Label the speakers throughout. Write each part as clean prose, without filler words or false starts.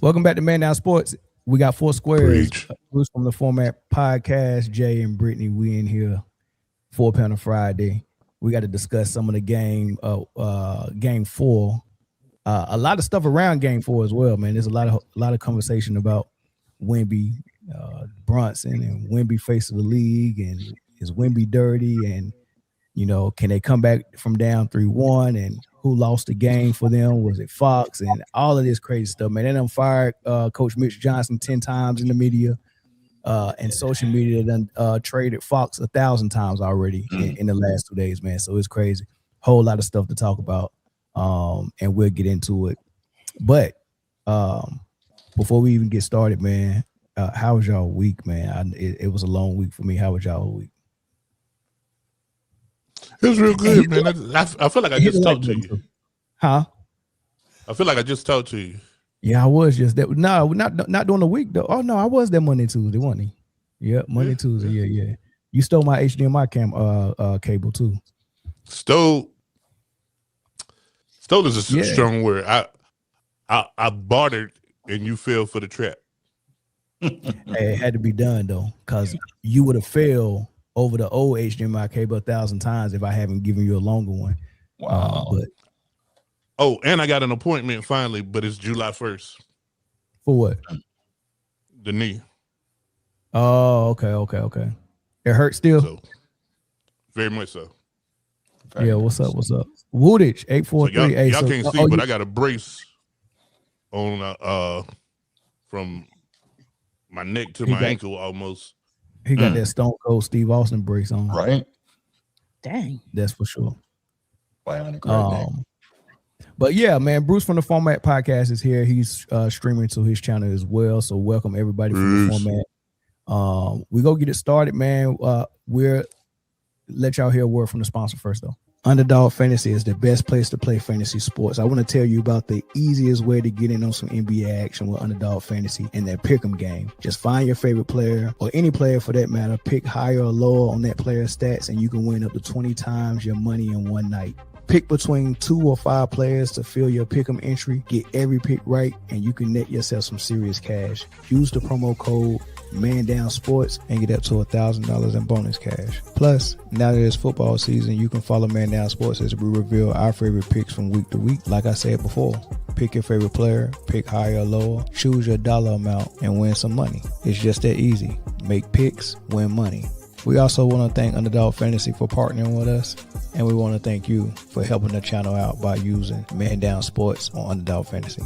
Speaker 1: Welcome back to Man Down Sports. We got four squares.
Speaker 2: Preach.
Speaker 1: Bruce from the Format Podcast. Jay and Britne, we in here. 4-Pounder Friday. We got to discuss some of the game 4. A lot of stuff around game 4 as well, man. There's a lot of conversation about Wemby, Brunson, and Wemby face of the league, and is Wemby dirty, and can they come back from down 3-1, and who lost the game for them? Was it Fox? And all of this crazy stuff, man. They done fired Coach Mitch Johnson 10 times in the media. And social media done traded Fox 1,000 times already in the last 2 days, man. So it's crazy. Whole lot of stuff to talk about, and we'll get into it. But before we even get started, man, how was y'all week, man? It was a long week for me. How was y'all week?
Speaker 2: It was real good, man. I feel like I just talked to you.
Speaker 1: Huh?
Speaker 2: I feel like I just talked to you.
Speaker 1: Yeah, I was just that. No, not during the week though. Oh no, I was there Monday, Tuesday, wasn't he? Yeah, Monday, Tuesday. Yeah. You stole my HDMI cable too.
Speaker 2: Stole is a strong word. I bartered and you fell for the trap.
Speaker 1: Hey, it had to be done though, because you would have failed over the old HDMI cable 1,000 times if I haven't given you a longer one.
Speaker 3: Wow.
Speaker 2: And I got an appointment finally, but it's July 1st.
Speaker 1: For what?
Speaker 2: The knee.
Speaker 1: Oh, okay. It hurts still?
Speaker 2: So, very much so.
Speaker 1: What's up? Woodage 843.
Speaker 2: Y'all can't see, but I got a brace on from my neck to my ankle almost.
Speaker 1: He got that Stone Cold Steve Austin brace on.
Speaker 3: Right.
Speaker 4: Dang.
Speaker 1: That's for sure.
Speaker 3: Bionic redneck.
Speaker 1: But yeah, man, Bruce from the Format Podcast is here. He's streaming to his channel as well. So welcome everybody from the Format. We go get it started, man. We'll let y'all hear a word from the sponsor first, though. Underdog Fantasy is the best place to play fantasy sports. I want to tell you about the easiest way to get in on some NBA action with Underdog Fantasy and their pick'em game. Just find your favorite player, or any player for that matter, pick higher or lower on that player's stats, and you can win up to 20 times your money in one night. Pick between 2 or 5 players to fill your pick'em entry. Get every pick right, and you can net yourself some serious cash. Use the promo code ManDownSports and get up to $1,000 in bonus cash. Plus, now that it's football season, you can follow Man Down Sports as we reveal our favorite picks from week to week. Like I said before, pick your favorite player, pick higher or lower, choose your dollar amount, and win some money. It's just that easy. Make picks, win money. We also want to thank Underdog Fantasy for partnering with us, and we want to thank you for helping the channel out by using Man Down Sports on Underdog Fantasy.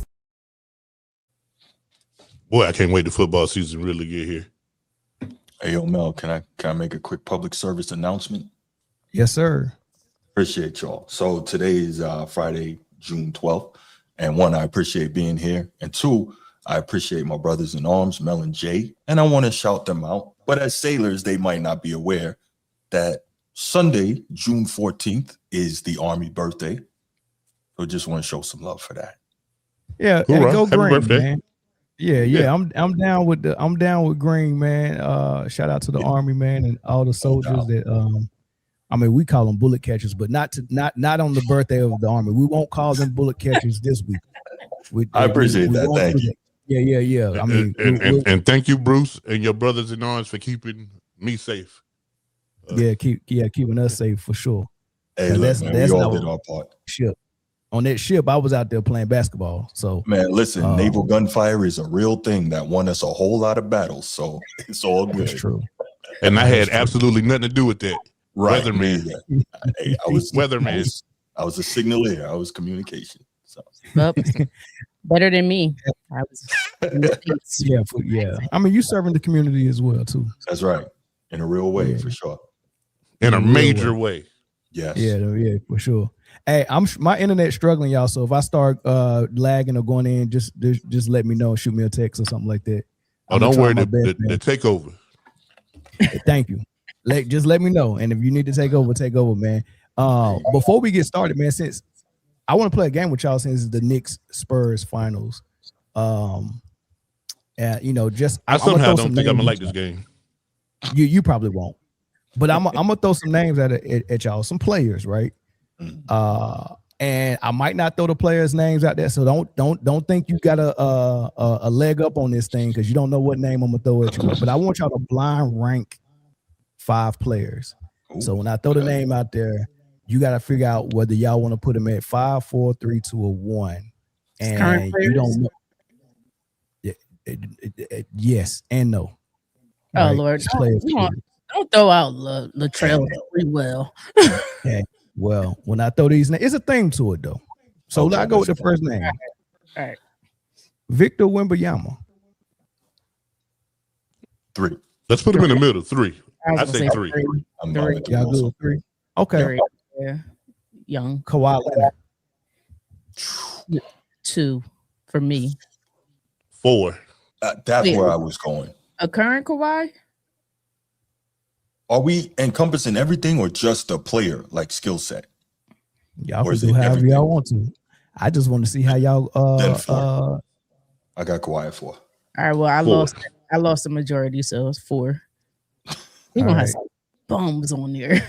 Speaker 2: Boy, I can't wait till football season really get here.
Speaker 3: Hey, yo, Mel, can I make a quick public service announcement?
Speaker 1: Yes, sir.
Speaker 3: Appreciate y'all. So today is Friday, June 12th. And 1, I appreciate being here. And 2, I appreciate my brothers in arms, Mel and Jay. And I want to shout them out. But as sailors, they might not be aware that Sunday, June 14th, is the Army birthday. So just want to show some love for that.
Speaker 1: Yeah,
Speaker 2: Cool,
Speaker 1: go
Speaker 2: Happy
Speaker 1: green,
Speaker 2: birthday.
Speaker 1: man. Yeah. I'm down with green, man. Shout out to the Army, man, and all the soldiers that we call them bullet catchers, but not on the birthday of the Army. We won't call them bullet catchers this week.
Speaker 3: I appreciate that. Thank you.
Speaker 1: Yeah. I mean,
Speaker 2: and thank you, Bruce, and your brothers in arms for keeping me safe.
Speaker 1: Keeping us safe for sure.
Speaker 3: Hey, look, man, we all did our part.
Speaker 1: Ship. On that ship, I was out there playing basketball. So,
Speaker 3: man, listen, naval gunfire is a real thing that won us a whole lot of battles. So it's all good.
Speaker 1: That's true.
Speaker 2: And I had absolutely nothing to do with that.
Speaker 3: Right,
Speaker 2: Weatherman.
Speaker 3: Hey, I was
Speaker 2: Weatherman.
Speaker 3: I was a signaleer. I was communication. So.
Speaker 4: Better than me. I was in the States.
Speaker 1: Yeah. I mean, you serving the community as well too.
Speaker 3: That's right. In a real way, for sure.
Speaker 2: In a major way.
Speaker 3: Yes.
Speaker 1: Yeah, for sure. Hey, my internet struggling, y'all. So if I start lagging or going in, just let me know. Shoot me a text or something like that.
Speaker 2: Oh, don't worry. The takeover.
Speaker 1: Thank you. Just let me know. And if you need to take over, man. Before we get started, man, since I want to play a game with y'all since it's the Knicks Spurs finals. I
Speaker 2: somehow don't think I'm gonna like this game.
Speaker 1: You probably won't. But I'm gonna throw some names at y'all, some players, right? And And I might not throw the players' names out there, so don't think you got a leg up on this thing because you don't know what name I'm gonna throw at you. But I want y'all to blind rank 5 players.
Speaker 3: Ooh,
Speaker 1: so when I throw the name out there, you got to figure out whether y'all want to put them at 5, 4, 3, 2, or 1. And you don't know. Yes and no.
Speaker 4: Oh
Speaker 1: Right?
Speaker 4: Lord,
Speaker 1: Just players,
Speaker 4: don't throw out Latrell pretty well.
Speaker 1: okay. Well, when I throw these names, it's a thing to it though. So
Speaker 3: Okay,
Speaker 1: I go with the
Speaker 3: let's
Speaker 1: first name.
Speaker 4: All right.
Speaker 1: Victor Wembanyama.
Speaker 3: 3.
Speaker 2: Let's put him in the middle. 3.
Speaker 4: I
Speaker 2: I
Speaker 4: was
Speaker 2: say
Speaker 4: gonna
Speaker 2: 3.
Speaker 3: I'm
Speaker 4: Three.
Speaker 3: with
Speaker 1: Y'all
Speaker 3: you
Speaker 1: good
Speaker 3: also.
Speaker 1: with 3? Okay.
Speaker 4: 3. Yeah. Young.
Speaker 1: Kawhi Leonard.
Speaker 4: 2 for me.
Speaker 2: 4.
Speaker 3: That's
Speaker 4: Wait.
Speaker 3: where I was going.
Speaker 4: A current Kawhi?
Speaker 3: Are we encompassing everything or just a player like skill set?
Speaker 1: Y'all
Speaker 3: Or
Speaker 1: can
Speaker 3: is
Speaker 1: do
Speaker 3: it
Speaker 1: however
Speaker 3: everything?
Speaker 1: y'all want to. I just want to see how y'all
Speaker 3: Then 4. I got Kawhi at 4.
Speaker 4: All right. Well, I
Speaker 2: 4.
Speaker 4: lost the majority, so it's 4. We
Speaker 1: All
Speaker 4: gonna have
Speaker 1: right.
Speaker 4: some bums on there.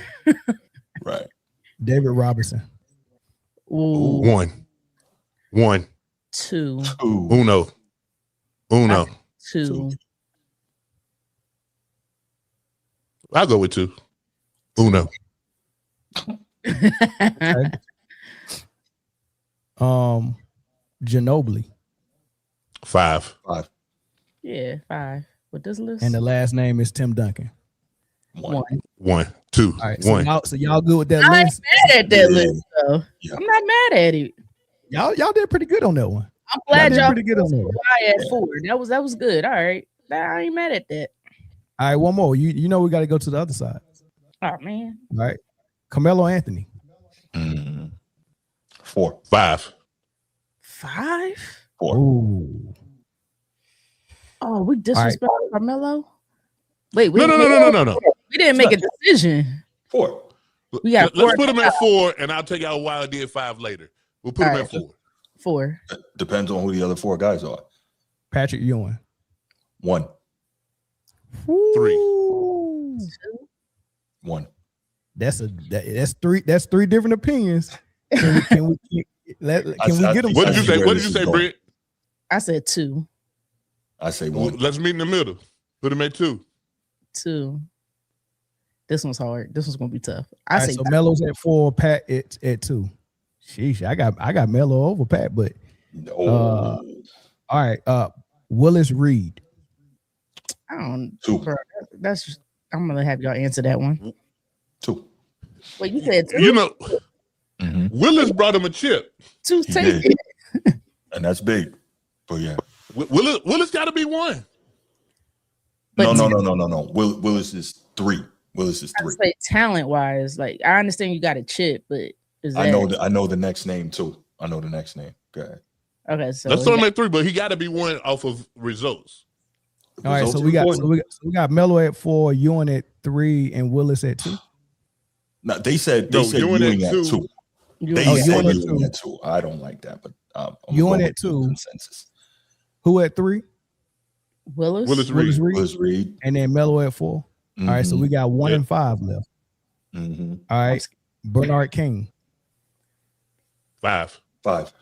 Speaker 3: Right.
Speaker 1: David Robinson.
Speaker 4: Ooh,
Speaker 2: 1.
Speaker 4: 2.
Speaker 3: 2.
Speaker 2: Uno.
Speaker 4: 2.
Speaker 2: I'll go with 2. Uno.
Speaker 1: Okay. Ginobili.
Speaker 2: 5.
Speaker 3: 5.
Speaker 4: Yeah, 5. With this list,
Speaker 1: And the last name is Tim Duncan.
Speaker 3: 1.
Speaker 2: 1. 2.
Speaker 1: All right.
Speaker 2: 1.
Speaker 1: So y'all good with that
Speaker 4: I ain't
Speaker 1: list?
Speaker 4: mad at that
Speaker 3: Yeah.
Speaker 4: list though.
Speaker 3: Yeah.
Speaker 4: I'm not mad at it.
Speaker 1: Y'all did pretty good on that one.
Speaker 4: I'm glad
Speaker 1: did
Speaker 4: y'all
Speaker 1: pretty good on that one.
Speaker 4: Kawhi at 4. That was good. All right, I ain't mad at that.
Speaker 1: All right, one more. You know we got to go to the other side.
Speaker 4: Oh man,
Speaker 1: All right. Carmelo Anthony.
Speaker 3: 4.
Speaker 2: 5.
Speaker 4: 5.
Speaker 3: 4.
Speaker 1: Ooh.
Speaker 4: Oh, we disrespect Carmelo. Wait,
Speaker 2: No.
Speaker 4: We didn't make a decision.
Speaker 3: 4.
Speaker 4: We got 4.
Speaker 2: Let's put him at 4, and I'll tell y'all why I did 5 later. We'll put him
Speaker 4: All
Speaker 2: at 4.
Speaker 4: 4.
Speaker 3: Depends on who the other 4 guys are.
Speaker 1: Patrick Ewing.
Speaker 3: 1.
Speaker 2: 3.
Speaker 1: Ooh.
Speaker 3: 1.
Speaker 1: That's 3. That's 3 different opinions. Can we get them?
Speaker 2: What did you say?
Speaker 3: where
Speaker 2: What
Speaker 3: this
Speaker 2: did you
Speaker 3: is
Speaker 2: say,
Speaker 3: going.
Speaker 2: Britt?
Speaker 4: I said 2.
Speaker 3: I say 1.
Speaker 2: Let's meet in the middle. Put him at 2.
Speaker 4: 2. This one's hard. This one's gonna be tough. I
Speaker 1: All right,
Speaker 4: say
Speaker 1: so Melo's at 4, Pat at 2. Sheesh, I got Melo over Pat, but
Speaker 3: No.
Speaker 1: all right. Willis Reed.
Speaker 4: I don't.
Speaker 3: 2.
Speaker 4: Bro, that's just, I'm gonna have y'all answer that one.
Speaker 3: 2.
Speaker 4: Wait, you said 2?
Speaker 2: You know,
Speaker 3: Mhm.
Speaker 2: Willis brought him a chip.
Speaker 4: 2
Speaker 3: He
Speaker 4: take
Speaker 3: did.
Speaker 4: it.
Speaker 3: And that's big. But yeah.
Speaker 2: Willis got to be 1.
Speaker 4: But
Speaker 3: No. Willis is 3. Willis is
Speaker 4: I
Speaker 3: 3.
Speaker 4: say talent wise, like I understand you got a chip, but is that
Speaker 3: I know the next name too. I know the next name. Go ahead.
Speaker 4: okay? So
Speaker 2: Let's throw him at 3, but he got to be 1 off of results.
Speaker 1: All right, so
Speaker 3: Results
Speaker 1: we got Melo at 4, Ewing at 3, and Willis at 2.
Speaker 3: No, they said
Speaker 2: No,
Speaker 3: Ewing at 2. They
Speaker 4: Oh,
Speaker 3: said
Speaker 1: Ewing at
Speaker 3: Ewing
Speaker 1: 2.
Speaker 3: at 2. I don't like that, but I'm
Speaker 1: Ewing
Speaker 3: going
Speaker 1: at
Speaker 3: with the
Speaker 1: 2.
Speaker 3: consensus.
Speaker 1: Who at 3?
Speaker 4: Willis.
Speaker 2: Willis Reed.
Speaker 3: Willis Reed.
Speaker 1: And then Melo at 4. All right, so we got 1 and 5 left.
Speaker 3: Mm-hmm.
Speaker 1: All right, Bernard King.
Speaker 2: 5.
Speaker 3: 5.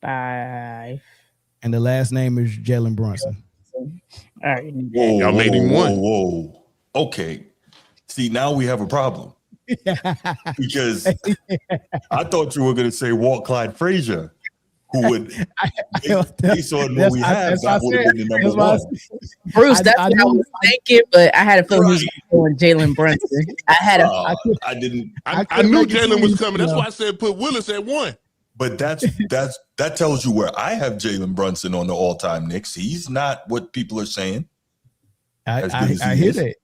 Speaker 4: 5.
Speaker 1: And the last name is Jalen Brunson.
Speaker 4: All right.
Speaker 3: Whoa,
Speaker 2: Y'all made him 1.
Speaker 3: Whoa. Okay. See, now we have a problem. Because I thought you were going to say Walt Clyde Frazier, who would, based on what we have, that would have been the number 1.
Speaker 4: Bruce, that's what I was thinking, but I had a feeling he was going Jalen Brunson. I had a
Speaker 3: I didn't.
Speaker 2: I knew Jalen was coming. That's why I said put Willis at 1.
Speaker 3: But that tells you where I have Jalen Brunson on the all-time Knicks. He's not what people are saying.
Speaker 1: I hear that.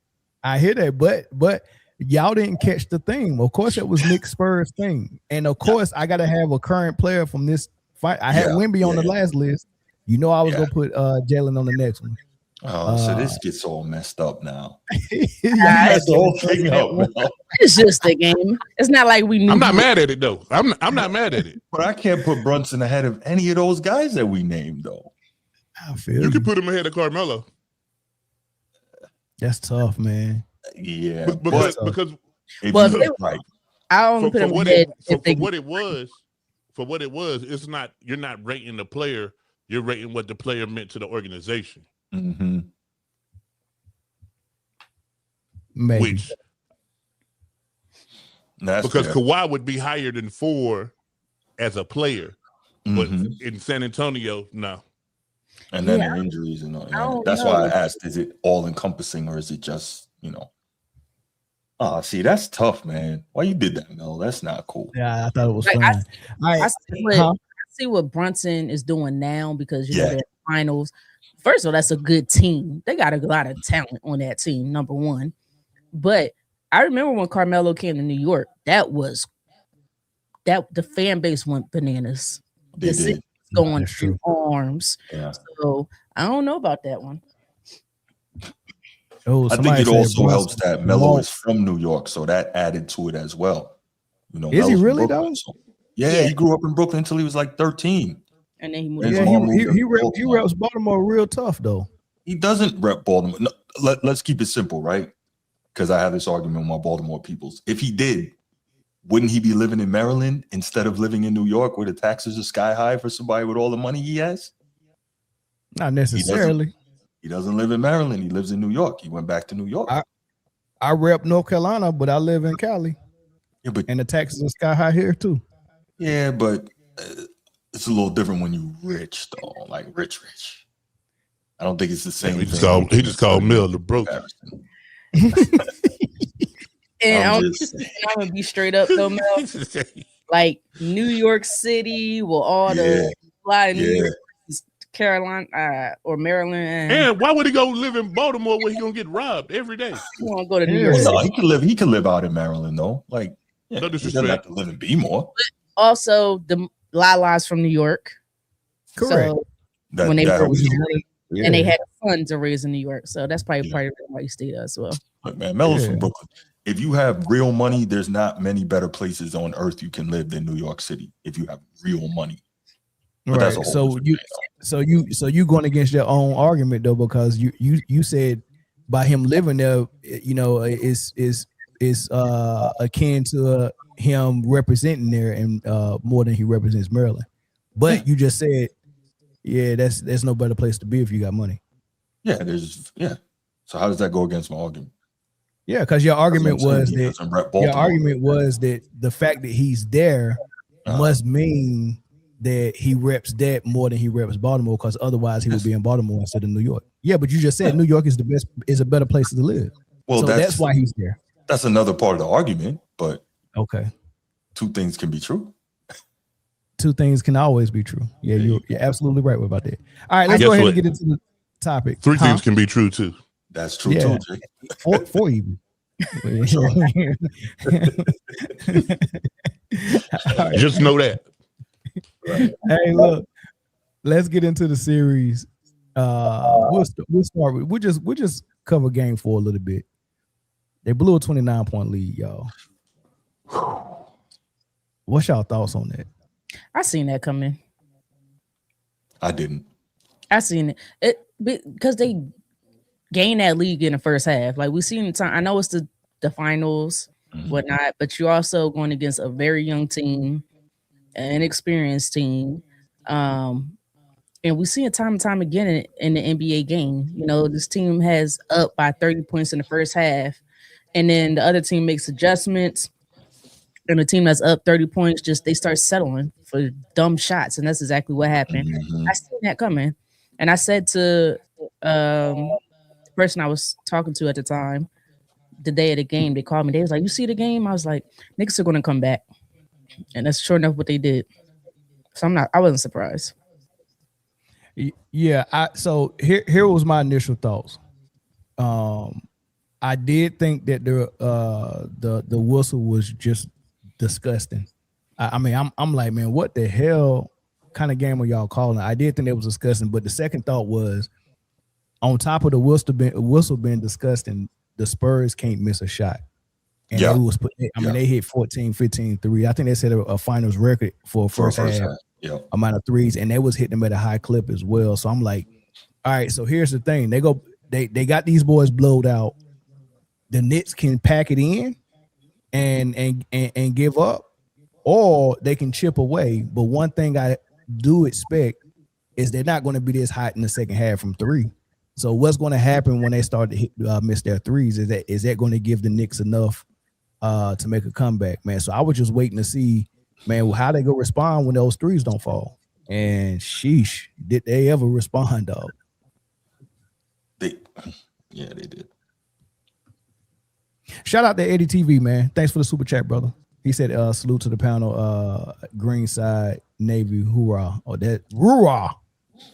Speaker 1: I hear that, but y'all didn't catch the thing. Of course, it was Nick Spurs thing, and of course, I got to have a current player from this fight. I had Wemby on the last list. You know, I was gonna put Jalen on the next one.
Speaker 3: Oh, so this gets all messed up now.
Speaker 4: That's
Speaker 3: the whole thing up now.
Speaker 4: It's just a game. It's not like we knew.
Speaker 2: I'm not mad at it though. I'm not mad at it.
Speaker 3: But I can't put Brunson ahead of any of those guys that we named, though.
Speaker 1: I feel
Speaker 2: You can put him ahead of Carmelo.
Speaker 1: That's tough, man.
Speaker 3: Yeah,
Speaker 2: because
Speaker 3: if
Speaker 4: Well,
Speaker 3: you- right.
Speaker 4: I only put him
Speaker 2: what
Speaker 4: ahead
Speaker 2: it,
Speaker 4: if they
Speaker 2: for what it was, for what it was, it's not. You're not rating the player. You're rating what the player meant to the organization.
Speaker 3: Mm-hmm.
Speaker 1: Maybe.
Speaker 2: Which, because Kawhi would be higher than 4 as a player, but in San Antonio, no.
Speaker 3: And then the injuries and all. Yeah. That's why I asked: is it all encompassing or is it just see, that's tough, man. Why you did that, Mel? That's not cool.
Speaker 1: Yeah, I thought it was fun.
Speaker 4: I see what Brunson is doing now because they're in the finals. First of all, that's a good team. They got a lot of talent on that team, number one. But I remember when Carmelo came to New York, the fan base went bananas.
Speaker 3: They did.
Speaker 4: Going through arms.
Speaker 3: Yeah.
Speaker 4: So I don't know about that one.
Speaker 3: I think it also helps that Melo is from New York, so that added to it as well.
Speaker 1: Is he really though?
Speaker 3: So, yeah, he grew up in Brooklyn until he was like 13.
Speaker 4: And then he moved.
Speaker 1: Yeah, he reps Baltimore real tough though.
Speaker 3: He doesn't rep Baltimore. No, let's keep it simple, right? Because I have this argument with my Baltimore peoples. If he did, wouldn't he be living in Maryland instead of living in New York where the taxes are sky high for somebody with all the money he has?
Speaker 1: Not necessarily.
Speaker 3: He doesn't live in Maryland. He lives in New York. He went back to New York.
Speaker 1: I rep North Carolina, but I live in Cali.
Speaker 3: Yeah, and
Speaker 1: the taxes are sky high here too.
Speaker 3: Yeah, but it's a little different when you rich though, like rich. I don't think it's the same.
Speaker 2: He just called Mill the broke.
Speaker 4: And I'm gonna be straight up though, Mel. Like New York City, will all the fly to New York, Carolina or Maryland.
Speaker 2: And why would he go live in Baltimore where he gonna get robbed every day?
Speaker 4: He want to go to New York.
Speaker 3: No, he could live out in Maryland though. Like, he doesn't have to live in Bmore.
Speaker 4: But also, the Lala's from New York.
Speaker 1: Correct.
Speaker 4: So when they were and they had funds to raise in New York, so that's probably part of why he stayed as well.
Speaker 3: Look, man, Melo's from Brooklyn. If you have real money, there's not many better places on earth you can live than New York City. If you have real money, but
Speaker 1: right? So you going against your own argument though, because you said by him living there, is akin to him representing there and more than he represents Maryland. But you just said, there's no better place to be if you got money.
Speaker 3: So how does that go against my argument?
Speaker 1: Yeah, because your argument was that the fact that he's there must mean that he reps that more than he reps Baltimore, because otherwise he would be in Baltimore instead of New York. Yeah, but you just said New York is a better place to live. Well, so that's why he's there.
Speaker 3: That's another part of the argument, but
Speaker 1: okay,
Speaker 3: two things can be true.
Speaker 1: Two things can always be true. Yeah, you're absolutely right about that. All right, let's go ahead and get into the topic.
Speaker 2: Three things can be true too.
Speaker 3: That's true too, Jake.
Speaker 1: Four even. Right.
Speaker 2: Just know that.
Speaker 1: Hey, look, let's get into the series. We'll start with we'll just cover game 4 a little bit. They blew a 29-point lead, y'all. What's y'all thoughts on that?
Speaker 4: I seen that coming.
Speaker 3: I didn't.
Speaker 4: I seen it because they gained that lead in the first half. Like we seen the time. I know it's the finals, whatnot, but you're also going against a very young team, an inexperienced team. And we see it time and time again in the NBA game. This team has up by 30 points in the first half, and then the other team makes adjustments. And the team that's up 30 points, they start settling for dumb shots. And that's exactly what happened. I seen that coming. And I said to the person I was talking to at the time, the day of the game, they called me. They was like, you see the game? I was like, niggas are going to come back. And that's sure enough what they did. So I wasn't surprised.
Speaker 1: Yeah. So here was my initial thoughts. I did think that the whistle was just disgusting. I mean, I'm like, man, what the hell kind of game are y'all calling? I did think it was disgusting, but the second thought was, on top of the whistle being disgusting, the Spurs can't miss a shot. And they hit 14, 15 threes. I think they set a finals record for first half amount of threes, and they was hitting them at a high clip as well. So I'm like, all right, so here's the thing. They got these boys blowed out. The Knicks can pack it in and give up. or they can chip away. But one thing I do expect is they're not going to be this hot in the second half from three. So what's going to happen when they start to miss their threes? Is that going to give the Knicks enough to make a comeback, man? So I was just waiting to see, man, how they go respond when those threes don't fall. And sheesh, did they ever respond, dog?
Speaker 3: They did.
Speaker 1: Shout out to Eddie TV, man. Thanks for the super chat, brother. He said, salute to the panel, green side, Navy, hoorah. Oh, that hoorah.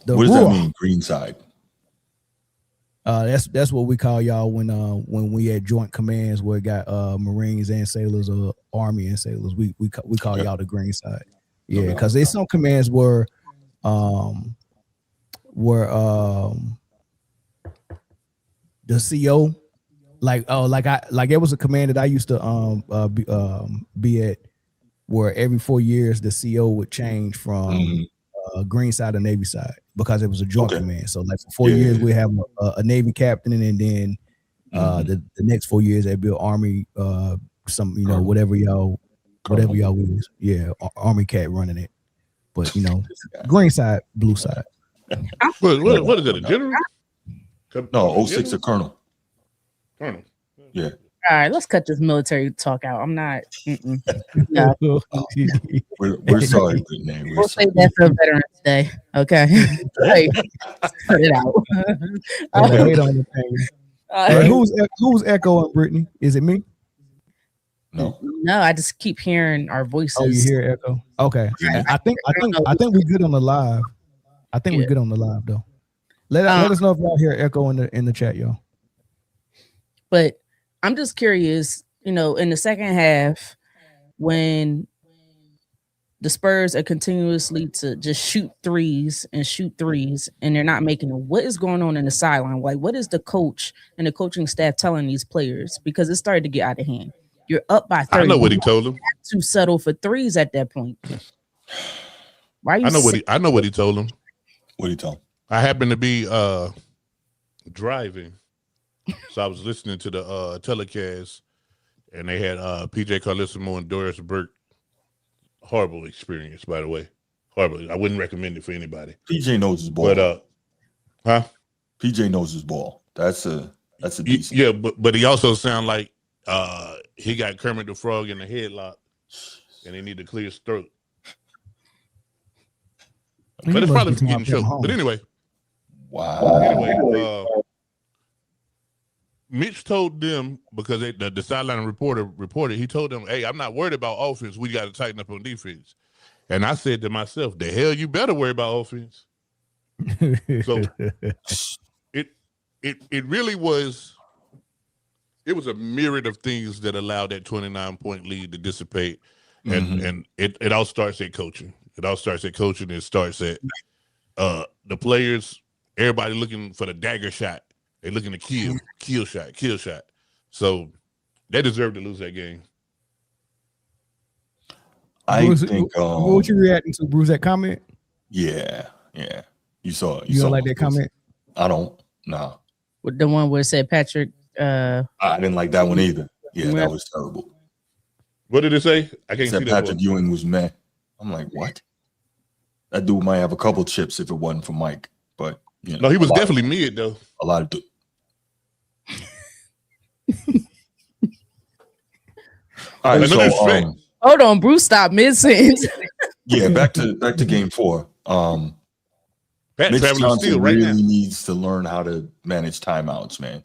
Speaker 3: What does that mean, green side?
Speaker 1: That's what we call y'all when we had joint commands where it got Marines and sailors or Army and sailors. We call y'all the green side. Yeah, because there's some commands were the CO, like it was a command that I used to be at, where every 4 years the CO would change from green side to Navy side because it was a joint command. So like for 4 years we have a Navy captain, and then the next 4 years they'd be an Army whatever y'all was. Yeah, Army cat running it. But green side, blue side.
Speaker 2: What is it, a general?
Speaker 3: No, 06 a colonel.
Speaker 2: Colonel.
Speaker 3: Yeah.
Speaker 4: All right, let's cut this military talk out. I'm not. No.
Speaker 3: We're sorry, Britne.
Speaker 4: We'll save that for Veterans Day. Okay. Hey, cut it out.
Speaker 1: Hate on the pain. Who's echoing, Britne? Is it me?
Speaker 3: No,
Speaker 4: I just keep hearing our voices.
Speaker 1: Oh, you hear echo? Okay. I think we're good on the live. I think we're good on the live though. Let us know if y'all hear echo in the chat, y'all.
Speaker 4: But I'm just curious, in the second half, when the Spurs are continuously to just shoot threes, and they're not making them, what is going on in the sideline? Like, what is the coach and the coaching staff telling these players? Because it started to get out of hand. You're up by 30.
Speaker 2: I know what he told them.
Speaker 4: To settle for threes at that point. Why are you?
Speaker 2: I know what he told them.
Speaker 3: What did he tell him?
Speaker 2: I happened to be driving, so I was listening to the telecast, and they had PJ Carlissimo and Doris Burke. Horrible experience, by the way. Horrible. I wouldn't recommend it for anybody.
Speaker 3: PJ knows his ball.
Speaker 2: But
Speaker 3: PJ knows his ball. That's a decent.
Speaker 2: Yeah, but he also sound like he got Kermit the Frog in the headlock, and he need to clear his throat. But it's probably getting choked. But anyway.
Speaker 3: Wow.
Speaker 2: Anyway, Mitch told them, because the sideline reporter reported, he told them, hey, I'm not worried about offense. We got to tighten up on defense. And I said to myself, the hell you better worry about offense. So it really was, it was a myriad of things that allowed that 29-point lead to dissipate. And it all starts at coaching. It all starts at coaching. It starts at the players, everybody looking for the dagger shot. They're looking to kill shot. So they deserve to lose that game.
Speaker 3: I think.
Speaker 1: What you reacting to, Bruce? That comment?
Speaker 3: Yeah. You saw it.
Speaker 1: You don't like that comment?
Speaker 3: I don't. Nah.
Speaker 4: With the one where it said Patrick.
Speaker 3: I didn't like that one either. Yeah, that was terrible.
Speaker 2: What did it say? I can't see that.
Speaker 3: Patrick Ewing was mad. I'm like, what? That dude might have a couple chips if it wasn't for Mike, but
Speaker 2: no, he was definitely mid though.
Speaker 3: A lot of. All right, so
Speaker 4: hold on, Bruce, stop mid-sentence.
Speaker 3: Yeah, back to game 4. Mitch Johnson really needs to learn how to manage timeouts, man,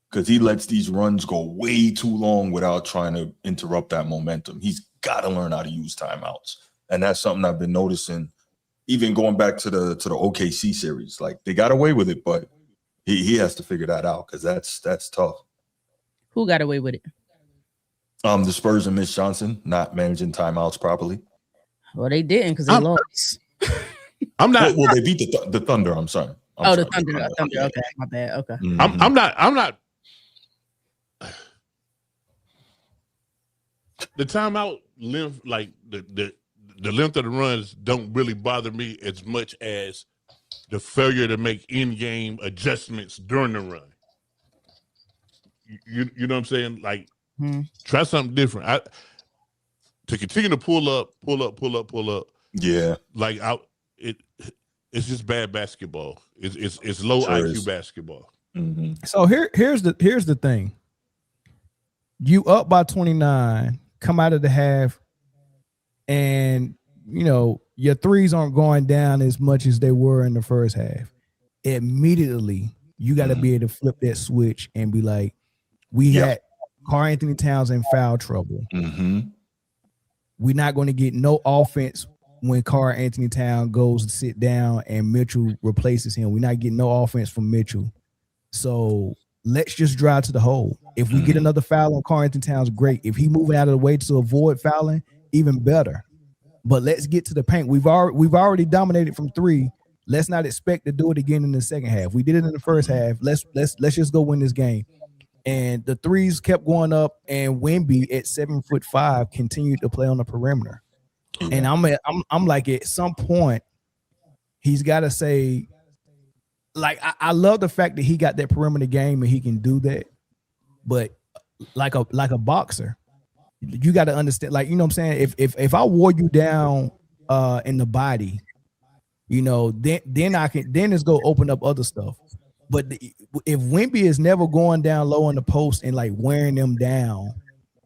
Speaker 3: because he lets these runs go way too long without trying to interrupt that momentum. He's got to learn how to use timeouts, and that's something I've been noticing, even going back to the OKC series. Like, they got away with it, but he has to figure that out, because that's tough.
Speaker 4: Who got away with it?
Speaker 3: The Spurs and Mitch Johnson not managing timeouts properly.
Speaker 4: Well, they didn't, because they lost.
Speaker 3: I'm not. Well, they beat the Thunder. I'm sorry.
Speaker 4: The Thunder. Okay, my bad. Okay.
Speaker 2: Mm-hmm. I'm not. The timeout length, like the length of the runs, don't really bother me as much as the failure to make in-game adjustments during the run. You know what I'm saying? Like, try something different. to continue to pull up.
Speaker 3: Yeah,
Speaker 2: Like it's just bad basketball. It's low
Speaker 3: Sure
Speaker 2: IQ
Speaker 3: is.
Speaker 2: basketball.
Speaker 3: Mhm.
Speaker 1: So here's the thing. You up by 29, come out of the half, and your threes aren't going down as much as they were in the first half. Immediately, you got to be able to flip that switch and be like, we had Karl Anthony Towns in foul trouble.
Speaker 3: Mhm.
Speaker 1: We're not going to get no offense when Karl Anthony Towns goes to sit down and Mitchell replaces him. We're not getting no offense from Mitchell. So let's just drive to the hole. If we get another foul on Karl Anthony Towns, great. If he moving out of the way to avoid fouling, even better. But let's get to the paint. We've already dominated from three. Let's not expect to do it again in the second half. We did it in the first half. Let's just go win this game. And the threes kept going up, and Wemby at 7'5" continued to play on the perimeter. And I'm like, at some point, he's got to say, like, I love the fact that he got that perimeter game and he can do that. But like a boxer, you got to understand, like, you know what I'm saying? If I wore you down in the body, then it's go open up other stuff. But if Wemby is never going down low in the post and like wearing them down,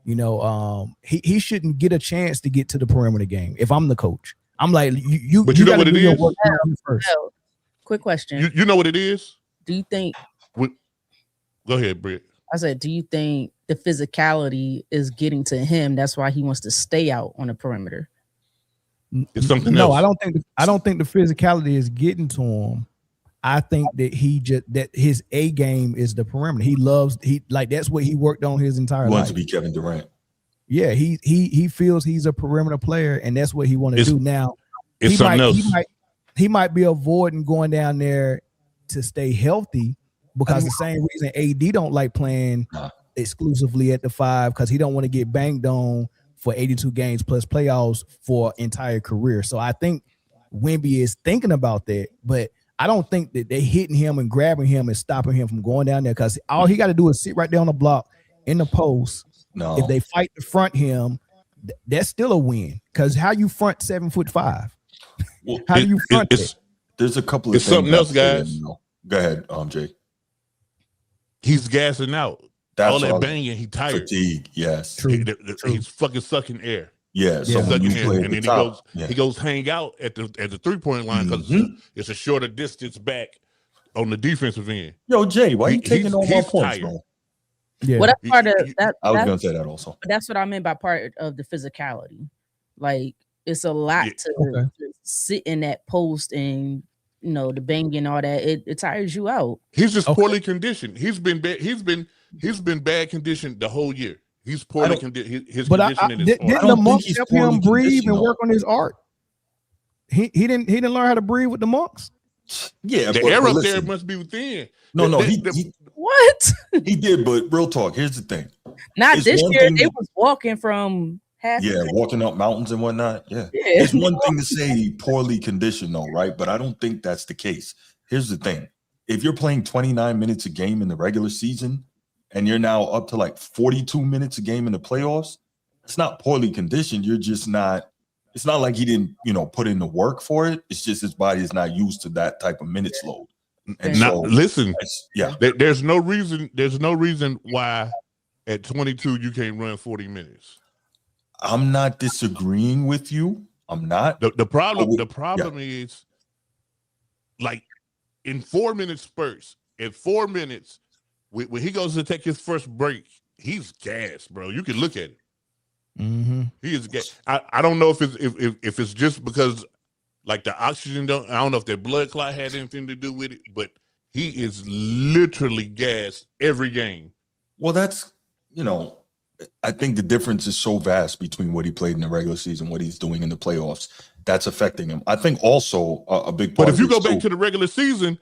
Speaker 1: he shouldn't get a chance to get to the perimeter game. If I'm the coach, I'm like, you
Speaker 2: know what it is?
Speaker 1: First.
Speaker 4: Quick question.
Speaker 2: You know what it is?
Speaker 4: Do you think?
Speaker 2: Go ahead, Britt.
Speaker 4: I said, do you think the physicality is getting to him? That's why he wants to stay out on the perimeter.
Speaker 2: It's something else.
Speaker 1: No, I don't think the physicality is getting to him. I think that that his A game is the perimeter. That's what he worked on his entire life.
Speaker 3: He wants to be Kevin Durant.
Speaker 1: Yeah, he feels he's a perimeter player, and that's what he want to do now.
Speaker 2: It's something else.
Speaker 1: He might be avoiding going down there to stay healthy because the same reason AD don't like playing exclusively at the 5, because he don't want to get banged on for 82 games plus playoffs for entire career. So I think Wemby is thinking about that, but I don't think that they hitting him and grabbing him and stopping him from going down there, because all he got to do is sit right there on the block in the post.
Speaker 3: No.
Speaker 1: If they fight to front him, that's still a win. Because how you front 7'5"?
Speaker 3: Well,
Speaker 1: how do you front it?
Speaker 3: There's a couple of
Speaker 2: it's
Speaker 3: things.
Speaker 2: Something else, guys.
Speaker 3: Go ahead, Jay.
Speaker 2: He's gassing out.
Speaker 3: That's
Speaker 2: all that banging, he tired.
Speaker 3: Fatigue, yes.
Speaker 1: True.
Speaker 2: He's fucking sucking air.
Speaker 3: Yeah, so
Speaker 2: sucking air, and then
Speaker 3: he
Speaker 2: goes hang out at the 3-point line because it's a shorter distance back on the defensive end.
Speaker 3: Yo, Jay, why are you taking all my points, bro?
Speaker 1: Yeah,
Speaker 4: well, that's part of that.
Speaker 3: I was gonna say that also.
Speaker 4: That's what I meant by part of the physicality. Like, it's a lot to sit in that post and the banging and all that. It tires you out.
Speaker 2: He's just poorly conditioned. He's been bad conditioned the whole year. He's poorly conditioned. His conditioning is
Speaker 1: didn't the monks help him breathe and work on his art? He didn't learn how to breathe with the monks.
Speaker 3: Yeah,
Speaker 2: the air up there must be within.
Speaker 3: No,
Speaker 4: what
Speaker 3: he did, but real talk. Here's the thing.
Speaker 4: Not this year. They was walking from
Speaker 3: walking up mountains and whatnot. Yeah. It's one thing to say poorly conditioned, though, right? But I don't think that's the case. Here's the thing: if you're playing 29 minutes a game in the regular season, and you're now up to like 42 minutes a game in the playoffs, it's not poorly conditioned. You're just not. It's not like he didn't, put in the work for it. It's just his body is not used to that type of minutes load. And
Speaker 2: now, listen,
Speaker 3: yeah,
Speaker 2: there's no reason why at 22 you can't run 40 minutes.
Speaker 3: I'm not disagreeing with you. I'm not.
Speaker 2: The problem is, like, in 4 minute spurts, in 4 minutes, when he goes to take his first break, he's gassed, bro. You can look at it.
Speaker 1: Mm-hmm.
Speaker 2: He is gassed. I don't know if it's just because, like, the oxygen I don't know if their blood clot had anything to do with it, but he is literally gassed every game.
Speaker 3: Well, that's, I think the difference is so vast between what he played in the regular season, what he's doing in the playoffs. That's affecting him. I think also a big part.
Speaker 2: But if you go back to the regular season,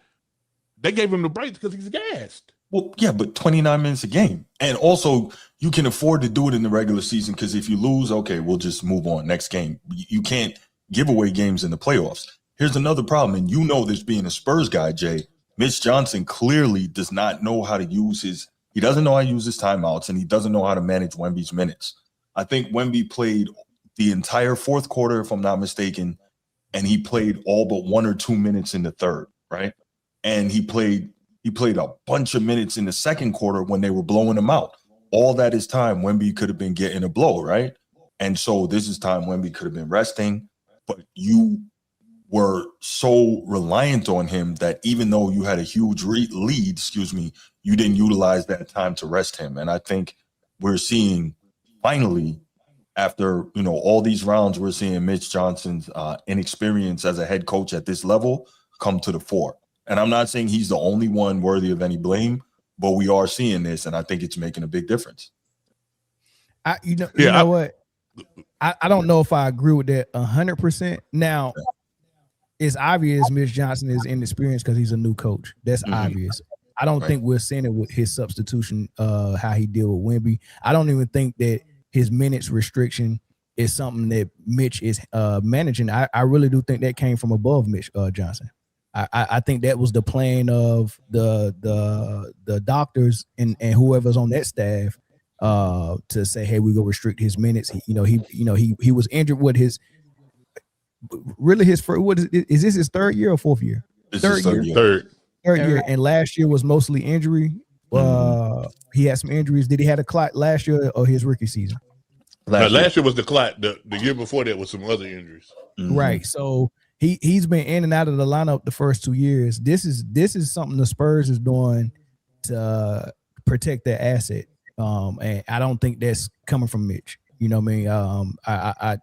Speaker 2: they gave him the breaks because he's gassed.
Speaker 3: Well, yeah, but 29 minutes a game. And also, you can afford to do it in the regular season because if you lose, okay, we'll just move on next game. You can't give away games in the playoffs. Here's another problem, and this being a Spurs guy, Jay, Mitch Johnson clearly does not know how to use he doesn't know how to use his timeouts, and he doesn't know how to manage Wemby's minutes. I think Wemby played the entire fourth quarter, if I'm not mistaken, and he played all but 1 or 2 minutes in the third, right? And he played a bunch of minutes in the second quarter when they were blowing him out. All that is time Wemby could have been getting a blow, right? And so this is time Wemby could have been resting, but you were so reliant on him that even though you had a huge lead, you didn't utilize that time to rest him. And I think we're seeing finally, after all these rounds, we're seeing Mitch Johnson's inexperience as a head coach at this level come to the fore. And I'm not saying he's the only one worthy of any blame, but we are seeing this, and I think it's making a big difference.
Speaker 1: I don't know if I agree with that 100%. Now, it's obvious Mitch Johnson is inexperienced because he's a new coach. That's obvious. I don't think we're seeing it with his substitution, how he deal with Wemby. I don't even think that his minutes restriction is something that Mitch is managing. I really do think that came from above Mitch Johnson. I think that was the plan of the doctors and whoever's on that staff to say, hey, we go restrict his minutes. He was injured with his first. Is this his third year or fourth year?
Speaker 3: Third
Speaker 1: year, and last year was mostly injury. He had some injuries. Did he have a clot last year or his rookie season?
Speaker 2: Last year was the clot. The year before that was some other injuries.
Speaker 1: Right. So he's been in and out of the lineup the first 2 years. This is something the Spurs is doing to protect their asset. And I don't think that's coming from Mitch. You know what I mean?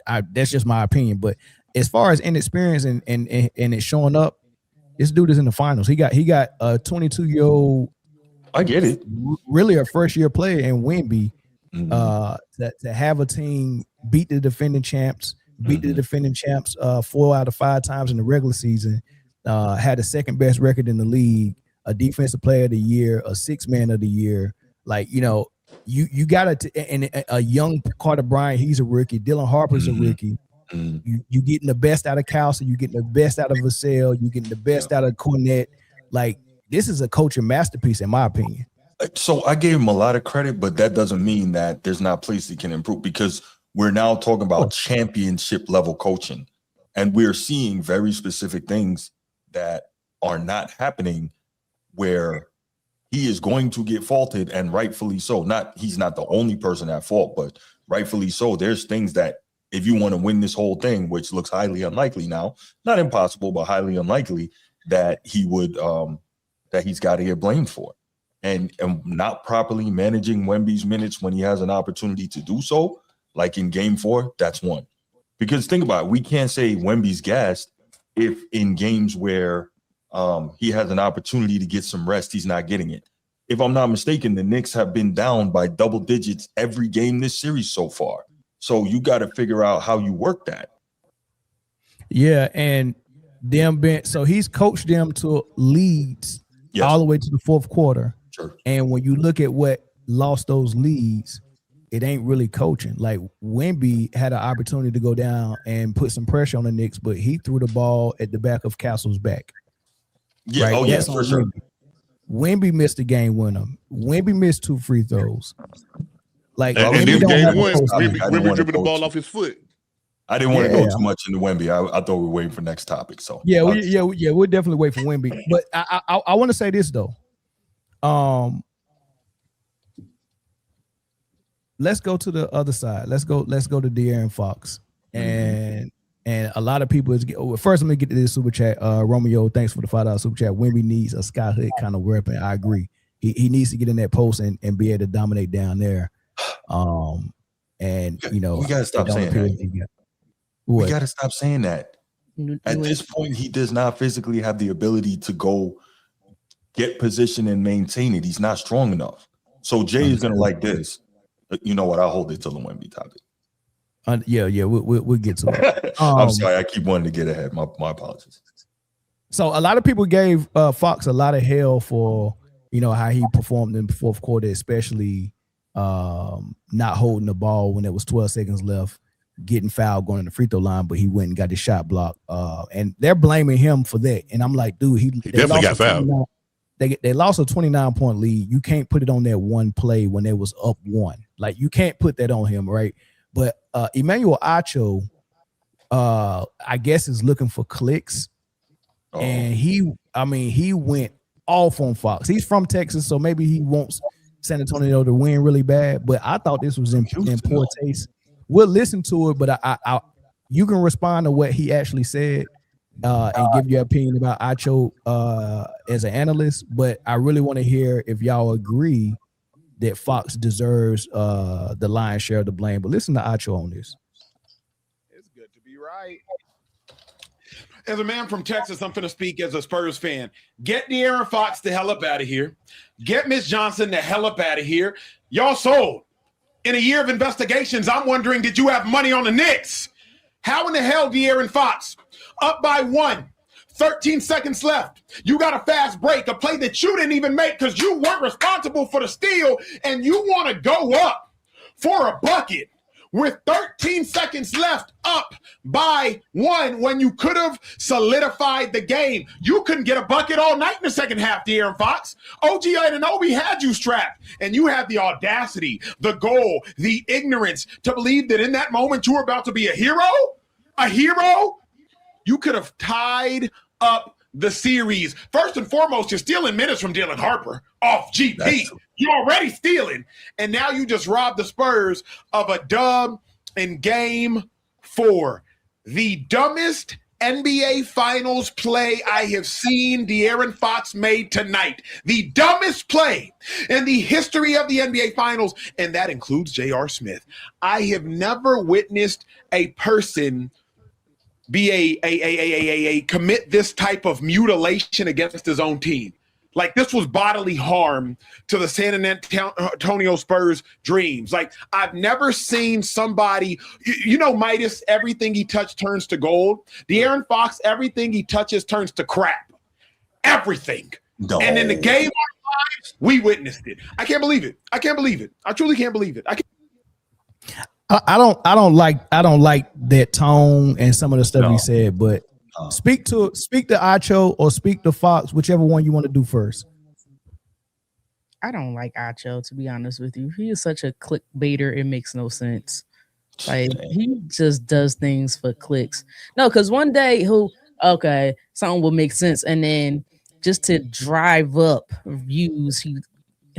Speaker 1: I that's just my opinion. But as far as inexperience and it showing up, this dude is in the finals. He got a 22-year-old.
Speaker 3: I get it.
Speaker 1: Really a first-year player in Wemby to have a team beat the defending champs, 4 out of 5 times in the regular season, had the second best record in the league, a defensive player of the year, a sixth man of the year. Like, you got to, and a young Carter Bryant, he's a rookie. Dylan Harper's a rookie. You getting the best out of Kelsey, you getting the best out of Vassell, you getting the best out of Cornette. Like, this is a coaching masterpiece, in my opinion.
Speaker 3: So I gave him a lot of credit, but that doesn't mean that there's not places he can improve, because we're now talking about championship level coaching, and we're seeing very specific things that are not happening where he is going to get faulted, and rightfully so. He's not the only person at fault, but rightfully so. There's things that if you want to win this whole thing, which looks highly unlikely now, not impossible, but highly unlikely, that he would that he's got to get blamed for. And not properly managing Wemby's minutes when he has an opportunity to do so, like in game 4, that's one. Because think about it, we can't say Wemby's gassed if in games where he has an opportunity to get some rest, he's not getting it. If I'm not mistaken, the Knicks have been down by double digits every game this series so far. So you got to figure out how you work that.
Speaker 1: Yeah, and so he's coached them to leads all the way to the fourth quarter.
Speaker 3: Sure.
Speaker 1: And when you look at what lost those leads, it ain't really coaching. Like, Wemby had an opportunity to go down and put some pressure on the Knicks, but he threw the ball at the back of Castle's back.
Speaker 3: Yeah,
Speaker 1: right?
Speaker 3: Yes, for sure.
Speaker 1: Wemby missed the game winner. Wemby missed 2 free throws. Like,
Speaker 2: and then game 1, Wemby dribbled the ball off his foot.
Speaker 3: I didn't want to go too much into Wemby. I thought we were waiting for next topic. So
Speaker 1: we'll definitely wait for Wemby. But I want to say this though. Let's go to the other side. Let's go to De'Aaron Fox. And a lot of people first, let me get to this super chat. Romeo, thanks for the $5 super chat. Wemby needs a Sky Hood kind of weapon. I agree. He needs to get in that post and be able to dominate down there. And we
Speaker 3: gotta stop saying that. We gotta stop saying that. At this point, he does not physically have the ability to go get position and maintain it. He's not strong enough. So Jay is gonna like this. You know what? I'll hold it till the Wemby topic. We'll get to it. I'm sorry, I keep wanting to get ahead. My apologies.
Speaker 1: So a lot of people gave Fox a lot of hell for how he performed in the fourth quarter, especially not holding the ball when there was 12 seconds left, getting fouled, going to the free throw line, but he went and got the shot blocked. And they're blaming him for that. And I'm like, dude, he
Speaker 2: definitely got fouled.
Speaker 1: They lost a 29-point lead. You can't put it on that one play when they was up 1. Like, you can't put that on him, right? But Emmanuel Acho, I guess, is looking for clicks. And he went off on Fox. He's from Texas, so maybe he wants San Antonio to win really bad. But I thought this was in poor taste. We'll listen to it, but I you can respond to what he actually said and give your opinion about Acho as an analyst. But I really want to hear if y'all agree that Fox deserves the lion's share of the blame. But listen to Acho on this.
Speaker 5: It's good to be right. As a man from Texas, I'm finna speak as a Spurs fan. Get De'Aaron Fox the hell up out of here. Get Miss Johnson the hell up out of here. Y'all sold. In a year of investigations, I'm wondering, did you have money on the Knicks? How in the hell, De'Aaron Fox? Up by 1, 13 seconds left. You got a fast break, a play that you didn't even make because you weren't responsible for the steal, and you want to go up for a bucket with 13 seconds left, up by 1 when you could have solidified the game. You couldn't get a bucket all night in the second half, De'Aaron Fox. OG Anunoby had you strapped, and you had the audacity, the goal, the ignorance to believe that in that moment you were about to be a hero? A hero? You could have tied up the series. First and foremost, you're stealing minutes from Dylan Harper off GP. You're already stealing. And now you just robbed the Spurs of a dub in game 4. The dumbest NBA Finals play I have seen De'Aaron Fox made tonight. The dumbest play in the history of the NBA Finals, and that includes J.R. Smith. I have never witnessed a person be a commit this type of mutilation against his own team. Like, this was bodily harm to the San Antonio Spurs dreams. Like, I've never seen somebody, you know, Midas, everything he touched turns to gold. De'Aaron Fox, everything he touches turns to crap. Everything. No. And in the game of our lives, we witnessed it. I can't believe it. I can't believe it. I truly can't believe it.
Speaker 1: I don't like that tone and some of the stuff he said, but speak to Acho or speak to Fox, whichever one you want to do first.
Speaker 4: I don't like Acho, to be honest with you. He is such a clickbaiter, it makes no sense. Like, he just does things for clicks. No, because one day something will make sense, and then just to drive up views, he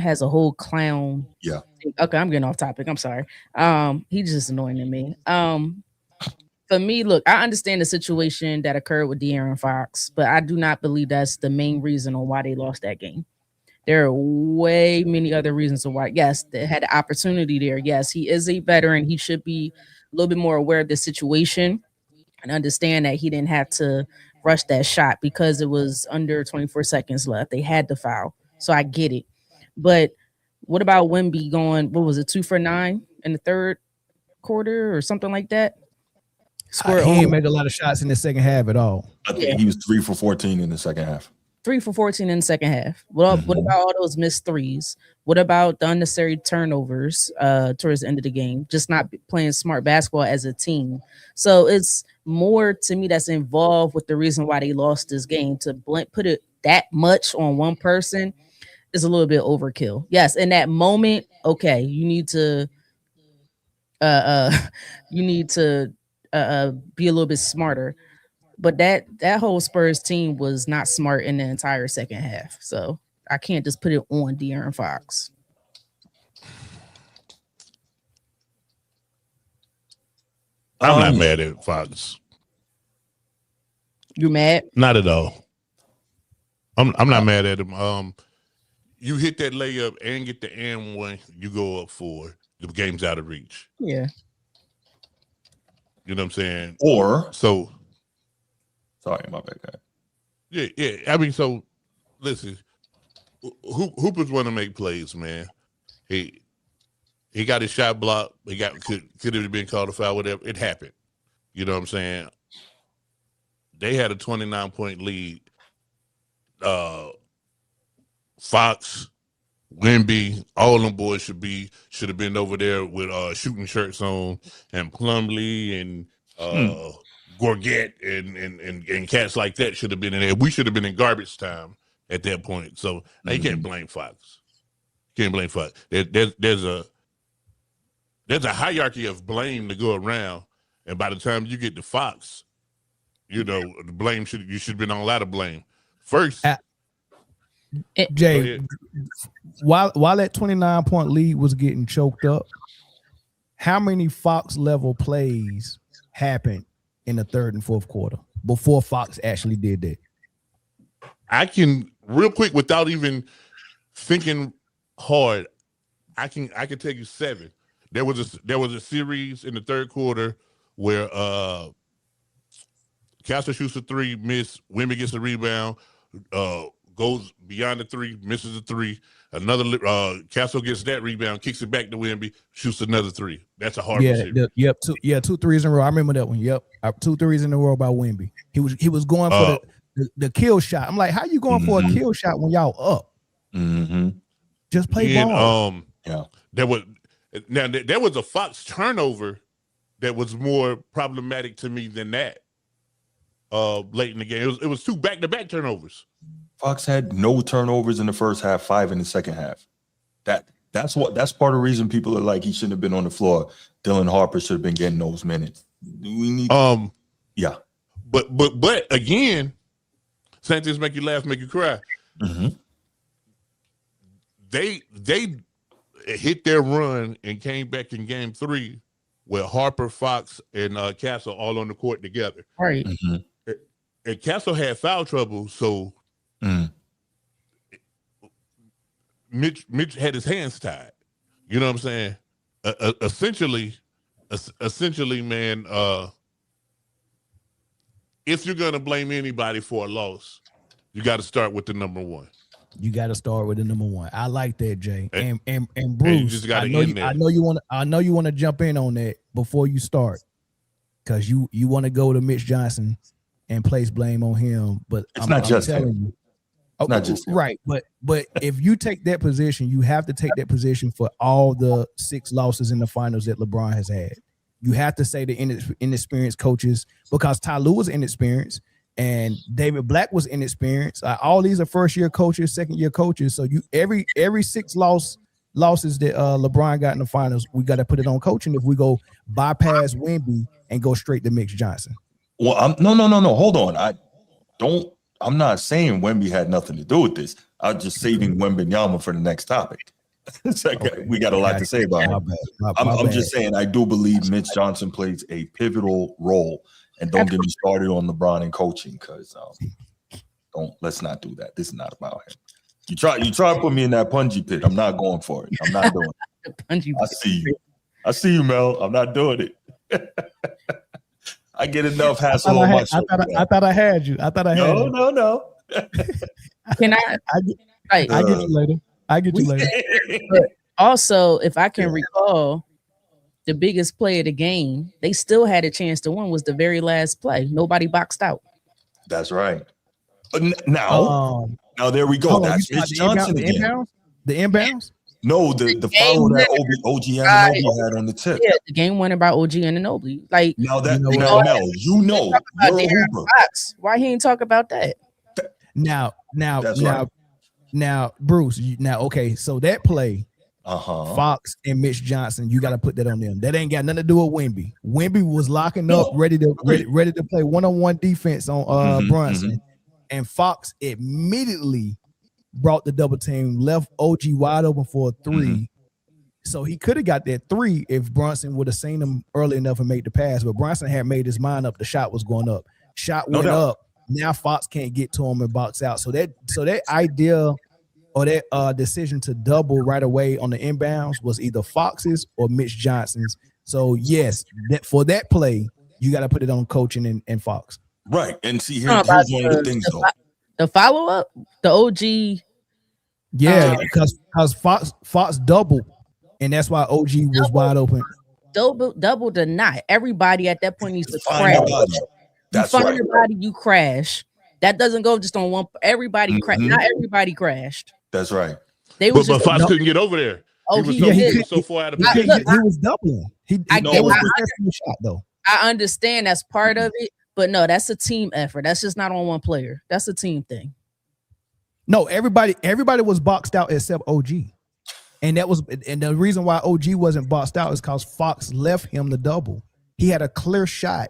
Speaker 4: has a whole clown.
Speaker 3: Yeah.
Speaker 4: Okay, I'm getting off topic. I'm sorry. He's just annoying to me. For me, look, I understand the situation that occurred with De'Aaron Fox, but I do not believe that's the main reason on why they lost that game. There are way many other reasons why. Yes, they had the opportunity there. Yes, he is a veteran. He should be a little bit more aware of the situation and understand that he didn't have to rush that shot because it was under 24 seconds left. They had the foul. So I get it. But what about Wemby going, 2 for 9 in the third quarter or something like that?
Speaker 1: He didn't make a lot of shots in the second half at all.
Speaker 3: I think he was 3 for 14 in the second half.
Speaker 4: 3 for 14 in the second half. What about all those missed threes? What about the unnecessary turnovers towards the end of the game? Just not playing smart basketball as a team. So it's more to me that's involved with the reason why they lost this game. To put it that much on one person is a little bit overkill. Yes, in that moment, okay, you need to be a little bit smarter. But that whole Spurs team was not smart in the entire second half. So I can't just put it on De'Aaron Fox.
Speaker 2: I'm not mad at Fox.
Speaker 4: You mad?
Speaker 2: Not at all. I'm not mad at him. You hit that layup and get the and one, you go up 4. The game's out of reach.
Speaker 4: Yeah.
Speaker 2: You know what I'm saying?
Speaker 3: Sorry, my bad guy.
Speaker 2: Yeah. I mean, so listen, Hooper's want to make plays, man. He got his shot blocked. He could have been called a foul, whatever. It happened. You know what I'm saying? They had a 29-point lead. Fox, Wemby, all them boys should have been over there with shooting shirts on, and Plumlee and Gorget and cats like that should have been in there. We should have been in garbage time at that point. So now you can't blame Fox. There's there's a hierarchy of blame to go around, and by the time you get to Fox, you know the blame you should have been on a lot of blame first.
Speaker 1: Jay, while that 29-point lead was getting choked up, how many Fox level plays happened in the third and fourth quarter before Fox actually did that?
Speaker 2: I can real quick without even thinking hard. I can tell you 7. There was a series in the third quarter where Castle shoots a 3, miss. Wemby gets a rebound, goes beyond the 3, misses a 3. Another Castle gets that rebound, kicks it back to Wemby, shoots another 3. That's a hard series.
Speaker 1: Yep, 2 threes in a row. I remember that one. Yep, 2 threes in a row by Wemby. He was going for the kill shot. I'm like, how you going for a kill shot when y'all up? Just play ball.
Speaker 2: There was a Fox turnover that was more problematic to me than that. Late in the game, it was 2 back-to-back turnovers.
Speaker 3: Fox had no turnovers in the first half, 5 in the second half. That's part of the reason people are like he shouldn't have been on the floor. Dylan Harper should have been getting those minutes. We need yeah.
Speaker 2: But again, same things make you laugh, make you cry. They hit their run and came back in game 3 with Harper, Fox, and Castle all on the court together.
Speaker 4: Right.
Speaker 2: And Castle had foul trouble, so Mitch had his hands tied. You know what I'm saying? Essentially, man, if you're gonna blame anybody for a loss, you got to start with the number 1.
Speaker 1: You got to start with the number 1. I like that, Jay. And Bruce,
Speaker 2: you just
Speaker 1: I know you want to jump in on that before you start, because you want to go to Mitch Johnson and place blame on him, but
Speaker 3: it's not just him.
Speaker 1: Okay, not just him. Right. But if you take that position, you have to take that position for all the 6 losses in the finals that LeBron has had. You have to say the inexperienced coaches, because Ty Lue was inexperienced and David Black was inexperienced. All these are first-year coaches, second-year coaches. So you every 6 losses that LeBron got in the finals, we got to put it on coaching if we go bypass Wemby and go straight to Mitch Johnson.
Speaker 3: Well, no. Hold on. I'm not saying Wemby had nothing to do with this. I'm just saving Wembenyama for the next topic. We got a lot to say about him. I'm just saying I do believe Mitch Johnson plays a pivotal role. And don't get me started on LeBron and coaching, because let's not do that. This is not about him. You try to put me in that punji pit. I'm not going for it. I'm not doing it. I see you, Mel. I'm not doing it. I get enough hassle on my show.
Speaker 1: I thought I had you.
Speaker 3: No.
Speaker 4: Can I?
Speaker 1: I get you later.
Speaker 4: But also, if I can recall, the biggest play of the game, they still had a chance to win, was the very last play. Nobody boxed out.
Speaker 3: That's right. Now there we go. That's Mitch Johnson again.
Speaker 1: The inbounds?
Speaker 3: No, the follow that OG Anunoby had on the tip.
Speaker 4: Yeah, the game winner by OG Anunoby. Like
Speaker 3: now that you're a hooper.
Speaker 4: Why he ain't talk about that?
Speaker 1: Now, Bruce. Okay. So that play, Fox and Mitch Johnson, you got to put that on them. That ain't got nothing to do with Wemby. Wemby was locking up, ready to play one-on-one defense on Brunson, and Fox immediately brought the double team, left OG wide open for a 3. So he could have got that 3 if Brunson would have seen him early enough and made the pass. But Brunson had made his mind up. The shot was going up. Shot went up. Now Fox can't get to him and box out. So that idea or that decision to double right away on the inbounds was either Fox's or Mitch Johnson's. So yes, for that play, you got to put it on coaching and Fox.
Speaker 3: Right. And see, here's one of the things though.
Speaker 4: The follow-up, the OG.
Speaker 1: Yeah, because Fox doubled, and that's why OG was wide open.
Speaker 4: Doubled or not, everybody at that point needs to crash. You find your body, you crash. That doesn't go just on one. Everybody crashed. Not everybody crashed.
Speaker 3: That's right.
Speaker 2: But Fox couldn't get over there.
Speaker 4: Oh,
Speaker 2: he was so far out of position.
Speaker 1: He was doubling.
Speaker 4: I understand that's part of it, but no, that's a team effort. That's just not on one player. That's a team thing.
Speaker 1: No, everybody was boxed out except OG. And the reason why OG wasn't boxed out is because Fox left him the double. He had a clear shot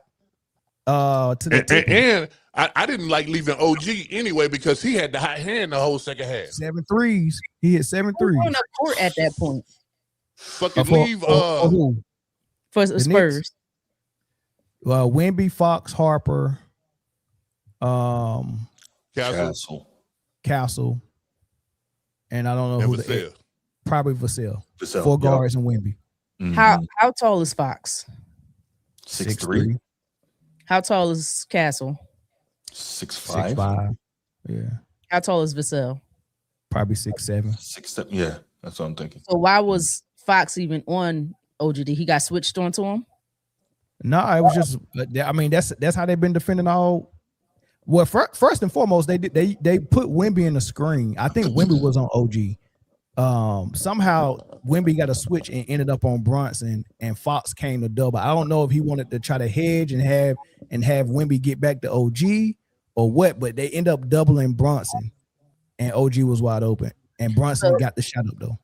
Speaker 1: to the tip.
Speaker 2: And I didn't like leaving OG anyway because he had the hot hand the whole second half.
Speaker 1: 7 threes. He hit 7 threes.
Speaker 4: On the court at that point.
Speaker 2: Fucking leave
Speaker 1: who?
Speaker 4: For the Spurs.
Speaker 1: Wemby, Fox, Harper, Castle, and I don't know who
Speaker 2: Vassell.
Speaker 1: Probably Vassell. 4 guards and Wemby.
Speaker 3: Mm-hmm.
Speaker 4: How tall is Fox?
Speaker 3: 6'3".
Speaker 4: How tall is Castle?
Speaker 3: 6'5".
Speaker 1: 6'5". Yeah.
Speaker 4: How tall is Vassell?
Speaker 1: Probably 6'7".
Speaker 3: 6'7". Yeah, that's what I'm thinking.
Speaker 4: So why was Fox even on OGD? He got switched onto him?
Speaker 1: No, it was just. I mean, that's how they've been defending all. Well, first and foremost, they put Wemby in the screen. I think Wemby was on OG. Somehow Wemby got a switch and ended up on Brunson, and Fox came to double. I don't know if he wanted to try to hedge and have Wemby get back to OG or what, but they end up doubling Brunson, and OG was wide open, and Brunson got the shot up though.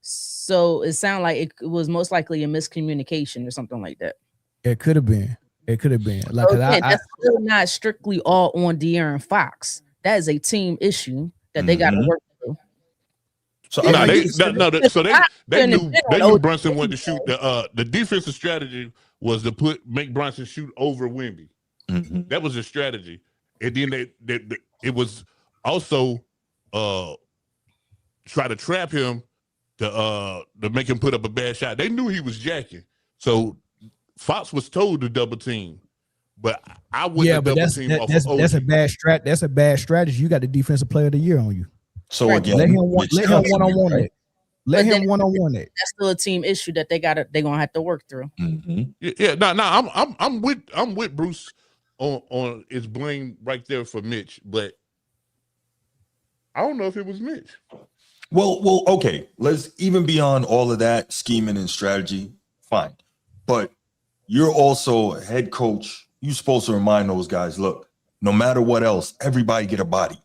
Speaker 4: So it sounded like it was most likely a miscommunication or something like that.
Speaker 1: It could have been. Like
Speaker 4: that's still not strictly all on De'Aaron Fox. That is a team issue that they got to work through.
Speaker 3: So
Speaker 2: they knew Brunson wanted to shoot. The defensive strategy was to make Brunson shoot over Wemby.
Speaker 3: Mm-hmm.
Speaker 2: That was the strategy, and then it was also try to trap him to make him put up a bad shot. They knew he was jacking, so Fox was told to double team, but I wouldn't double team off of OG.
Speaker 1: That's a bad That's a bad strategy. You got the defensive player of the year on you.
Speaker 3: So again,
Speaker 1: let him one-on-one it. Let him one-on-one it.
Speaker 4: That's still a team issue that they're gonna have to work through.
Speaker 3: Mm-hmm.
Speaker 2: Yeah, no, I'm with Bruce on his blame right there for Mitch, but I don't know if it was Mitch.
Speaker 3: Well, okay. Let's even beyond all of that scheming and strategy, fine. But you're also a head coach. You're supposed to remind those guys, look, no matter what else, everybody get a body.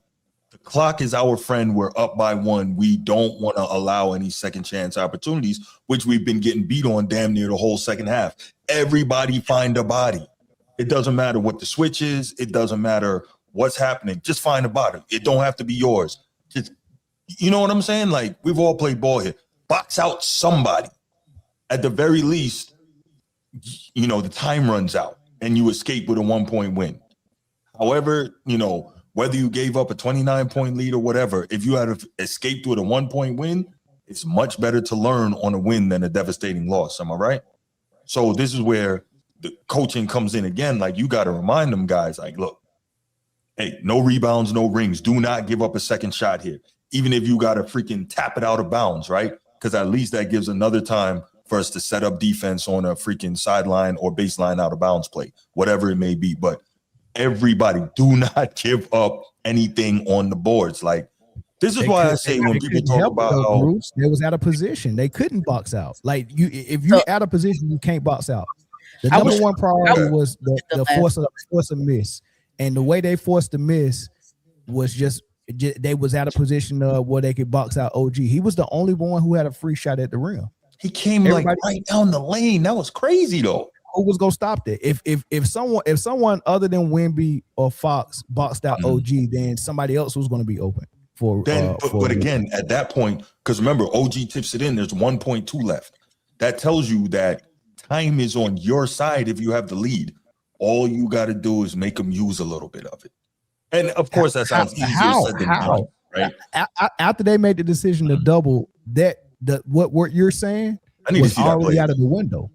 Speaker 3: The clock is our friend. We're up by 1. We don't want to allow any second chance opportunities, which we've been getting beat on damn near the whole second half. Everybody find a body. It doesn't matter what the switch is. It doesn't matter what's happening. Just find a body. It don't have to be yours. Just, you know what I'm saying? Like, we've all played ball here. Box out somebody. At the very least, you know, the time runs out and you escape with a 1-point win. However, you know, whether you gave up a 29-point lead or whatever, if you had escaped with a 1-point win, it's much better to learn on a win than a devastating loss. Am I right? So this is where the coaching comes in again. Like, you got to remind them guys, like, look, hey, no rebounds, no rings. Do not give up a second shot here. Even if you got to freaking tap it out of bounds, right? Because at least that gives another time for us to set up defense on a freaking sideline or baseline out of bounds play, whatever it may be. But everybody, do not give up anything on the boards. Like, this is why I say when people talk about
Speaker 1: Bruce, they was out of position. They couldn't box out. Like, if you're out of position, you can't box out. The number one priority was the force of miss. And the way they forced the miss was just they was out of position where they could box out OG. He was the only one who had a free shot at the rim.
Speaker 3: He came like right down the lane. That was crazy though.
Speaker 1: Who was gonna stop that? If someone other than Wemby or Fox boxed out OG, then somebody else was gonna be open for.
Speaker 3: But again, at that point, because remember, OG tips it in. There's 1.2 left. That tells you that time is on your side if you have the lead. All you got to do is make them use a little bit of it. And of course, that sounds easier said than done, right?
Speaker 1: After they made the decision to double that. What you're saying was already out of the window.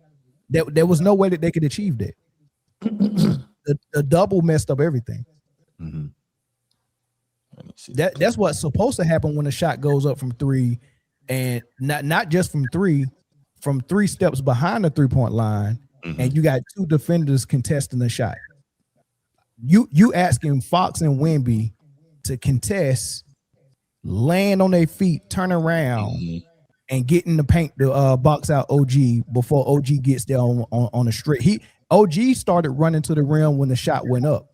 Speaker 1: There was no way that they could achieve that. the double messed up everything.
Speaker 3: Mm-hmm.
Speaker 1: That's what's supposed to happen when a shot goes up from 3, and not just from 3 steps behind the 3-point line, and you got 2 defenders contesting the shot. You asking Fox and Wemby to contest, land on their feet, turn around. And get in the paint to box out OG before OG gets there on the straight. OG started running to the rim when the shot went up.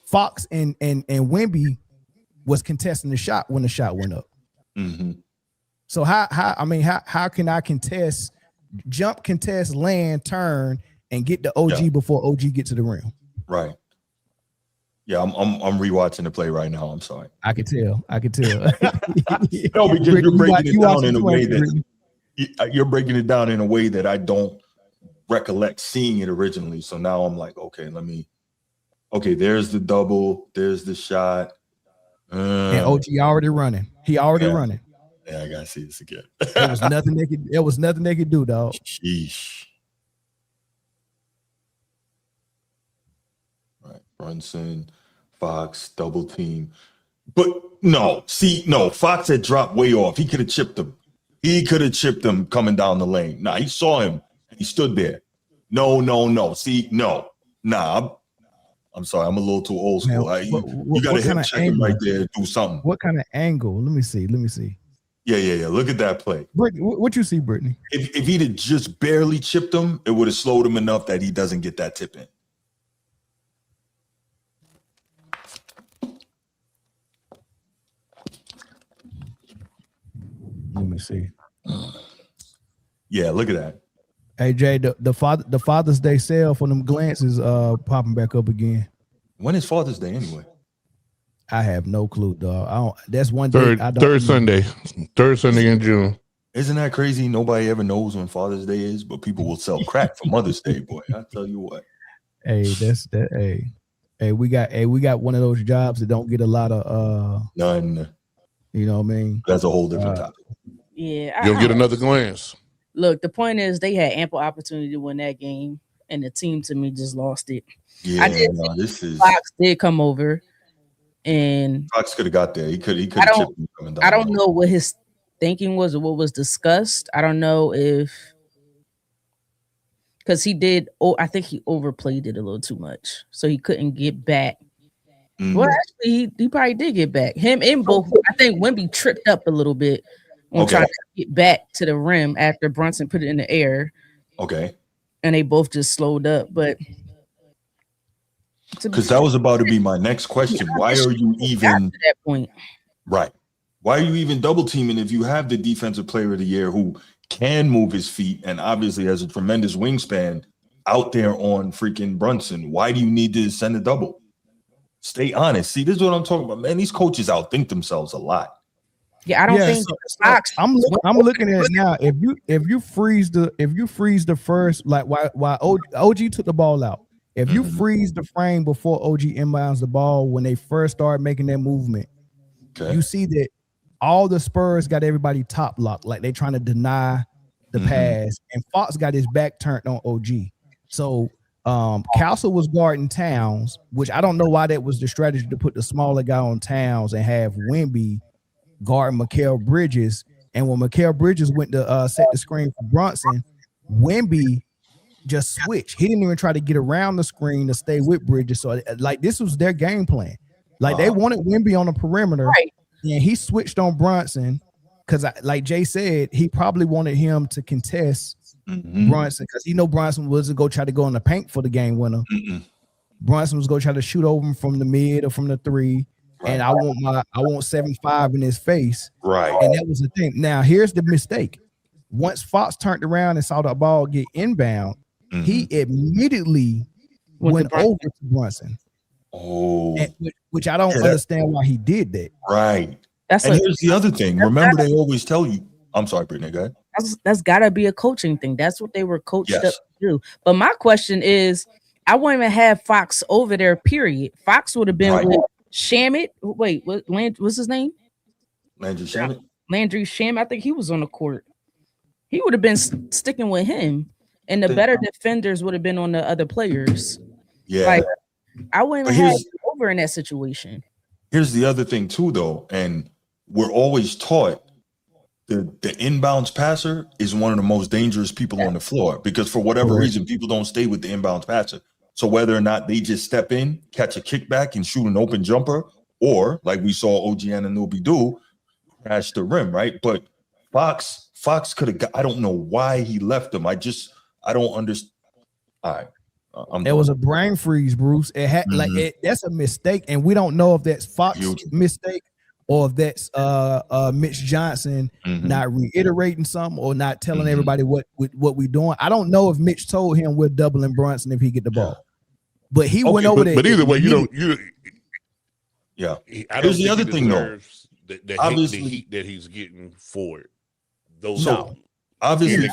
Speaker 1: Fox and Wemby was contesting the shot when the shot went up.
Speaker 3: Mm-hmm.
Speaker 1: So how can I contest, jump, contest, land, turn, and get the OG before OG get to the rim?
Speaker 3: Right. Yeah, I'm rewatching the play right now. I'm sorry.
Speaker 1: I could tell.
Speaker 3: No, because you're breaking it down in a way that you're breaking it down in a way that I don't recollect seeing it originally. So now I'm like, okay, there's the double, there's the shot.
Speaker 1: And OG already running. He already running.
Speaker 3: Yeah, I gotta see this again.
Speaker 1: There was nothing they could do, dog.
Speaker 3: Sheesh. Right, Brunson, Fox, double team. But no, Fox had dropped way off. He could have chipped him. Coming down the lane. Nah, he saw him. He stood there. No. See, no. Nah, I'm sorry. I'm a little too old school. You got to hit check him right there and do something.
Speaker 1: What kind of angle? Let me see.
Speaker 3: Yeah. Look at that play.
Speaker 1: Britne, what you see, Britne?
Speaker 3: If he'd have just barely chipped him, it would have slowed him enough that he doesn't get that tip in.
Speaker 1: Let me see.
Speaker 3: Yeah, look at that.
Speaker 1: Hey Jay, the Father's Day sale for them glances popping back up again.
Speaker 3: When is Father's Day anyway?
Speaker 1: I have no clue, dog. That's one
Speaker 2: third
Speaker 1: day. Third
Speaker 2: Sunday in June.
Speaker 3: Isn't that crazy? Nobody ever knows when Father's Day is, but people will sell crack for Mother's Day, boy. I tell you what.
Speaker 1: Hey, that's that. Hey, we got one of those jobs that don't get a lot of
Speaker 3: none.
Speaker 1: You know what I mean?
Speaker 3: That's a whole different topic.
Speaker 4: Yeah,
Speaker 2: you'll get another glance.
Speaker 4: Look, the point is they had ample opportunity to win that game, and the team to me just lost it.
Speaker 3: Yeah,
Speaker 4: Fox did come over, and
Speaker 3: Fox could have got there. He could.
Speaker 4: I don't know what his thinking was or what was discussed. I don't know if because he did. I think he overplayed it a little too much, so he couldn't get back. Well, actually, he probably did get back. Him and both. I think Wemby tripped up a little bit on trying to get back to the rim after Brunson put it in the air.
Speaker 3: Okay.
Speaker 4: And they both just slowed up, but
Speaker 3: because that was about to be my next question. Why are you even
Speaker 4: to that point?
Speaker 3: Right. Why are you even double teaming if you have the defensive player of the year who can move his feet and obviously has a tremendous wingspan out there on freaking Brunson? Why do you need to send a double? Stay honest. See, this is what I'm talking about, man. These coaches outthink themselves a lot.
Speaker 4: Yeah, I don't think Fox.
Speaker 1: I'm looking at it now. If you freeze the first, like why OG took the ball out. If you freeze the frame before OG inbounds the ball when they first start making that movement, you see that all the Spurs got everybody top locked, like they trying to deny the pass, and Fox got his back turned on OG. So Castle was guarding Towns, which I don't know why that was the strategy to put the smaller guy on Towns and have Wemby guard Mikal Bridges. And when Mikal Bridges went to set the screen for Brunson, Wemby just switched. He didn't even try to get around the screen to stay with Bridges. So like this was their game plan. Like they wanted Wemby on the perimeter,
Speaker 4: right?
Speaker 1: And he switched on Brunson because, like Jay said, he probably wanted him to contest Brunson because he know Brunson was to go try to go in the paint for the game winner. Brunson was going to try to shoot over him from the mid or from the three. Right. And I want 7'5" in his face.
Speaker 3: Right.
Speaker 1: And that was the thing. Now, here's the mistake. Once Fox turned around and saw the ball get inbound, he immediately went over to Brunson.
Speaker 3: Oh.
Speaker 1: Which I don't understand why he did that.
Speaker 3: Right. Here's the other thing. Remember, they always tell you. I'm sorry, Britne, go ahead.
Speaker 4: That's got to be a coaching thing. That's what they were coached up to do. But my question is, I wouldn't even have Fox over there, period. Fox would have been with Shamet. Wait, what's his name?
Speaker 3: Landry Shamet.
Speaker 4: Landry Shamet. I think he was on the court. He would have been sticking with him, and the better defenders would have been on the other players.
Speaker 3: Yeah.
Speaker 4: Like, I wouldn't have him over in that situation.
Speaker 3: Here's the other thing, too, though, and we're always taught the inbounds passer is one of the most dangerous people on the floor because for whatever reason, people don't stay with the inbounds passer. So whether or not they just step in, catch a kickback, and shoot an open jumper, or like we saw OG Anunoby do, crash the rim, right? But Fox could have got, I don't know why he left him. I don't understand. All right.
Speaker 1: There was a brain freeze, Bruce. It had that's a mistake, and we don't know if that's Fox's mistake or if that's Mitch Johnson not reiterating something or not telling everybody what we doing. I don't know if Mitch told him we're doubling Brunson if he get the ball, but he went over there.
Speaker 2: But either way, I don't
Speaker 3: Here's the other thing, though.
Speaker 2: The
Speaker 3: Obviously,
Speaker 2: heat that he's getting for it. Those
Speaker 3: obviously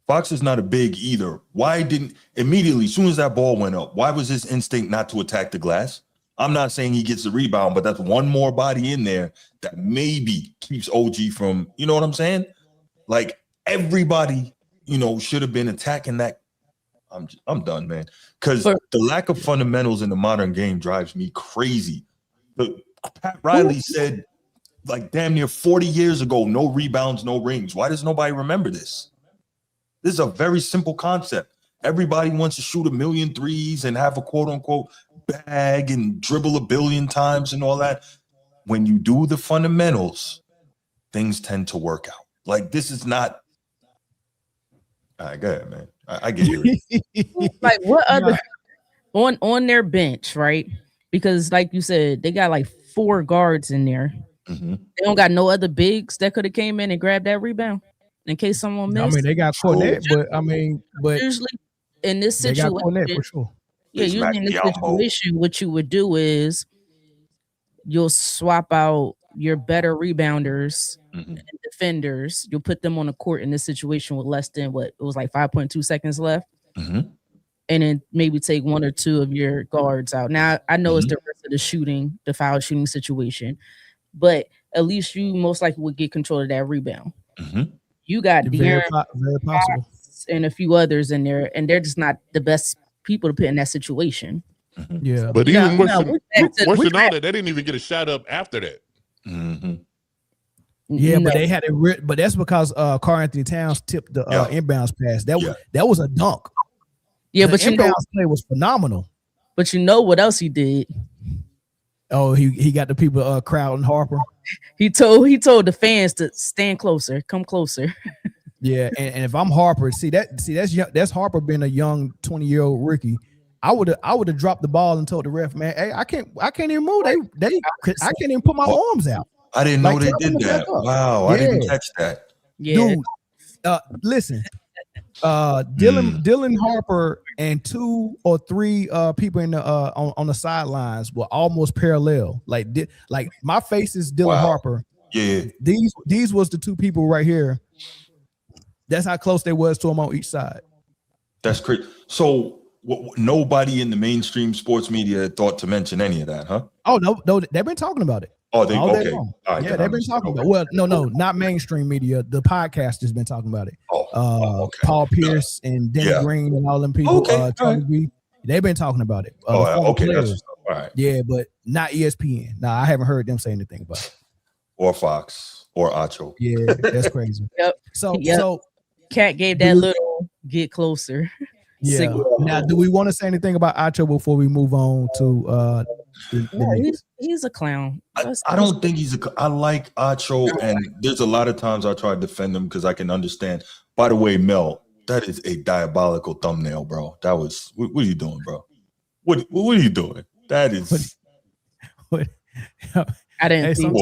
Speaker 3: Fox is not a big either. Why didn't immediately, as soon as that ball went up, why was his instinct not to attack the glass? I'm not saying he gets the rebound, but that's one more body in there that maybe keeps OG from, you know what I'm saying? Like everybody, should have been attacking that. I'm done, man. Because the lack of fundamentals in the modern game drives me crazy. But Pat Riley said, like damn near 40 years ago, no rebounds, no rings. Why does nobody remember this? This is a very simple concept. Everybody wants to shoot 1,000,000 threes and have a quote unquote bag and dribble 1,000,000,000 times and all that. When you do the fundamentals, things tend to work out. Like this is not. All right, go ahead, man. I get it.
Speaker 4: Like what other on their bench, right? Because like you said, they got like 4 guards in there. They don't got no other bigs that could have came in and grabbed that rebound in case someone missed.
Speaker 1: I mean, they got Cornette, but
Speaker 4: usually in this situation,
Speaker 1: they got Cornette for sure.
Speaker 4: Yeah, usually in this situation, what you would do is you'll swap out your better rebounders and defenders. You'll put them on the court in this situation with less than it was like 5.2 seconds left. And then maybe take 1 or 2 of your guards out. Now, I know it's the rest of the foul shooting situation, but at least you most likely would get control of that rebound. You got
Speaker 1: very possible
Speaker 4: and a few others in there, and they're just not the best people to put in that situation.
Speaker 1: Yeah,
Speaker 2: but even worse than all that, they didn't even get a shot up after that.
Speaker 1: Yeah, but they had it. But that's because Karl Anthony Towns tipped the inbounds pass. That was a dunk.
Speaker 4: Yeah,
Speaker 1: the
Speaker 4: but
Speaker 1: inbounds play was phenomenal.
Speaker 4: But you know what else he did?
Speaker 1: Oh, he got the people crowding Harper.
Speaker 4: He told the fans to stand closer, come closer.
Speaker 1: Yeah, and if I'm Harper, that's Harper being a young 20-year-old rookie. I would have dropped the ball and told the ref, man, hey, I can't even move. I can't even put my arms out.
Speaker 3: I didn't know they did that. Wow, I didn't catch that.
Speaker 4: Yeah.
Speaker 1: Dude, listen. Dylan Harper and 2 or 3 people in the on the sidelines were almost parallel. Like my face is Dylan Harper.
Speaker 3: Yeah,
Speaker 1: these was the 2 people right here. That's how close they was to him on each side.
Speaker 3: That's great. So nobody in the mainstream sports media thought to mention any of that, huh?
Speaker 1: Oh no, they've been talking about it.
Speaker 3: Oh, they okay.
Speaker 1: Right, yeah, they've been talking about it. Well, no, not mainstream media. The podcast has been talking about it. Okay. Paul Pierce and Denny Green and all them people. They've been talking about it.
Speaker 3: Okay, that's all right.
Speaker 1: Yeah, but not ESPN. No, I haven't heard them say anything about it.
Speaker 3: Or Fox or Acho.
Speaker 1: Yeah, that's crazy. So
Speaker 4: Cat gave that little get closer.
Speaker 1: Yeah.
Speaker 4: signal.
Speaker 1: Now, do we want to say anything about Acho before we move on to
Speaker 4: he's a clown.
Speaker 3: I don't think I like Acho, and there's a lot of times I try to defend him because I can understand. By the way, Mel, that is a diabolical thumbnail, bro. That was what are you doing, bro? What are you doing? That is
Speaker 1: what
Speaker 4: I didn't think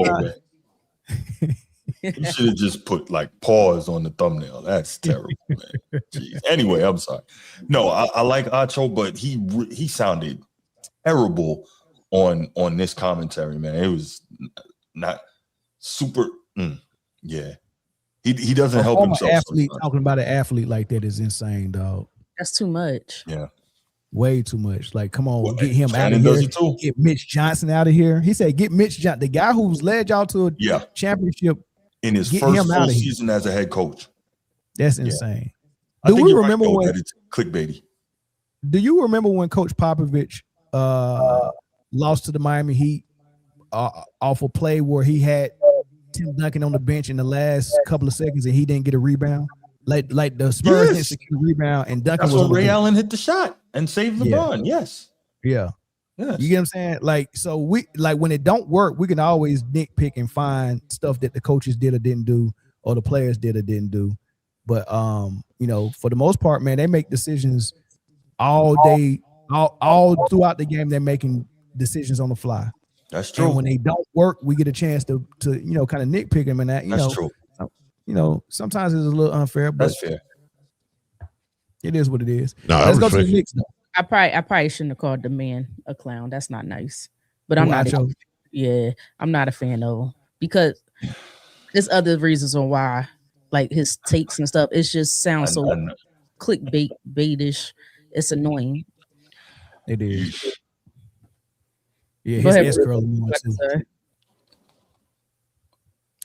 Speaker 3: you should have just put like pause on the thumbnail. That's terrible, man. Jeez. Anyway, I'm sorry. No, I like Acho, but he sounded terrible on this commentary, man. It was not super. Yeah, he doesn't help himself.
Speaker 1: Athlete talking about an athlete like that is insane, dog.
Speaker 4: That's too much.
Speaker 3: Yeah.
Speaker 1: Way too much. Like, come on, get him
Speaker 3: Shannon
Speaker 1: out of
Speaker 3: does
Speaker 1: here.
Speaker 3: it too.
Speaker 1: Get Mitch Johnson out of here. He said, get Mitch Johnson, the guy who's led y'all to a championship
Speaker 3: in his first full season as a head coach.
Speaker 1: That's insane.
Speaker 3: Do we remember when it's clickbaity?
Speaker 1: Do you remember when Coach Popovich lost to the Miami Heat off a play where he had Tim Duncan on the bench in the last couple of seconds and he didn't get a rebound? Like the Spurs didn't secure a rebound and Duncan was
Speaker 3: when Ray Allen hit the shot and saved LeBron. Yes.
Speaker 1: Yeah.
Speaker 3: Yes.
Speaker 1: You get what I'm saying? Like, so we when it don't work, we can always nitpick and find stuff that the coaches did or didn't do, or the players did or didn't do. But for the most part, man, they make decisions all day, all throughout the game. They're making decisions on the fly.
Speaker 3: That's true.
Speaker 1: And when they don't work, we get a chance to kind of nitpick them, and that
Speaker 3: That's true.
Speaker 1: Sometimes it's a little unfair, but
Speaker 3: That's fair.
Speaker 1: It is what it is.
Speaker 2: No,
Speaker 1: Let's go to the Knicks.
Speaker 4: I probably shouldn't have called the man a clown. That's not nice. But I'm not. I'm not a fan of him because there's other reasons on why, like his takes and stuff. It just sounds so clickbaitish. It's annoying.
Speaker 1: It is. Yeah, his ass curl too.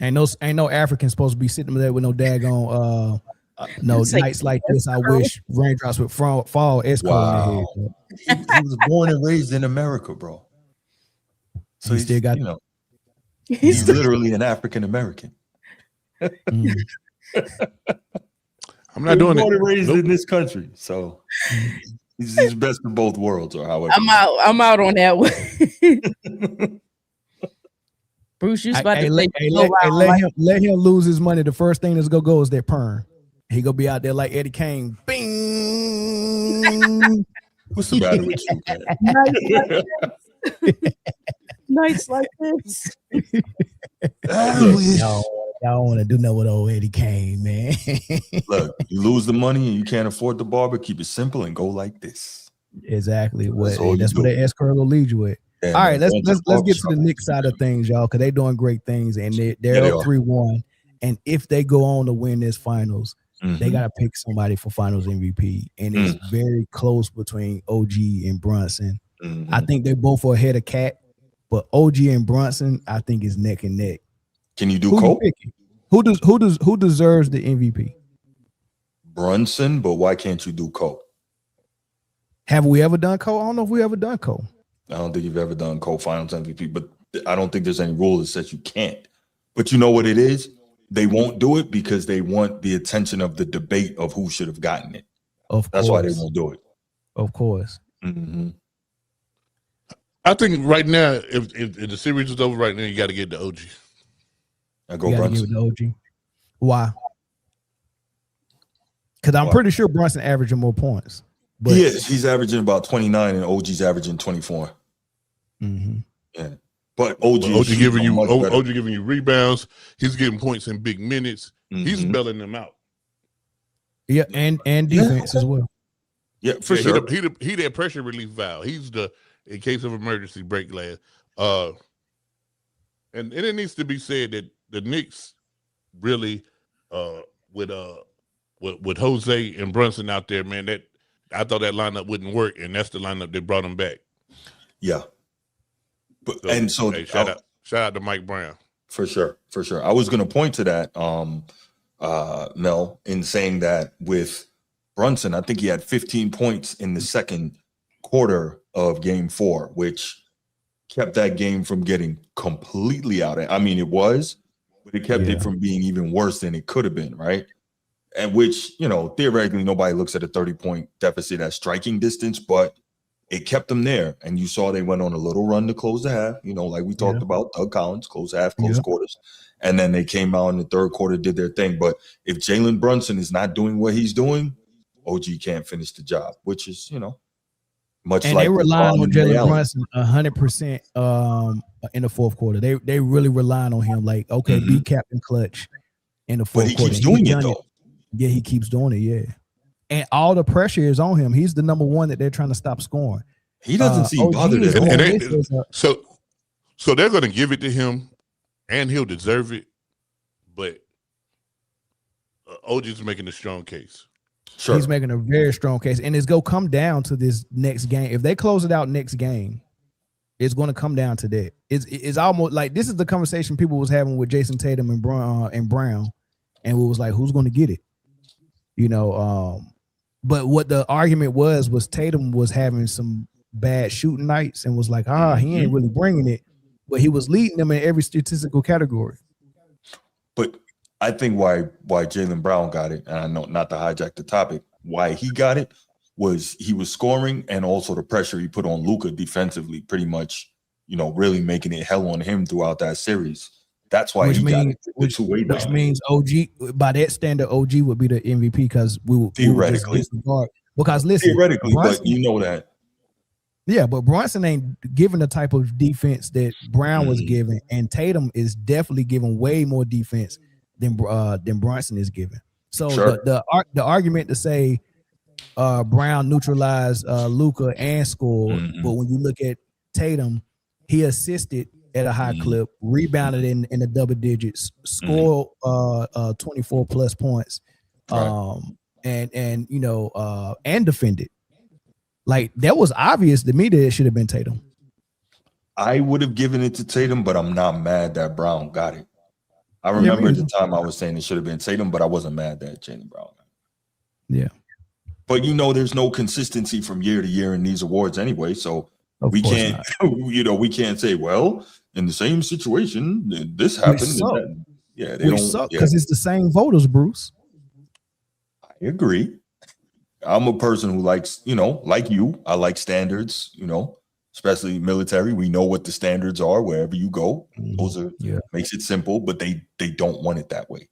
Speaker 1: Ain't no African supposed to be sitting there with no daggone nights like this. I wish raindrops would fall. S curl in the head.
Speaker 3: He was born and raised in America, bro. So
Speaker 1: he still got
Speaker 3: he's literally an African American.
Speaker 2: I'm not doing
Speaker 3: born
Speaker 2: it.
Speaker 3: And raised in this country, so he's best of both worlds, or however.
Speaker 4: I'm out on that one. Bruce, you about to
Speaker 1: let him lose his money. The first thing that's gonna go is that perm. He gonna be out there like Eddie Kane. Bing.
Speaker 3: What's the matter with you, man?
Speaker 4: Nights like this.
Speaker 1: Y'all want to do nothing with old Eddie Kane, man.
Speaker 3: Look, you lose the money and you can't afford the barber. Keep it simple and go like this.
Speaker 1: Exactly. That's what the S curl will lead you with.
Speaker 3: Yeah,
Speaker 1: all right, let's get to the Knicks side of things, y'all, because they're doing great things, and they're up 3-1. And if they go on to win this finals, they got to pick somebody for Finals MVP, and it's very close between OG and Brunson. I think they both are ahead of Cat, but OG and Brunson, I think, is neck and neck.
Speaker 3: Can you do Cole?
Speaker 1: Who deserves the MVP?
Speaker 3: Brunson, but why can't you do Cole?
Speaker 1: Have we ever done Cole? I don't know if we ever done Cole.
Speaker 3: I don't think you've ever done Cole Finals MVP, but I don't think there's any rule that says you can't. But you know what it is? They won't do it because they want the attention of the debate of who should have gotten it. That's why they won't do it.
Speaker 1: Of course.
Speaker 3: Mm-hmm.
Speaker 2: I think right now, if the series is over right now, you got to get the OG.
Speaker 3: I go Brunson.
Speaker 1: Give it to OG. Why? Because I'm pretty sure Brunson averaging more points. But
Speaker 3: he is. He's averaging about 29, and OG's averaging 24. Yeah, but OG
Speaker 2: giving you rebounds. He's getting points in big minutes. He's bailing them out.
Speaker 1: Yeah, and defense as well.
Speaker 3: Yeah, for sure.
Speaker 2: He that pressure relief valve. He's the in case of emergency break glass. And it needs to be said that the Knicks really with Jose and Brunson out there, man, that I thought that lineup wouldn't work, and that's the lineup that brought him back.
Speaker 3: Yeah. But shout out to Mike Brown. For sure. I was going to point to that, Mel, in saying that with Brunson, I think he had 15 points in the second quarter of Game 4, which kept that game from getting completely out. I mean, it was, but it kept it from being even worse than it could have been, right? And which, theoretically, nobody looks at a 30-point deficit as striking distance, but it kept them there. And you saw they went on a little run to close the half, like we talked about, Doug Collins, close half, close quarters. And then they came out in the third quarter, did their thing. But if Jalen Brunson is not doing what he's doing, OG can't finish the job, which is, much and like they
Speaker 1: rely on Jalen Brunson 100% in the fourth quarter. They really relying on him, like, okay, be Captain Clutch in the fourth quarter.
Speaker 3: But he keeps doing it, though.
Speaker 1: Yeah, he keeps doing it, yeah. And all the pressure is on him. He's the number one that they're trying to stop scoring.
Speaker 3: He doesn't seem bothered at all.
Speaker 2: So they're going to give it to him, and he'll deserve it. But OG's making a strong case.
Speaker 1: Sure. He's making a very strong case. And it's going to come down to this next game. If they close it out next game, it's going to come down to that. It's almost like this is the conversation people was having with Jason Tatum and Brown. And it was like, who's going to get it? But what the argument was Tatum was having some bad shooting nights and was like, he ain't really bringing it. But he was leading them in every statistical category.
Speaker 3: But I think why Jaylen Brown got it, and I know not to hijack the topic, why he got it was he was scoring and also the pressure he put on Luka defensively, pretty much, really making it hell on him throughout that series. That's why he got it. Which
Speaker 1: means OG, by that standard, OG would be the MVP because we would
Speaker 3: theoretically.
Speaker 1: Because listen,
Speaker 3: theoretically, Brunson, but you know that.
Speaker 1: Yeah, but Brunson ain't giving the type of defense that Brown was giving, and Tatum is definitely giving way more defense than Brunson is giving. So the argument to say Brown neutralized Luka and scored, but when you look at Tatum, he assisted at a high clip, rebounded in the double digits, scored 24 plus points, and you know and defended. Like, that was obvious to me that it should have been Tatum.
Speaker 3: I would have given it to Tatum, but I'm not mad that Brown got it. I remember at the time I was saying it should have been Tatum, but I wasn't mad that Jaylen Brown got it.
Speaker 1: Yeah.
Speaker 3: But, you know, there's no consistency from year to year in these awards anyway. So we can't, you know, we can't say, well, in the same situation, this happened. Yeah, they don't suck
Speaker 1: because it's the same voters, Bruce.
Speaker 3: I agree. I'm a person who likes, you know, like you, I like standards, you know, especially military. We know what the standards are wherever you go. Those are makes it simple, but they don't want it that way.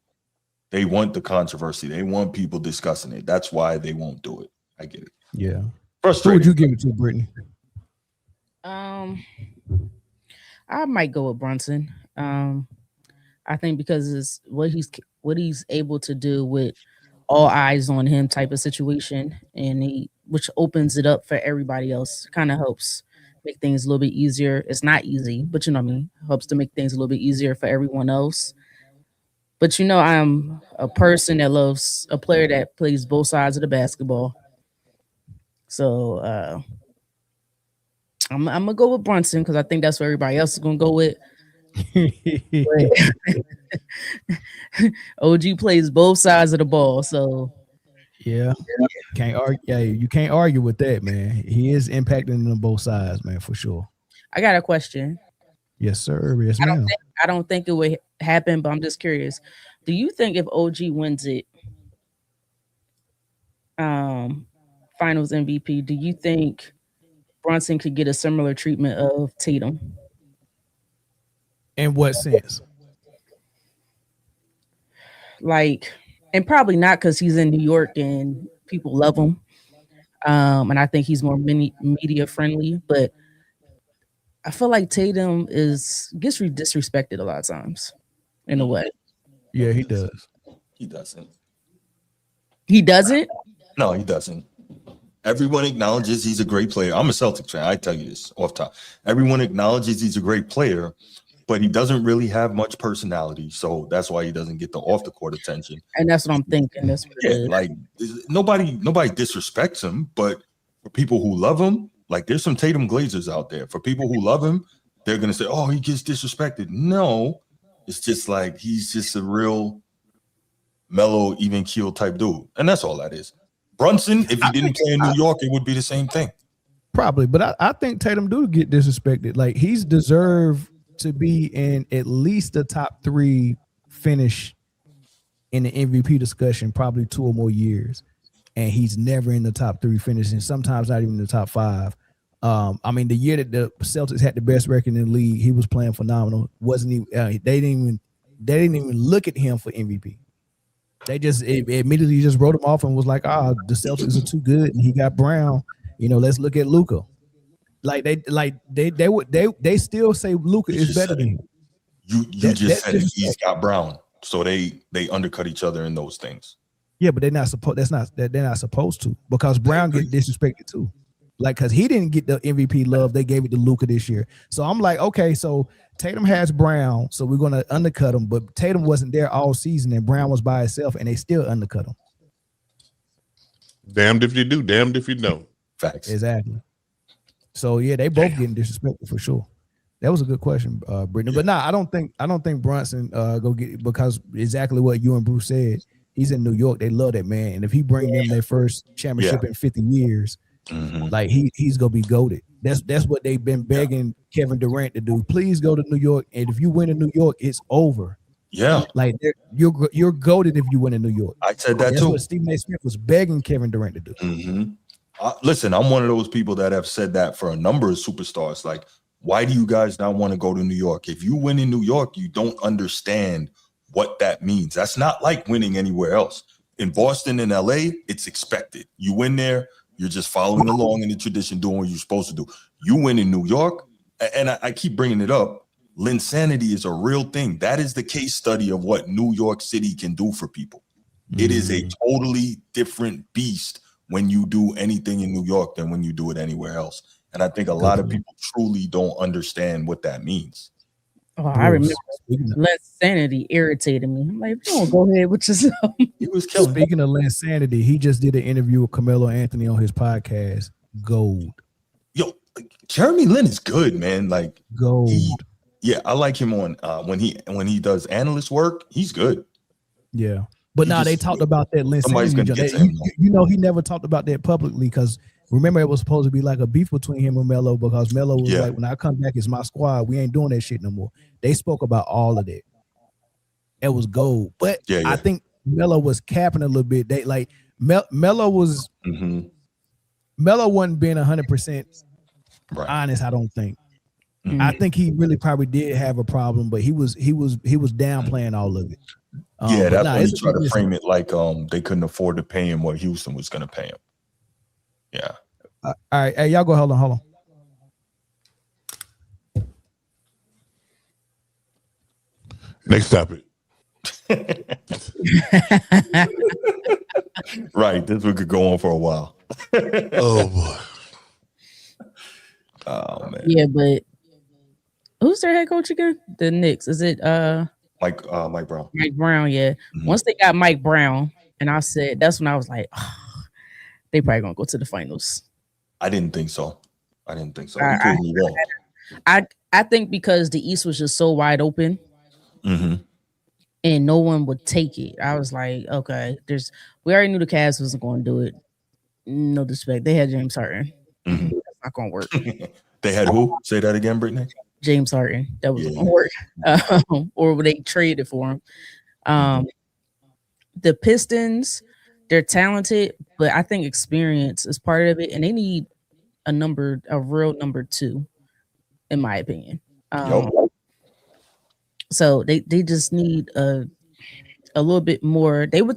Speaker 3: They want the controversy. They want people discussing it. That's why they won't do it. I get it.
Speaker 1: Yeah.
Speaker 3: Frustrating.
Speaker 1: Who would you give it to, Britne?
Speaker 4: I might go with Brunson. I think because it's what he's able to do with all eyes on him type of situation, and which opens it up for everybody else. Kind of helps make things a little bit easier. It's not easy, but you know what I mean? Helps to make things a little bit easier for everyone else. But you know, I'm a person that loves a player that plays both sides of the basketball. So I'm gonna go with Brunson because I think that's what everybody else is gonna go with. OG plays both sides of the ball, so
Speaker 1: you can't argue. Yeah, you can't argue with that, man. He is impacting on both sides, man, for sure.
Speaker 4: I got a question.
Speaker 1: Yes, sir. Yes, ma'am.
Speaker 4: I don't think it would happen, but I'm just curious. Do you think if OG wins it, Finals MVP, do you think Brunson could get a similar treatment of Tatum?
Speaker 1: In what sense?
Speaker 4: Like, and probably not because he's in New York and people love him. And I think he's more media friendly, but I feel like Tatum gets disrespected a lot of times in a way.
Speaker 1: Yeah, he does.
Speaker 3: He doesn't.
Speaker 4: He doesn't?
Speaker 3: No, he doesn't. Everyone acknowledges he's a great player. I'm a Celtics fan. I tell you this off top. Everyone acknowledges he's a great player, but he doesn't really have much personality. So that's why he doesn't get the off the court attention.
Speaker 4: And that's what I'm thinking. That's
Speaker 3: like nobody disrespects him, but for people who love him, like there's some Tatum Glazers out there. For people who love him, they're gonna say, "Oh, he gets disrespected." No, it's just like he's just a real mellow, even keel type dude, and that's all that is. Brunson, if he didn't play in New York, it would be the same thing.
Speaker 1: Probably, but I think Tatum do get disrespected. Like, he's deserved to be in at least the top 3 finish in the MVP discussion, probably 2 or more years, and he's never in the top 3 finish, and sometimes not even in the top 5. I mean, the year that the Celtics had the best record in the league, he was playing phenomenal. Wasn't he? They didn't even look at him for MVP. They just immediately just wrote him off and was like, the Celtics are too good, and he got Brown. You know, let's look at Luka. They still say Luka is better than him.
Speaker 3: You just said he's got Brown, so they undercut each other in those things. Yeah,
Speaker 1: but they're not supposed to, because Brown gets disrespected too. Like, because he didn't get the MVP love, they gave it to Luka this year. So I'm like, okay, so Tatum has Brown, so we're gonna undercut him. But Tatum wasn't there all season, and Brown was by himself, and they still undercut him.
Speaker 2: Damned if you do, damned if you don't.
Speaker 3: Facts.
Speaker 1: Exactly. So yeah, they both getting disrespected for sure. That was a good question, Britne. But I don't think Brunson go get it, because exactly what you and Bruce said. He's in New York. They love that man, and if he bring them their first championship in 50 years, like he's gonna be goated. That's what they've been begging Kevin Durant to do. Please go to New York, and if you win in New York, it's over.
Speaker 3: Yeah,
Speaker 1: like you're goated if you win in New York.
Speaker 3: I said that
Speaker 1: That's
Speaker 3: too.
Speaker 1: What Stephen A. Smith was begging Kevin Durant to do.
Speaker 3: Listen, I'm one of those people that have said that for a number of superstars. Like, why do you guys not want to go to New York? If you win in New York, you don't understand what that means. That's not like winning anywhere else. In Boston and LA, it's expected. You win there, you're just following along in the tradition, doing what you're supposed to do. You win in New York, and I keep bringing it up. Linsanity is a real thing. That is the case study of what New York City can do for people. It is a totally different beast when you do anything in New York than when you do it anywhere else. And I think a lot of people truly don't understand what that means.
Speaker 4: Oh, I remember Linsanity irritated me. I'm like, don't go ahead with yourself.
Speaker 3: He was killing.
Speaker 1: Speaking of Linsanity, he just did an interview with Carmelo Anthony on his podcast. Gold.
Speaker 3: Yo, Jeremy Lin is good, man. Like
Speaker 1: gold.
Speaker 3: Yeah, I like him on when he does analyst work. He's good.
Speaker 1: Yeah, but now they talked about that Linsanity. You know, he never talked about that publicly because remember it was supposed to be like a beef between him and Melo because Melo was like, when I come back, it's my squad. We ain't doing that shit no more. They spoke about all of that. It was gold, but I think Melo was capping a little bit. They like Melo was Melo wasn't being 100% honest. I don't think. I think he really probably did have a problem, but he was downplaying all of it.
Speaker 3: That's when he tried to frame it like they couldn't afford to pay him what Houston was going to pay him. Yeah.
Speaker 1: All right, hey, y'all go. Hold on.
Speaker 2: Next topic.
Speaker 3: Right, this one could go on for a while.
Speaker 2: Oh boy.
Speaker 3: Oh man.
Speaker 4: Yeah, but who's their head coach again? The Knicks. Is it
Speaker 3: Mike Brown?
Speaker 4: Mike Brown, yeah. Once they got Mike Brown, and I said that's when I was like, oh, they probably gonna go to the finals.
Speaker 3: I didn't think so.
Speaker 4: I think because the East was just so wide open, and no one would take it. I was like, okay, we already knew the Cavs wasn't going to do it. No disrespect, they had James Harden. That's not going to work.
Speaker 3: They had who? Say that again, Britne.
Speaker 4: James Harden. That was going to work. Or they traded for him. The Pistons, they're talented, but I think experience is part of it, and they need a real number two, in my opinion. So they just need a little bit more. They were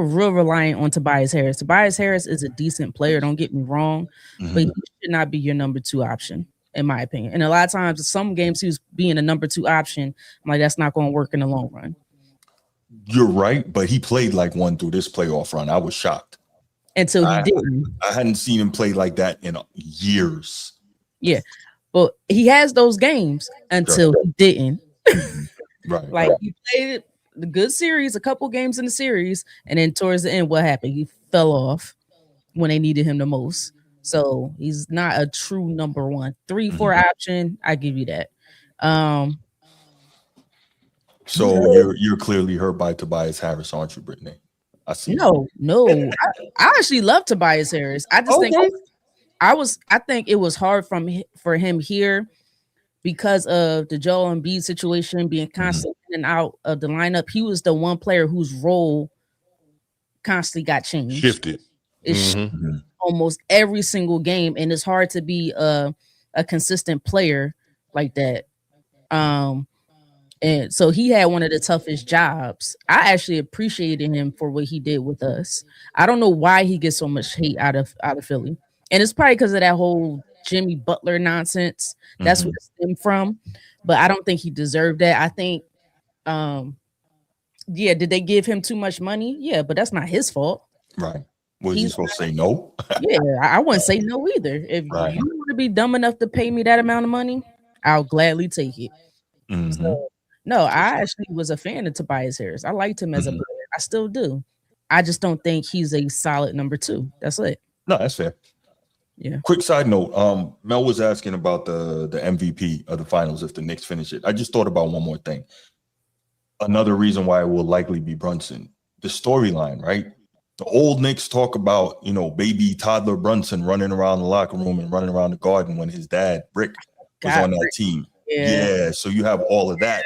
Speaker 4: real reliant on Tobias Harris. Tobias Harris is a decent player, don't get me wrong, but he should not be your number two option, in my opinion. And a lot of times, some games he was being a number two option. I'm like, that's not going to work in the long run.
Speaker 3: You're right, but he played like one through this playoff run. I was shocked.
Speaker 4: Until he didn't.
Speaker 3: I hadn't seen him play like that in years.
Speaker 4: Yeah. But he has those games until he didn't.
Speaker 3: Right.
Speaker 4: He played the good series, a couple games in the series, and then towards the end, what happened? He fell off when they needed him the most. So he's not a true number one. 3-4 option, I give you that.
Speaker 3: So you're clearly hurt by Tobias Harris, aren't you, Britne? I see.
Speaker 4: No. I actually love Tobias Harris. I just think I think it was hard for him here because of the Joel Embiid situation, being constantly in and out of the lineup. He was the one player whose role constantly got changed.
Speaker 2: Shifted.
Speaker 4: Almost every single game, and it's hard to be a consistent player like that. And so he had one of the toughest jobs. I actually appreciated him for what he did with us. I don't know why he gets so much hate out of Philly. And it's probably because of that whole Jimmy Butler nonsense. That's where it stemmed from. But I don't think he deserved that. I think, did they give him too much money? Yeah, but that's not his fault.
Speaker 3: Right. Was he supposed to say no?
Speaker 4: Yeah, I wouldn't say no either. If you want to be dumb enough to pay me that amount of money, I'll gladly take it. So, no, I actually was a fan of Tobias Harris. I liked him as a player. I still do. I just don't think he's a solid number two. That's it.
Speaker 3: No, that's fair.
Speaker 4: Yeah.
Speaker 3: Quick side note. Mel was asking about the MVP of the finals if the Knicks finish it. I just thought about one more thing. Another reason why it will likely be Brunson. The storyline, right? The old Knicks talk about, baby toddler Brunson running around the locker room and running around the garden when his dad, Brick, was on that team. Yeah. So you have all of that.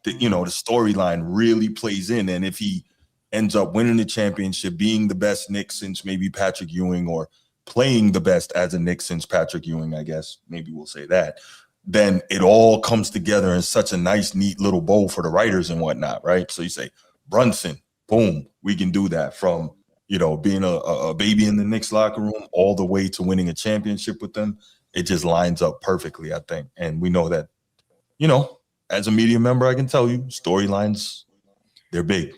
Speaker 3: The storyline really plays in. And if he ends up winning the championship, being the best Knick since maybe Patrick Ewing, or playing the best as a Knick since Patrick Ewing, I guess, maybe we'll say that, then it all comes together in such a nice, neat little bow for the writers and whatnot, right? So you say, Brunson, boom, we can do that from, being a baby in the Knicks locker room all the way to winning a championship with them. it just lines up perfectly, I think. And we know that, you know, as a media member, I can tell you storylines, they're big.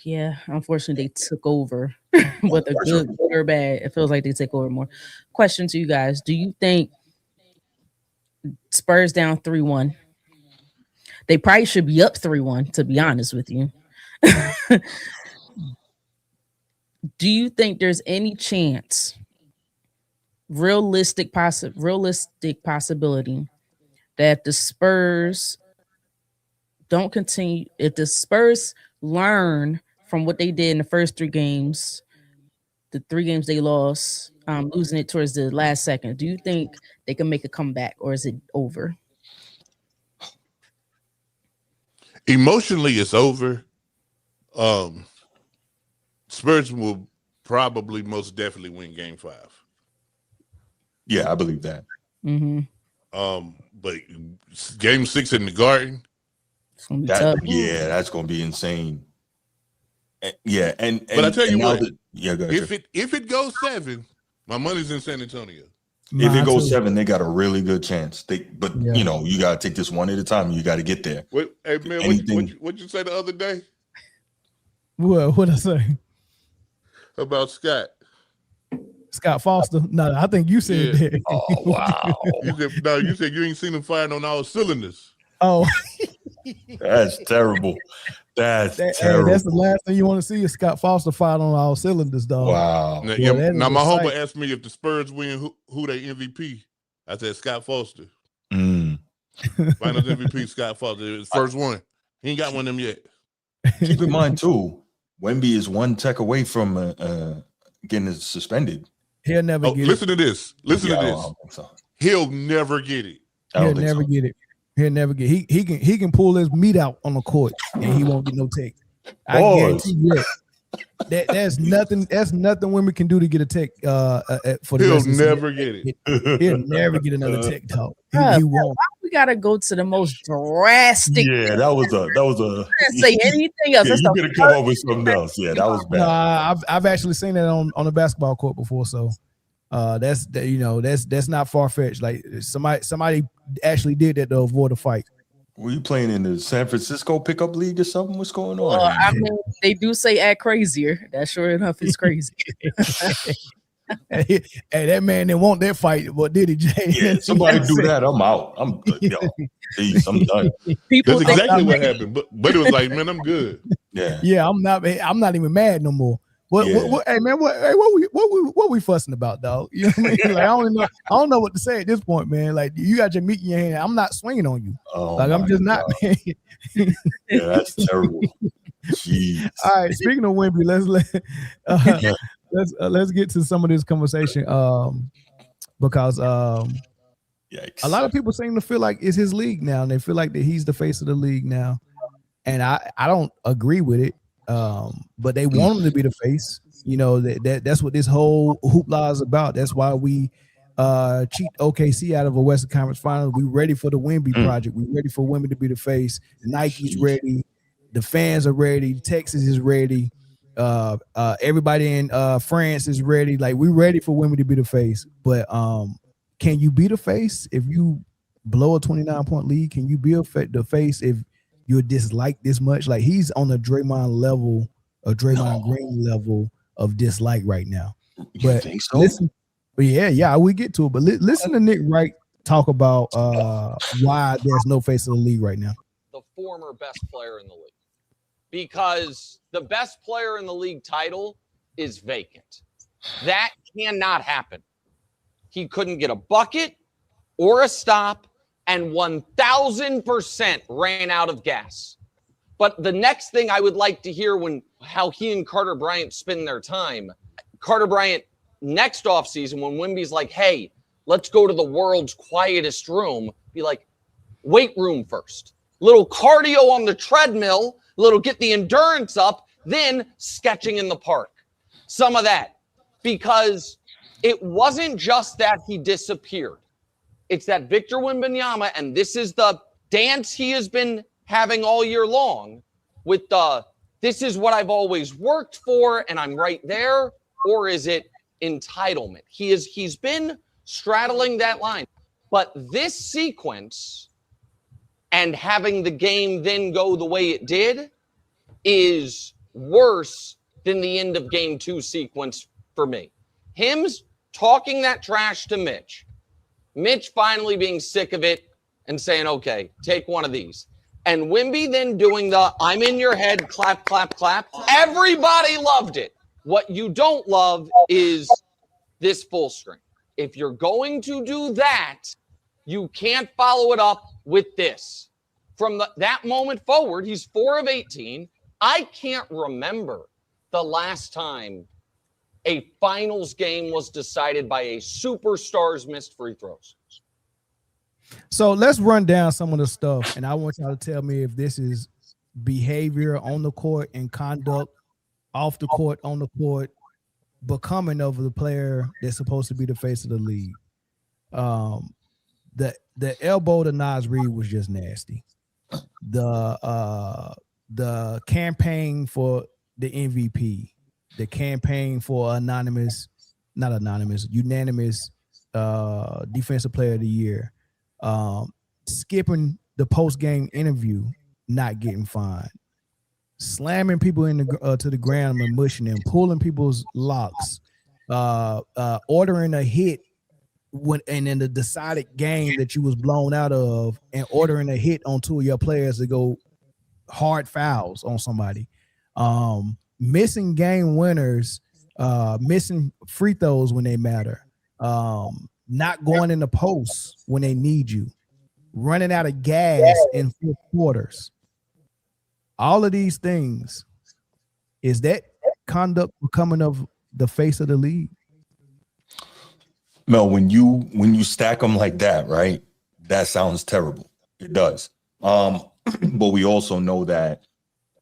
Speaker 4: Yeah, unfortunately, they took over, whether good or bad. It feels like they take over more. Question to you guys: do you think Spurs down 3-1? They probably should be up 3-1. To be honest with you, do you think there's any chance, realistic possibility, that the Spurs don't continue? If the Spurs learn from what they did in the first 3 games, the 3 games they lost, losing it towards the last second, do you think they can make a comeback, or is it over?
Speaker 2: Emotionally, it's over. Spurs will probably most definitely win Game 5.
Speaker 3: Yeah, I believe that.
Speaker 4: Mm-hmm.
Speaker 2: But Game 6 in the Garden,
Speaker 4: It's gonna be tough.
Speaker 3: Yeah, that's gonna be insane. Yeah, and
Speaker 2: but I tell you what,
Speaker 3: go ahead.
Speaker 2: if it goes 7, my money's in San Antonio.
Speaker 3: If it goes 7, they got a really good chance.
Speaker 1: Yeah.
Speaker 3: You know, you gotta take this one at a time. You got to get there.
Speaker 2: Wait, hey man, what'd you say the other day
Speaker 1: What I say?
Speaker 2: about Scott?
Speaker 1: Scott Foster? No, I think you said that.
Speaker 3: Oh wow,
Speaker 2: You said you ain't seen him firing on all cylinders.
Speaker 1: Oh,
Speaker 3: that's terrible. That's terrible.
Speaker 1: Hey, that's the last thing you want to see is Scott Foster firing on all cylinders, dog.
Speaker 3: Wow.
Speaker 2: Now my homeboy asked me if the Spurs win, who they MVP. I said Scott Foster. Finals MVP, Scott Foster. First one. He ain't got one of them yet.
Speaker 3: Keep in mind too, Wemby is one tech away from getting suspended.
Speaker 1: He'll never get
Speaker 2: listen
Speaker 1: it.
Speaker 2: to this. Listen to this.
Speaker 3: So.
Speaker 2: He'll never get it.
Speaker 1: He'll never get it. He'll never get. He can pull his meat out on the court and he won't get no tech. I guarantee you that. That's nothing. That's nothing women can do to get a tech. For the
Speaker 2: He'll
Speaker 1: rest of the
Speaker 2: never
Speaker 1: season.
Speaker 2: get it.
Speaker 1: He'll never get another tech talk. He won't.
Speaker 4: Why we gotta go to the most drastic?
Speaker 3: Yeah, that was a.
Speaker 4: Can't say anything else.
Speaker 3: Yeah, you could have come up with something else. Yeah, that was bad.
Speaker 1: I've actually seen that on the basketball court before. So that's not far fetched. Like somebody actually did that to avoid a fight.
Speaker 3: Were you playing in the San Francisco pickup league or something? What's going on?
Speaker 4: I mean, they do say act crazier. That sure enough is crazy.
Speaker 1: Hey, that man didn't want that fight. What did he, Jay?
Speaker 3: Yeah, somebody do that. I'm out. I'm please, I'm done.
Speaker 2: That's exactly what happened. But it was like, man, I'm good.
Speaker 1: Yeah. I'm not even mad no more. What hey man, what we fussing about, dog? You know what I mean? Like, I don't know what to say at this point, man. Like, you got your meat in your hand. I'm not swinging on you. I'm just not, man.
Speaker 3: Yeah, that's terrible. Jeez.
Speaker 1: All right, speaking of Wemby, let's get to some of this conversation. Because a lot of people seem to feel like it's his league now, and they feel like that he's the face of the league now. And I don't agree with it. But they want him to be the face. You know, that's what this whole hoopla is about. That's why we cheat OKC out of a Western Conference Final. We ready for the Wemby project. We ready for Wemby to be the face. Nike's ready. The fans are ready. Texas is ready. Everybody in France is ready. Like, we ready for Wemby to be the face. But can you be the face if you blow a 29-point lead? Can you be the face if you're disliked this much? Like, he's on the Draymond level, or Draymond Green level of dislike right now. But
Speaker 3: think so?
Speaker 1: Listen, yeah, we get to it. But listen to Nick Wright talk about why there's no face of the league right now.
Speaker 6: The former best player in the league, because the best player in the league title is vacant. That cannot happen. He couldn't get a bucket or a stop, and 1,000% ran out of gas. But the next thing I would like to hear, how he and Carter Bryant spend their time, Carter Bryant next offseason, when Wemby's like, hey, let's go to the world's quietest room, be like, weight room first. Little cardio on the treadmill, little get the endurance up, then sketching in the park. Some of that. Because it wasn't just that he disappeared. It's that Victor Wembanyama, and this is the dance he has been having all year long with this is what I've always worked for and I'm right there, or is it entitlement? He's been straddling that line. But this sequence and having the game then go the way it did is worse than the end of game 2 sequence for me. Him's talking that trash to Mitch. Mitch finally being sick of it and saying, okay, take one of these. And Wemby then doing the I'm in your head, clap, clap, clap. Everybody loved it. What you don't love is this full screen. If you're going to do that, you can't follow it up with this. From that moment forward, he's 4 of 18. I can't remember the last time a finals game was decided by a superstar's missed free throws.
Speaker 1: So let's run down some of the stuff, and I want y'all to tell me if this is behavior on the court and conduct off the court, on the court, becoming of the player that's supposed to be the face of the league. The elbow to Nas Reed was just nasty. The campaign for the MVP, the campaign for unanimous defensive player of the year, skipping the post-game interview, not getting fined, slamming people in the to the ground and mushing them, pulling people's locks, ordering a hit and in the decided game that you was blown out of, and ordering a hit on 2 of your players to go hard fouls on somebody, missing game winners, missing free throws when they matter, not going in the post when they need you, running out of gas in 4 quarters. All of these things, is that conduct becoming of the face of the league?
Speaker 3: Mel, when you stack them like that, right? That sounds terrible. It does. But we also know that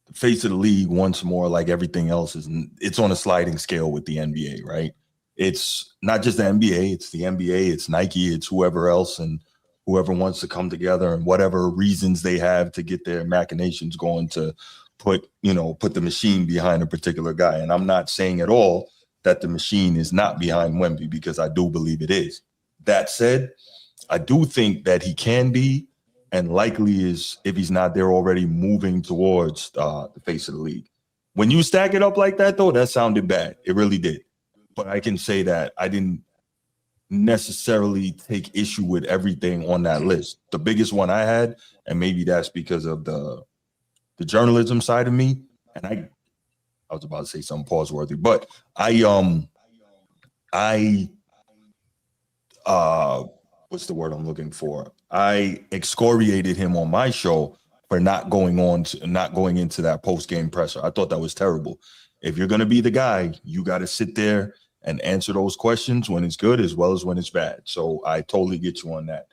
Speaker 3: the face of the league, once more, like everything else, it's on a sliding scale with the NBA, right? It's not just the NBA, it's the NBA, it's Nike, it's whoever else, and whoever wants to come together and whatever reasons they have to get their machinations going to put the machine behind a particular guy. And I'm not saying at all that the machine is not behind Wemby, because I do believe it is. That said, I do think that he can be, and likely is, if he's not there already, moving towards the face of the league. When you stack it up like that, though, that sounded bad. It really did. But I can say that I didn't necessarily take issue with everything on that list. The biggest one I had, and maybe that's because of the journalism side of me, and I was about to say something pause-worthy, but what's the word I'm looking for? I excoriated him on my show for not going into that post-game presser. I thought that was terrible. If you're going to be the guy, you got to sit there and answer those questions when it's good as well as when it's bad. So I totally get you on that.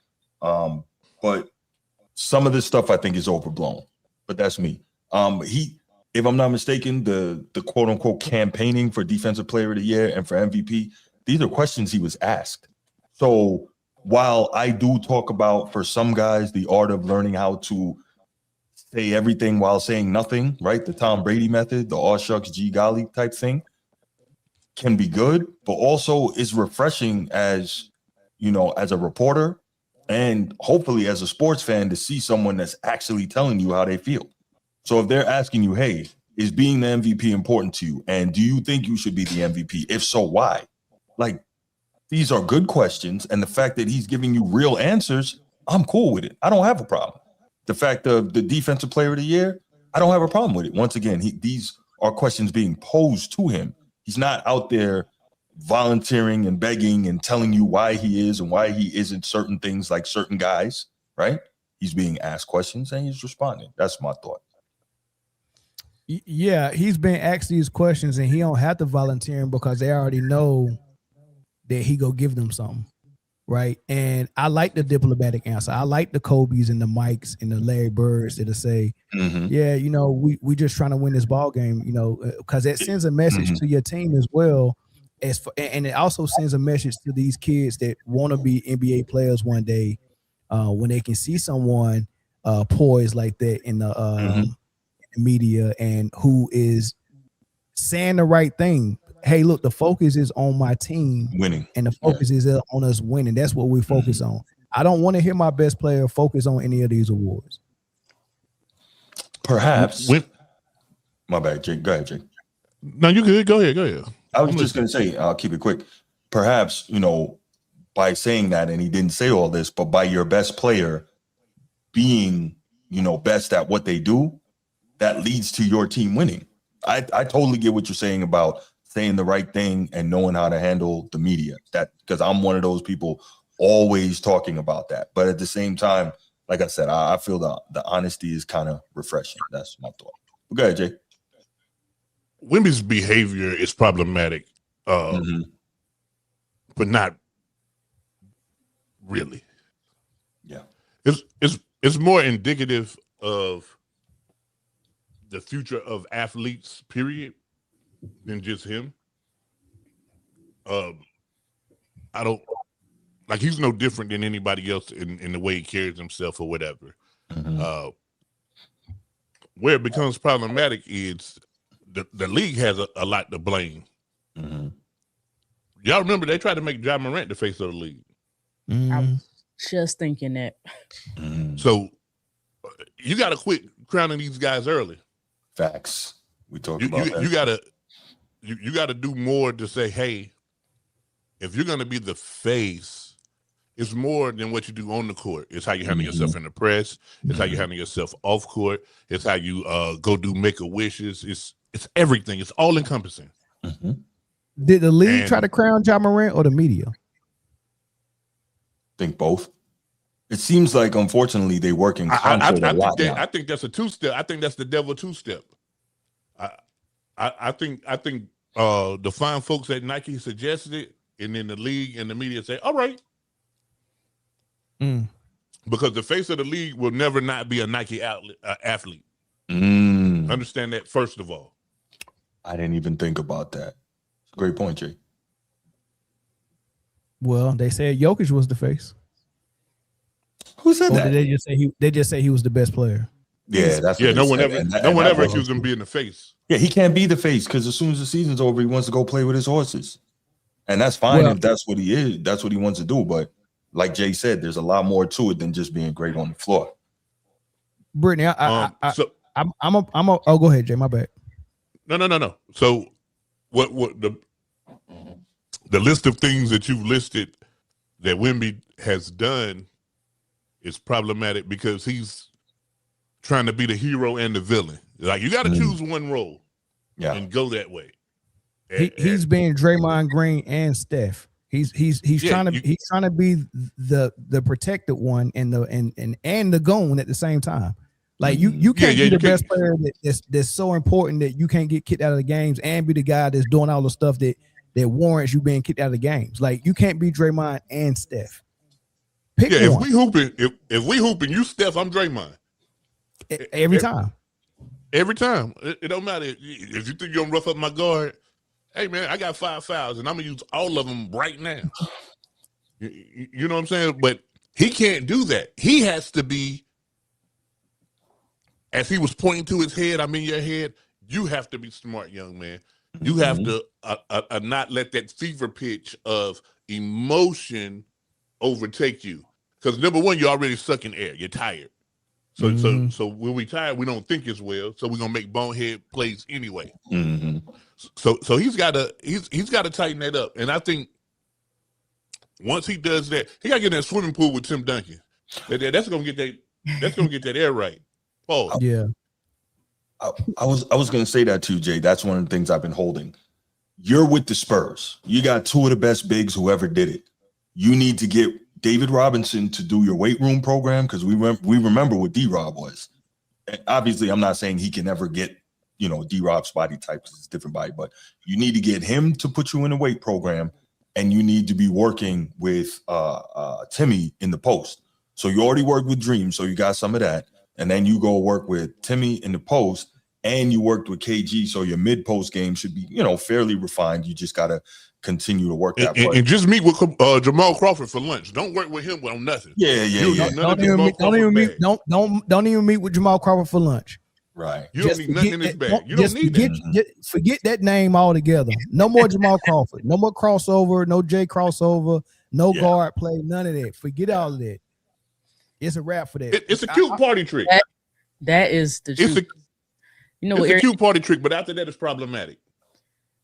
Speaker 3: But some of this stuff I think is overblown, but that's me. If I'm not mistaken, the quote unquote campaigning for Defensive Player of the Year and for MVP, these are questions he was asked. So while I do talk about, for some guys, the art of learning how to say everything while saying nothing, right? The Tom Brady method, the aw shucks, gee golly type thing, can be good, but also is refreshing as a reporter and hopefully as a sports fan to see someone that's actually telling you how they feel. So if they're asking you, hey, is being the MVP important to you? And do you think you should be the MVP? If so, why? Like, these are good questions. And the fact that he's giving you real answers, I'm cool with it. I don't have a problem. The fact of the Defensive Player of the Year, I don't have a problem with it. Once again, these are questions being posed to him. He's not out there volunteering and begging and telling you why he is and why he isn't certain things like certain guys, right? He's being asked questions and he's responding. That's my thought.
Speaker 1: Yeah, he's been asked these questions and he don't have to volunteer them because they already know that he go give them something, right? And I like the diplomatic answer. I like the Kobe's and the Mikes and the Larry Birds that'll say, yeah, we just trying to win this ball game, because it sends a message to your team as well. And it also sends a message to these kids that want to be NBA players one day, when they can see someone poised like that in the media and who is saying the right thing. Hey, look, the focus is on my team
Speaker 3: winning,
Speaker 1: and the focus is on us winning. That's what we focus on. I don't want to hear my best player focus on any of these awards.
Speaker 3: Perhaps. My bad, Jake. Go ahead, Jake.
Speaker 2: No, you good. Go ahead.
Speaker 3: I was just going to say, I'll keep it quick. Perhaps, by saying that, and he didn't say all this, but by your best player being, best at what they do, that leads to your team winning. I totally get what you're saying about saying the right thing and knowing how to handle the media. That because I'm one of those people always talking about that. But at the same time, like I said, I feel the honesty is kind of refreshing. That's my thought. But go ahead, Jay.
Speaker 2: Wemby's behavior is problematic, but not really.
Speaker 3: Yeah,
Speaker 2: it's more indicative of the future of athletes, period, than just him. I don't like he's no different than anybody else in the way he carries himself or whatever. Where it becomes problematic is the league has a lot to blame. Y'all remember they tried to make Ja Morant the face of the league.
Speaker 4: I was just thinking that.
Speaker 2: So you got to quit crowning these guys early.
Speaker 3: Facts. We talked about that.
Speaker 2: You gotta do more to say, hey, if you're gonna be the face, it's more than what you do on the court. It's how you handle yourself in the press. It's how you handle yourself off court. It's how you go do make-a-wishes. It's everything. It's all encompassing.
Speaker 1: Did the league try to crown Ja Morant or the media?
Speaker 3: I think both. It seems like, unfortunately, they work in concert a lot now.
Speaker 2: I think that's a two-step. I think that's the devil two-step. I think the fine folks at Nike suggested it, and then the league and the media say, all right. Because the face of the league will never not be a Nike athlete. Understand that, first of all.
Speaker 3: I didn't even think about that. Great point, Jay.
Speaker 1: Well, they said Jokic was the face.
Speaker 3: Who said that?
Speaker 1: Did they just say he was the best player?
Speaker 3: Yeah, that's
Speaker 2: no one ever accused him of being the face.
Speaker 3: Yeah, he can't be the face because as soon as the season's over, he wants to go play with his horses, and that's fine if that's what he is. That's what he wants to do. But like Jay said, there's a lot more to it than just being great on the floor.
Speaker 1: Britne, oh, go ahead, Jay. My bad.
Speaker 2: No. So what the list of things that you've listed that Wemby has done is problematic because he's trying to be the hero and the villain. Like you got to choose one role, and go that way.
Speaker 1: He's being Draymond Green and Steph. He's trying to be the protected one and the goon at the same time. Like you can't be the best player that's so important that you can't get kicked out of the games and be the guy that's doing all the stuff that warrants you being kicked out of the games. Like you can't be Draymond and Steph. Pick one.
Speaker 2: If we hooping, you Steph, I'm Draymond.
Speaker 1: Every time.
Speaker 2: Every time. It don't matter if you think you're gonna rough up my guard. Hey man, I got 5 fouls and I'm gonna use all of them right now. You know what I'm saying? But he can't do that. He has to be, as he was pointing to his head, I'm in your head. You have to be smart, young man. You have to not let that fever pitch of emotion overtake you. Because number one, you're already sucking air. You're tired. So when we tired, we don't think as well. So we're gonna make bonehead plays anyway. So he's gotta tighten that up. And I think once he does that, he gotta get in that swimming pool with Tim Duncan. That's gonna get that air right. Oh
Speaker 1: yeah.
Speaker 3: I was gonna say that too, Jay. That's one of the things I've been holding. You're with the Spurs. You got two of the best bigs who ever did it. You need to get David Robinson to do your weight room program because we remember what D-Rob was. And obviously, I'm not saying he can ever get, D-Rob's body type because it's a different body, but you need to get him to put you in a weight program and you need to be working with Timmy in the post. So you already worked with Dream, so you got some of that. And then you go work with Timmy in the post and you worked with KG. So your mid-post game should be, fairly refined. You just got to continue to work that
Speaker 2: and just meet with Jamal Crawford for lunch. Don't work with him on nothing.
Speaker 3: Yeah.
Speaker 1: Don't even meet with Jamal Crawford for lunch.
Speaker 3: Right.
Speaker 2: You don't need nothing in this bag. You don't need that.
Speaker 1: Forget that name altogether. No more Jamal Crawford. No more crossover. No J crossover. No guard play. None of that. Forget all of that. It's a wrap for that.
Speaker 2: It's a cute party trick.
Speaker 4: That is the truth.
Speaker 2: It's a cute party trick, but after that, it's problematic.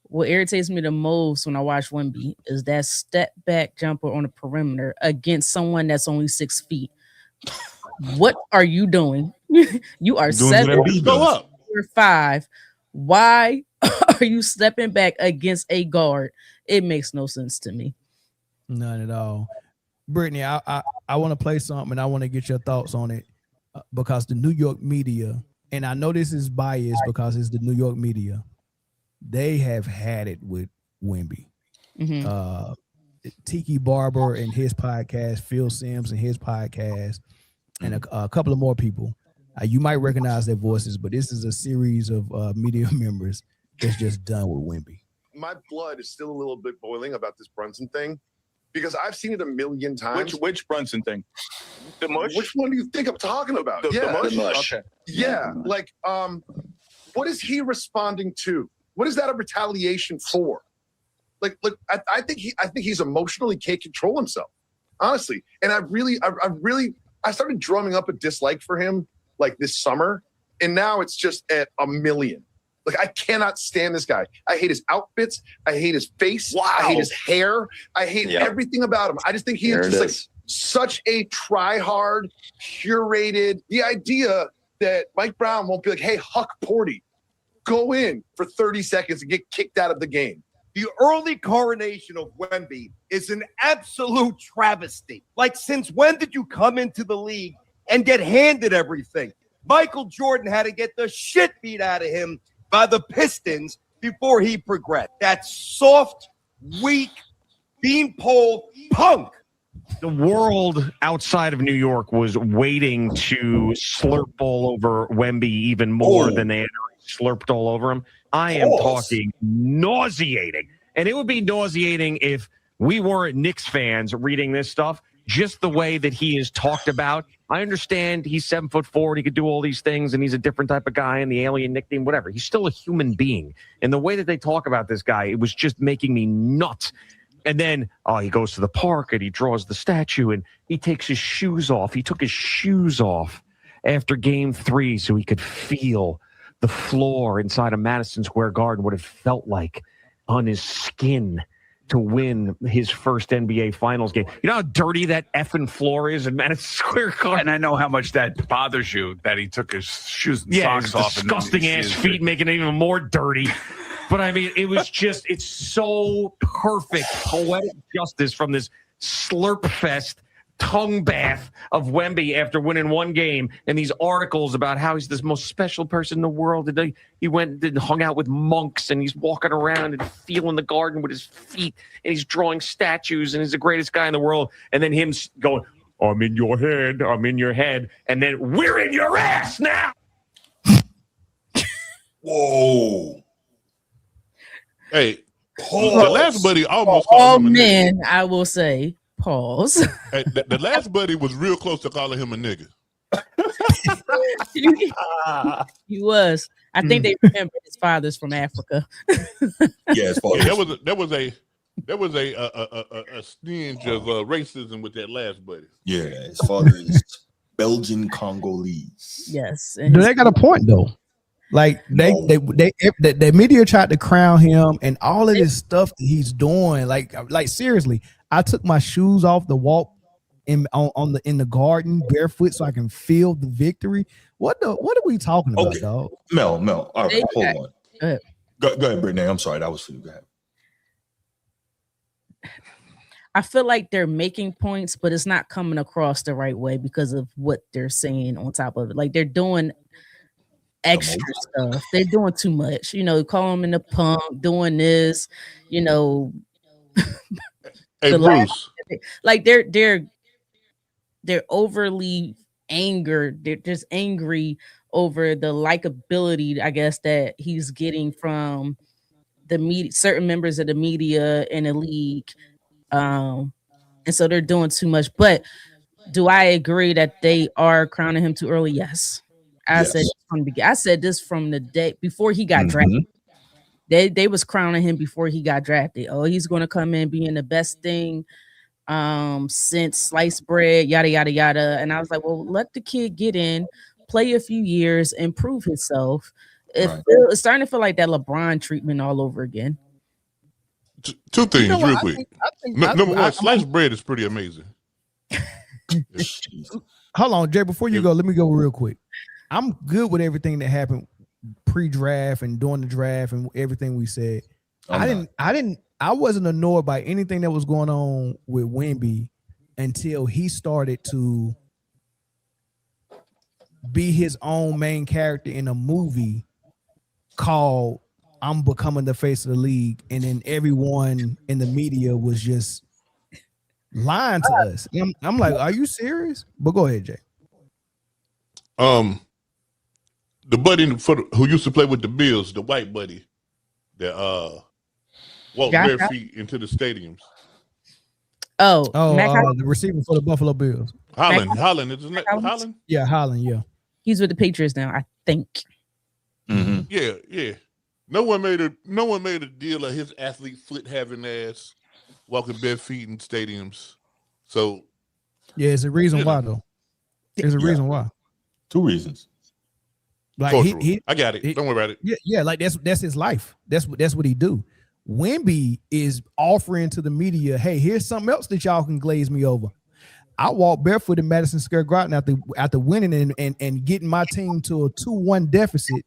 Speaker 4: What irritates me the most when I watch Wemby is that step back jumper on the perimeter against someone that's only 6 feet. What are you doing? You are 7'5". Why are you stepping back against a guard? It makes no sense to me.
Speaker 1: None at all. Britne, I want to play something and I want to get your thoughts on it because the New York media, and I know this is biased because it's the New York media, they have had it with Wemby.
Speaker 4: Mm-hmm.
Speaker 1: Tiki Barber and his podcast, Phil Sims and his podcast, and a couple of more people. You might recognize their voices, but this is a series of media members that's just done with Wemby.
Speaker 7: My blood is still a little bit boiling about this Brunson thing because I've seen it a million times.
Speaker 8: Which Brunson thing? The mush?
Speaker 7: Which one do you think I'm talking about?
Speaker 8: The mush.
Speaker 7: Okay. Yeah. Like, what is he responding to? What is that a retaliation for? Like, I think he's emotional. He can't control himself, honestly. And I started drumming up a dislike for him like this summer, and now it's just at a million. Like, I cannot stand this guy. I hate his outfits. I hate his face. Wow. I hate his hair. I hate everything about him. I just think he is just like such a try-hard, curated. The idea that Mike Brown won't be like, hey, Huck Porty, go in for 30 seconds and get kicked out of the game.
Speaker 9: The early coronation of Wemby is an absolute travesty. Like, since when did you come into the league and get handed everything? Michael Jordan had to get the shit beat out of him by the Pistons before he progressed. That soft, weak, beanpole punk.
Speaker 10: The world outside of New York was waiting to slurp all over Wemby even more than they had slurped all over him. I am talking nauseating. And it would be nauseating if we weren't Knicks fans reading this stuff, just the way that he is talked about. I understand he's 7'4" and he could do all these things and he's a different type of guy and the alien nickname, whatever. He's still a human being. And the way that they talk about this guy, it was just making me nuts. And then he goes to the park and he draws the statue and he takes his shoes off. He took his shoes off after game 3 so he could feel the floor inside of Madison Square Garden, what it felt like on his skin to win his first NBA Finals game. You know how dirty that effing floor is in Madison Square Garden?
Speaker 8: And I know how much that bothers you, that he took his shoes and socks off.
Speaker 10: Disgusting-ass feet, making it even more dirty. But, I mean, it was just, it's so perfect, poetic justice from this slurp fest tongue bath of Wemby after winning one game, and these articles about how he's the most special person in the world. And he went and hung out with monks, and he's walking around and feeling the garden with his feet, and he's drawing statues, and he's the greatest guy in the world. And then him going, I'm in your head, I'm in your head, and then we're in your ass now.
Speaker 3: Whoa.
Speaker 2: Hey, the last buddy almost called him a nigga.
Speaker 4: I will say, pause.
Speaker 2: Hey, the last buddy was real close to calling him a nigga.
Speaker 4: He was. I think they remember his father's from Africa.
Speaker 3: Yeah,
Speaker 2: there was a stinge of racism with that last buddy.
Speaker 3: Yeah, his father is Belgian Congolese.
Speaker 4: Yes.
Speaker 1: Do they got a point though? Like the media tried to crown him and all of this stuff that he's doing. Like seriously, I took my shoes off to walk in the garden barefoot so I can feel the victory. What are we talking about, dog?
Speaker 3: Mel. All right, hold on. Go ahead, Britne. I'm sorry, that was for you. Go ahead.
Speaker 4: I feel like they're making points, but it's not coming across the right way because of what they're saying on top of it. Like, they're doing extra stuff. They're doing too much. You know, call them in the punk, doing this, you know.
Speaker 2: Hey, Bruce.
Speaker 4: Like they're overly angered. They're just angry over the likability, I guess, that he's getting from the media, certain members of the media in the league. And so they're doing too much. But do I agree that they are crowning him too early? Yes. I said from the beginning. I said this from the day before he got drafted. They was crowning him before he got drafted. Oh, he's going to come in being the best thing since sliced bread, yada yada yada. And I was like, well, let the kid get in, play a few years, and prove himself. It's starting to feel like that LeBron treatment all over again.
Speaker 2: Two things, real quick. Number one, sliced bread is pretty amazing.
Speaker 1: Hold on, Jay. Before you go, let me go real quick. I'm good with everything that happened pre-draft and during the draft and everything we said. I wasn't annoyed by anything that was going on with Wemby until he started to be his own main character in a movie called I'm Becoming the Face of the League, and then everyone in the media was just lying to us. I'm like, are you serious? But go ahead, Jay.
Speaker 2: The buddy who used to play with the Bills, the white buddy that walked bare feet into the stadiums.
Speaker 1: The receiver for the Buffalo Bills.
Speaker 2: Holland, isn't it? Holland?
Speaker 1: Yeah, Holland, yeah.
Speaker 4: He's with the Patriots now, I think.
Speaker 2: Yeah. No one made a deal of his athlete foot having ass walking bare feet in stadiums. So
Speaker 1: yeah, it's a reason why though. There's a reason why.
Speaker 3: 2 reasons.
Speaker 1: Like
Speaker 2: I got it. Don't worry about it.
Speaker 1: Yeah, like that's his life. That's what he do. Wemby is offering to the media, hey, here's something else that y'all can glaze me over. I walked barefoot in Madison Square Garden after winning and getting my team to a 2-1 deficit.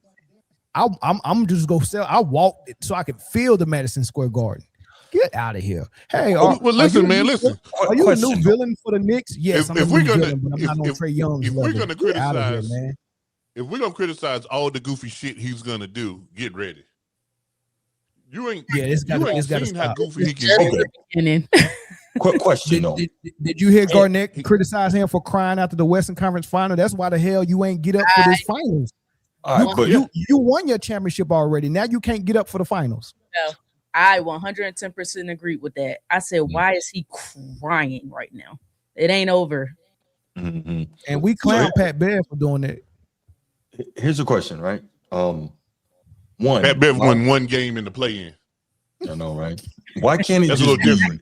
Speaker 1: I'm just gonna sell. I walked it so I could feel the Madison Square Garden. Get out of here. Hey,
Speaker 2: listen.
Speaker 1: Are you a new villain for the Knicks? Yes, I'm a new villain, but I'm not on Trae Young's level.
Speaker 2: We're gonna criticize, man. If we're gonna criticize all the goofy shit he's gonna do, get ready. You ain't seen how goofy he can be.
Speaker 3: Quick question,
Speaker 1: did you hear Garnett criticize him for crying after the Western Conference Final? That's why the hell you ain't get up for this finals. You won your championship already. Now you can't get up for the finals.
Speaker 4: No, I 110% agree with that. I said, why is he crying right now? It ain't over.
Speaker 1: And we clown Pat Bev for doing that.
Speaker 3: Here's a question, right?
Speaker 2: Pat Bev won 1 game in the play-in.
Speaker 3: I know, right? Why can't it
Speaker 2: That's a little different?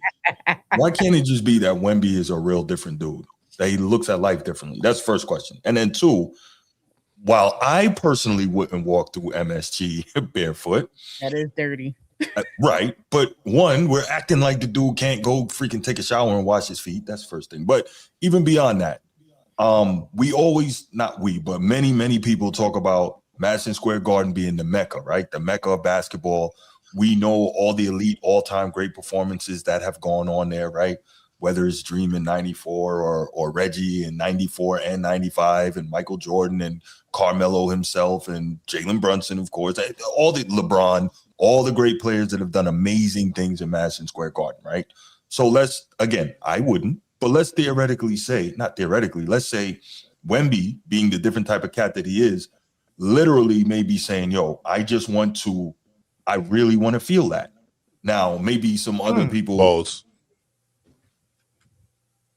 Speaker 3: Why can't it just be that Wemby is a real different dude? That he looks at life differently? That's the first question. And then 2, while I personally wouldn't walk through MSG barefoot.
Speaker 4: That is dirty.
Speaker 3: Right. But 1, we're acting like the dude can't go freaking take a shower and wash his feet. That's the first thing. But even beyond that, we always, not we, but many people talk about Madison Square Garden being the Mecca, right? The Mecca of basketball. We know all the elite, all-time great performances that have gone on there, right? Whether it's Dream in 94 or Reggie in 94 and 95 and Michael Jordan and Carmelo himself and Jalen Brunson, of course, all the LeBron, all the great players that have done amazing things in Madison Square Garden, right? So let's, again, I wouldn't, but let's theoretically say, not theoretically, let's say Wemby, being the different type of cat that he is, literally may be saying, yo, I really want to feel that. Now, maybe some other people...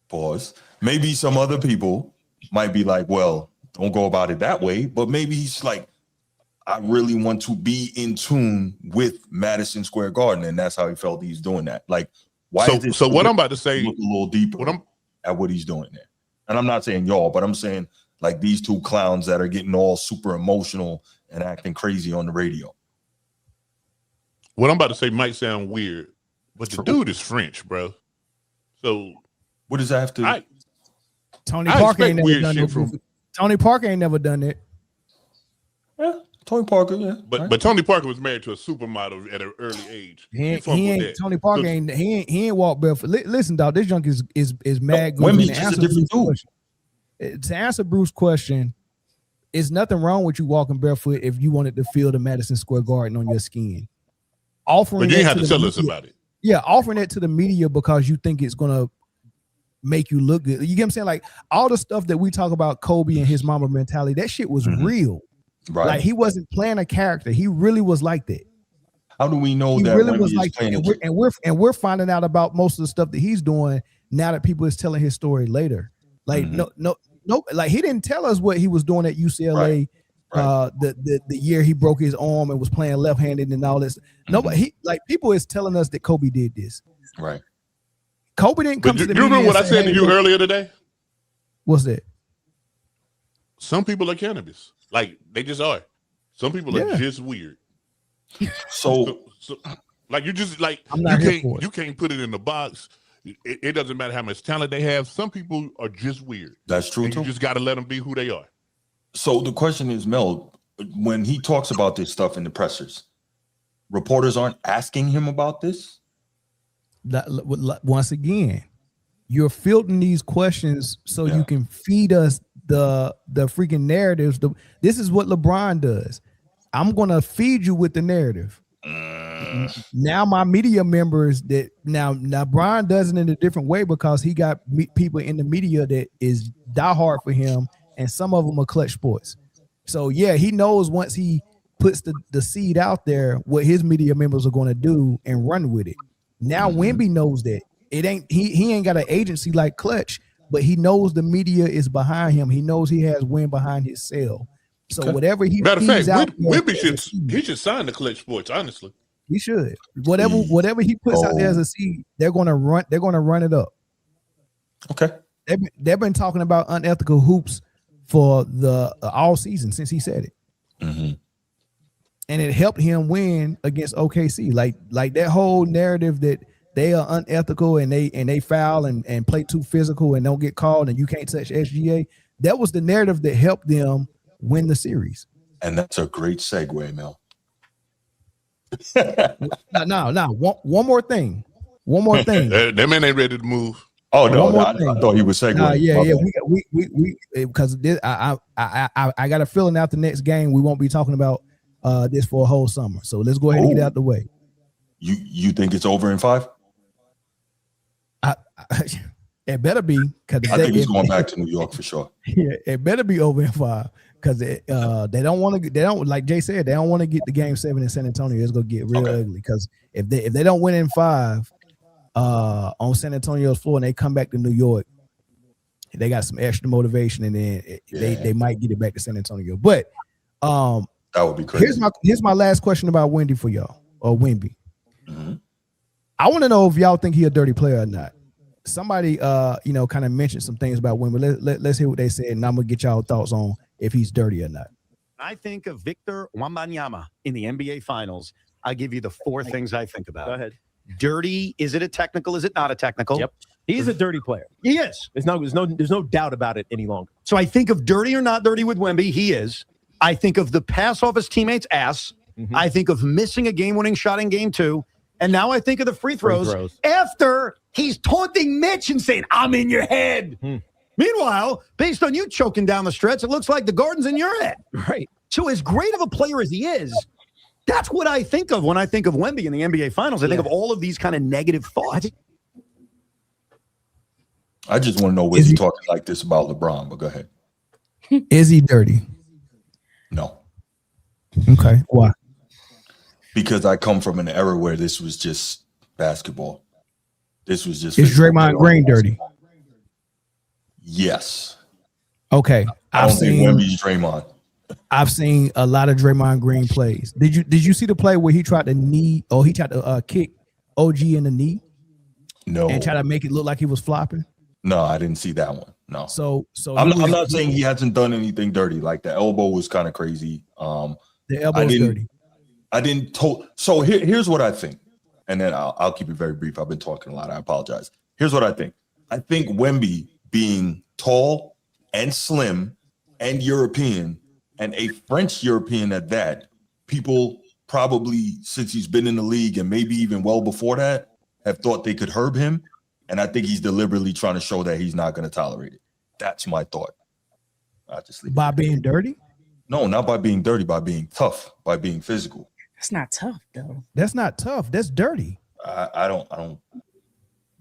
Speaker 3: Pause. Maybe some other people might be like, well, don't go about it that way. But maybe he's like, I really want to be in tune with Madison Square Garden. And that's how he felt he's doing that. Like, why is this?
Speaker 2: So what I'm about to say,
Speaker 3: look a little deeper at what he's doing there. And I'm not saying y'all, but I'm saying like these 2 clowns that are getting all super emotional and acting crazy on the radio.
Speaker 2: What I'm about to say might sound weird, but the dude is French, bro. So
Speaker 3: what does that have to?
Speaker 1: Tony Parker ain't never done it. Tony Parker ain't never done it.
Speaker 3: Yeah, Tony Parker, yeah.
Speaker 2: But Tony Parker was married to a supermodel at an early age.
Speaker 1: Tony Parker ain't walked barefoot. Listen, dog, this junk is mad good.
Speaker 3: Wemby's just a different dude.
Speaker 1: To answer Bruce's question, there's nothing wrong with you walking barefoot if you wanted to feel the Madison Square Garden on your skin. But
Speaker 2: you didn't have to tell us about it.
Speaker 1: Yeah, offering it to the media because you think it's gonna make you look good. You get what I'm saying? Like all the stuff that we talk about, Kobe and his mama mentality, that shit was real. Right. Like he wasn't playing a character. He really was like that.
Speaker 3: How do we know
Speaker 1: he
Speaker 3: that
Speaker 1: really was like that? And we're finding out about most of the stuff that he's doing now that people is telling his story later. Like no, no, like he didn't tell us what he was doing at UCLA.
Speaker 3: Right.
Speaker 1: The year he broke his arm and was playing left-handed and all this. Nobody, people is telling us that Kobe did this.
Speaker 3: Right.
Speaker 1: Kobe didn't come to the
Speaker 2: You remember
Speaker 1: media
Speaker 2: what I
Speaker 1: and say,
Speaker 2: said to you earlier today?
Speaker 1: What's that?
Speaker 2: Some people are cannabis. Like they just are. Some people are just weird.
Speaker 3: So
Speaker 2: like you just like
Speaker 1: I'm not
Speaker 2: you can't put it in the box. It doesn't matter how much talent they have. Some people are just weird.
Speaker 3: That's true
Speaker 2: and
Speaker 3: too.
Speaker 2: You just got to let them be who they are.
Speaker 3: So the question is, Mel, when he talks about this stuff in the pressers, reporters aren't asking him about this?
Speaker 1: Once again, you're filtering these questions so you can feed us the freaking narratives. This is what LeBron does. I'm going to feed you with the narrative. Now my media members that now Brian does it in a different way because he got people in the media that is diehard for him, and some of them are clutch sports. So yeah, he knows once he puts the seed out there what his media members are going to do and run with it. Now Wemby knows that it ain't he ain't got an agency like Clutch, but he knows the media is behind him. He knows he has wind behind his sail. So whatever he
Speaker 2: matter of fact,
Speaker 1: Wemby
Speaker 2: should sign the Clutch Sports. Honestly,
Speaker 1: he should. Whatever he puts out there as a seed, they're gonna run it up.
Speaker 3: Okay.
Speaker 1: They've been talking about unethical hoops for the all season since he said it, and it helped him win against OKC. Like that whole narrative that they are unethical and they foul and play too physical and don't get called and you can't touch SGA. That was the narrative that helped them win the series.
Speaker 3: And that's a great segue, Mel.
Speaker 1: No. One more thing.
Speaker 2: That man ain't ready to move.
Speaker 3: Oh no, I thought he was segueing.
Speaker 1: We because I got a feeling after the next game we won't be talking about this for a whole summer. So let's go ahead and get out the way.
Speaker 3: You think it's over in 5?
Speaker 1: It better be because
Speaker 3: I think he's going back to New York for sure.
Speaker 1: Yeah, it better be over in 5 because they don't want to. They don't, like Jay said, they don't want to get the game 7 in San Antonio. It's gonna get real ugly because if they don't win in 5 on San Antonio's floor and they come back to New York, they got some extra motivation and then they might get it back to San Antonio. But
Speaker 3: that would be crazy.
Speaker 1: Here's my last question about Wendy for y'all or Wemby. I want to know if y'all think he a dirty player or not. Somebody kind of mentioned some things about Wemby. Let's hear what they said, and I'm gonna get y'all thoughts on if he's dirty or not.
Speaker 11: I think of Victor Wembanyama in the NBA Finals. I give you the 4 things I think about.
Speaker 12: Go ahead.
Speaker 11: Dirty. Is it a technical? Is it not a technical?
Speaker 12: Yep. He's a dirty player.
Speaker 11: He is.
Speaker 12: There's no doubt about it any longer.
Speaker 11: So I think of dirty or not dirty with Wemby. He is. I think of the pass off his teammate's ass. I think of missing a game-winning shot in game 2. And now I think of the free throws after he's taunting Mitch and saying, I'm in your head. Meanwhile, based on you choking down the stretch, it looks like the garden's in your head.
Speaker 12: Right.
Speaker 11: So as great of a player as he is, that's what I think of when I think of Wemby in the NBA Finals. I think of all of these kind of negative thoughts.
Speaker 3: I just want to know, was he talking like this about LeBron? But go ahead.
Speaker 1: Is he dirty?
Speaker 3: No.
Speaker 1: Okay. Why?
Speaker 3: Because I come from an era where this was just basketball. This was just.
Speaker 1: Is Draymond Green dirty?
Speaker 3: Yes.
Speaker 1: Okay.
Speaker 3: I don't think Wemby's Draymond.
Speaker 1: I've seen a lot of Draymond Green plays. Did you see the play where he tried to kick OG in the knee?
Speaker 3: No.
Speaker 1: And try to make it look like he was flopping?
Speaker 3: No, I didn't see that one. No.
Speaker 1: So
Speaker 3: I'm not saying he hasn't done anything dirty. Like the elbow was kind of crazy.
Speaker 1: The elbow was dirty.
Speaker 3: So here's what I think, and then I'll keep it very brief. I've been talking a lot. I apologize. Here's what I think. I think Wemby being tall and slim and European and a French European at that, people probably, since he's been in the league and maybe even well before that, have thought they could herb him. And I think he's deliberately trying to show that he's not going to tolerate it. That's my thought. I just leave
Speaker 1: by being dirty?
Speaker 3: No, not by being dirty, by being tough, by being physical.
Speaker 4: That's not tough, though.
Speaker 1: That's not tough. That's dirty.
Speaker 3: I don't.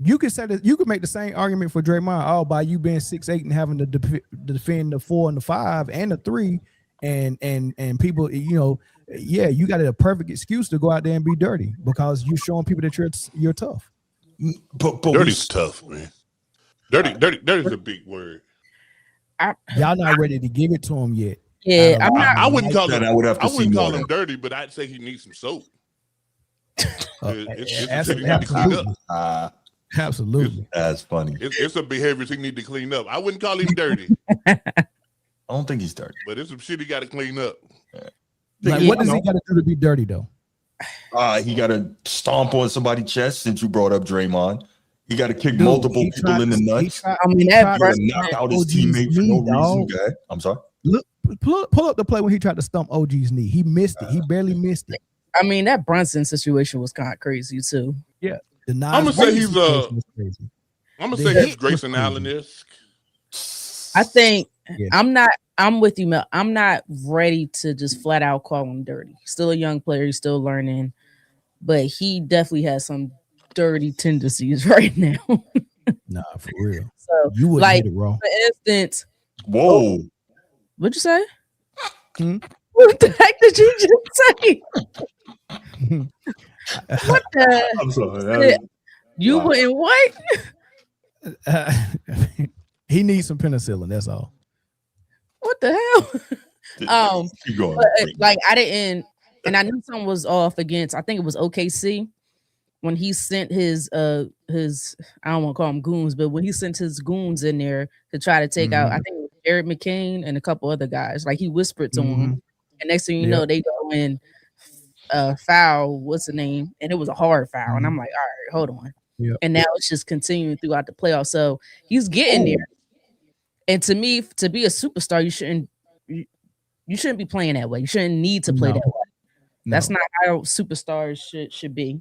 Speaker 1: You could say that. You could make the same argument for Draymond. By you being 6'8" and having to defend the 4 and the 5 and the 3, and people, you got a perfect excuse to go out there and be dirty because you're showing people that you're tough.
Speaker 2: But dirty's tough, man. Dirty's a big word.
Speaker 1: Y'all not ready to give it to him yet.
Speaker 4: Yeah,
Speaker 2: I wouldn't call him.
Speaker 3: I would have to
Speaker 2: I
Speaker 3: see
Speaker 2: wouldn't
Speaker 3: more
Speaker 2: call
Speaker 3: of
Speaker 2: him
Speaker 3: that.
Speaker 2: dirty, but I'd say he needs some soap. It's some shit he need to clean
Speaker 1: Absolutely.
Speaker 2: up.
Speaker 1: Absolutely.
Speaker 3: That's funny.
Speaker 2: It's some behaviors he need to clean up. I wouldn't call him dirty,
Speaker 3: I don't think he's dirty.
Speaker 2: but it's some shit he got to clean up.
Speaker 1: Like, what does he got to do to be dirty though?
Speaker 3: He got to stomp on somebody's chest. Since you brought up Draymond, he got to kick multiple people in the nuts.
Speaker 4: I mean, that
Speaker 3: Knock out his teammate for no reason. Okay, I'm sorry.
Speaker 1: Look, pull up the play when he tried to stump OG's knee. He missed it. He barely missed it.
Speaker 4: I mean, that Brunson situation was kind of crazy too.
Speaker 1: Yeah,
Speaker 2: I'm gonna say he's I'm gonna say he's Grayson Allen-esque.
Speaker 4: I think
Speaker 1: Yeah.
Speaker 4: I'm with you, Mel. I'm not ready to just flat out call him dirty. Still a young player, he's still learning, but he definitely has some dirty tendencies right now.
Speaker 1: Nah, for real.
Speaker 4: So
Speaker 1: You wouldn't
Speaker 4: like,
Speaker 1: hit it wrong.
Speaker 4: for instance,
Speaker 3: Whoa.
Speaker 4: what'd you say?
Speaker 1: Hmm?
Speaker 4: What the heck did you just say? What the?
Speaker 3: I'm sorry.
Speaker 4: You
Speaker 3: Wow.
Speaker 4: wouldn't what?
Speaker 1: He needs some penicillin. That's all.
Speaker 4: What the hell?
Speaker 3: Keep going.
Speaker 4: But, like I didn't, and I knew something was off against. I think it was OKC when he sent his I don't want to call them goons, but when he sent his goons in there to try to take out, I think it was Eric McCain and a couple other guys. Like he whispered to him, and next thing you know, they go in foul. What's the name? And it was a hard foul, and I'm like, all right, hold on.
Speaker 1: Yep.
Speaker 4: And now it's just continuing throughout the playoffs. So he's getting there. And to me, to be a superstar, you shouldn't be playing that way. You shouldn't need to play that way. That's not how superstars should be.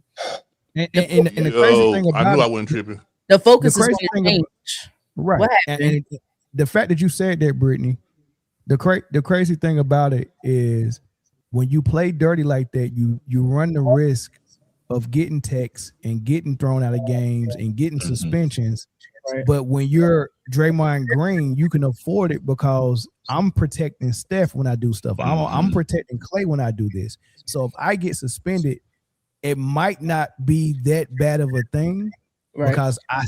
Speaker 1: And the crazy thing about
Speaker 2: I knew I wasn't tripping.
Speaker 4: The focus is
Speaker 1: crazy
Speaker 4: going
Speaker 1: thing
Speaker 4: to change.
Speaker 1: right.
Speaker 4: What
Speaker 1: And
Speaker 4: happened?
Speaker 1: the fact that you said that, Britne, the crazy thing about it is when you play dirty like that, you run the risk of getting texts and getting thrown out of games and getting suspensions.
Speaker 4: Right.
Speaker 1: But when you're Draymond Green, you can afford it because I'm protecting Steph when I do stuff. I'm protecting Clay when I do this. So if I get suspended, it might not be that bad of a thing because I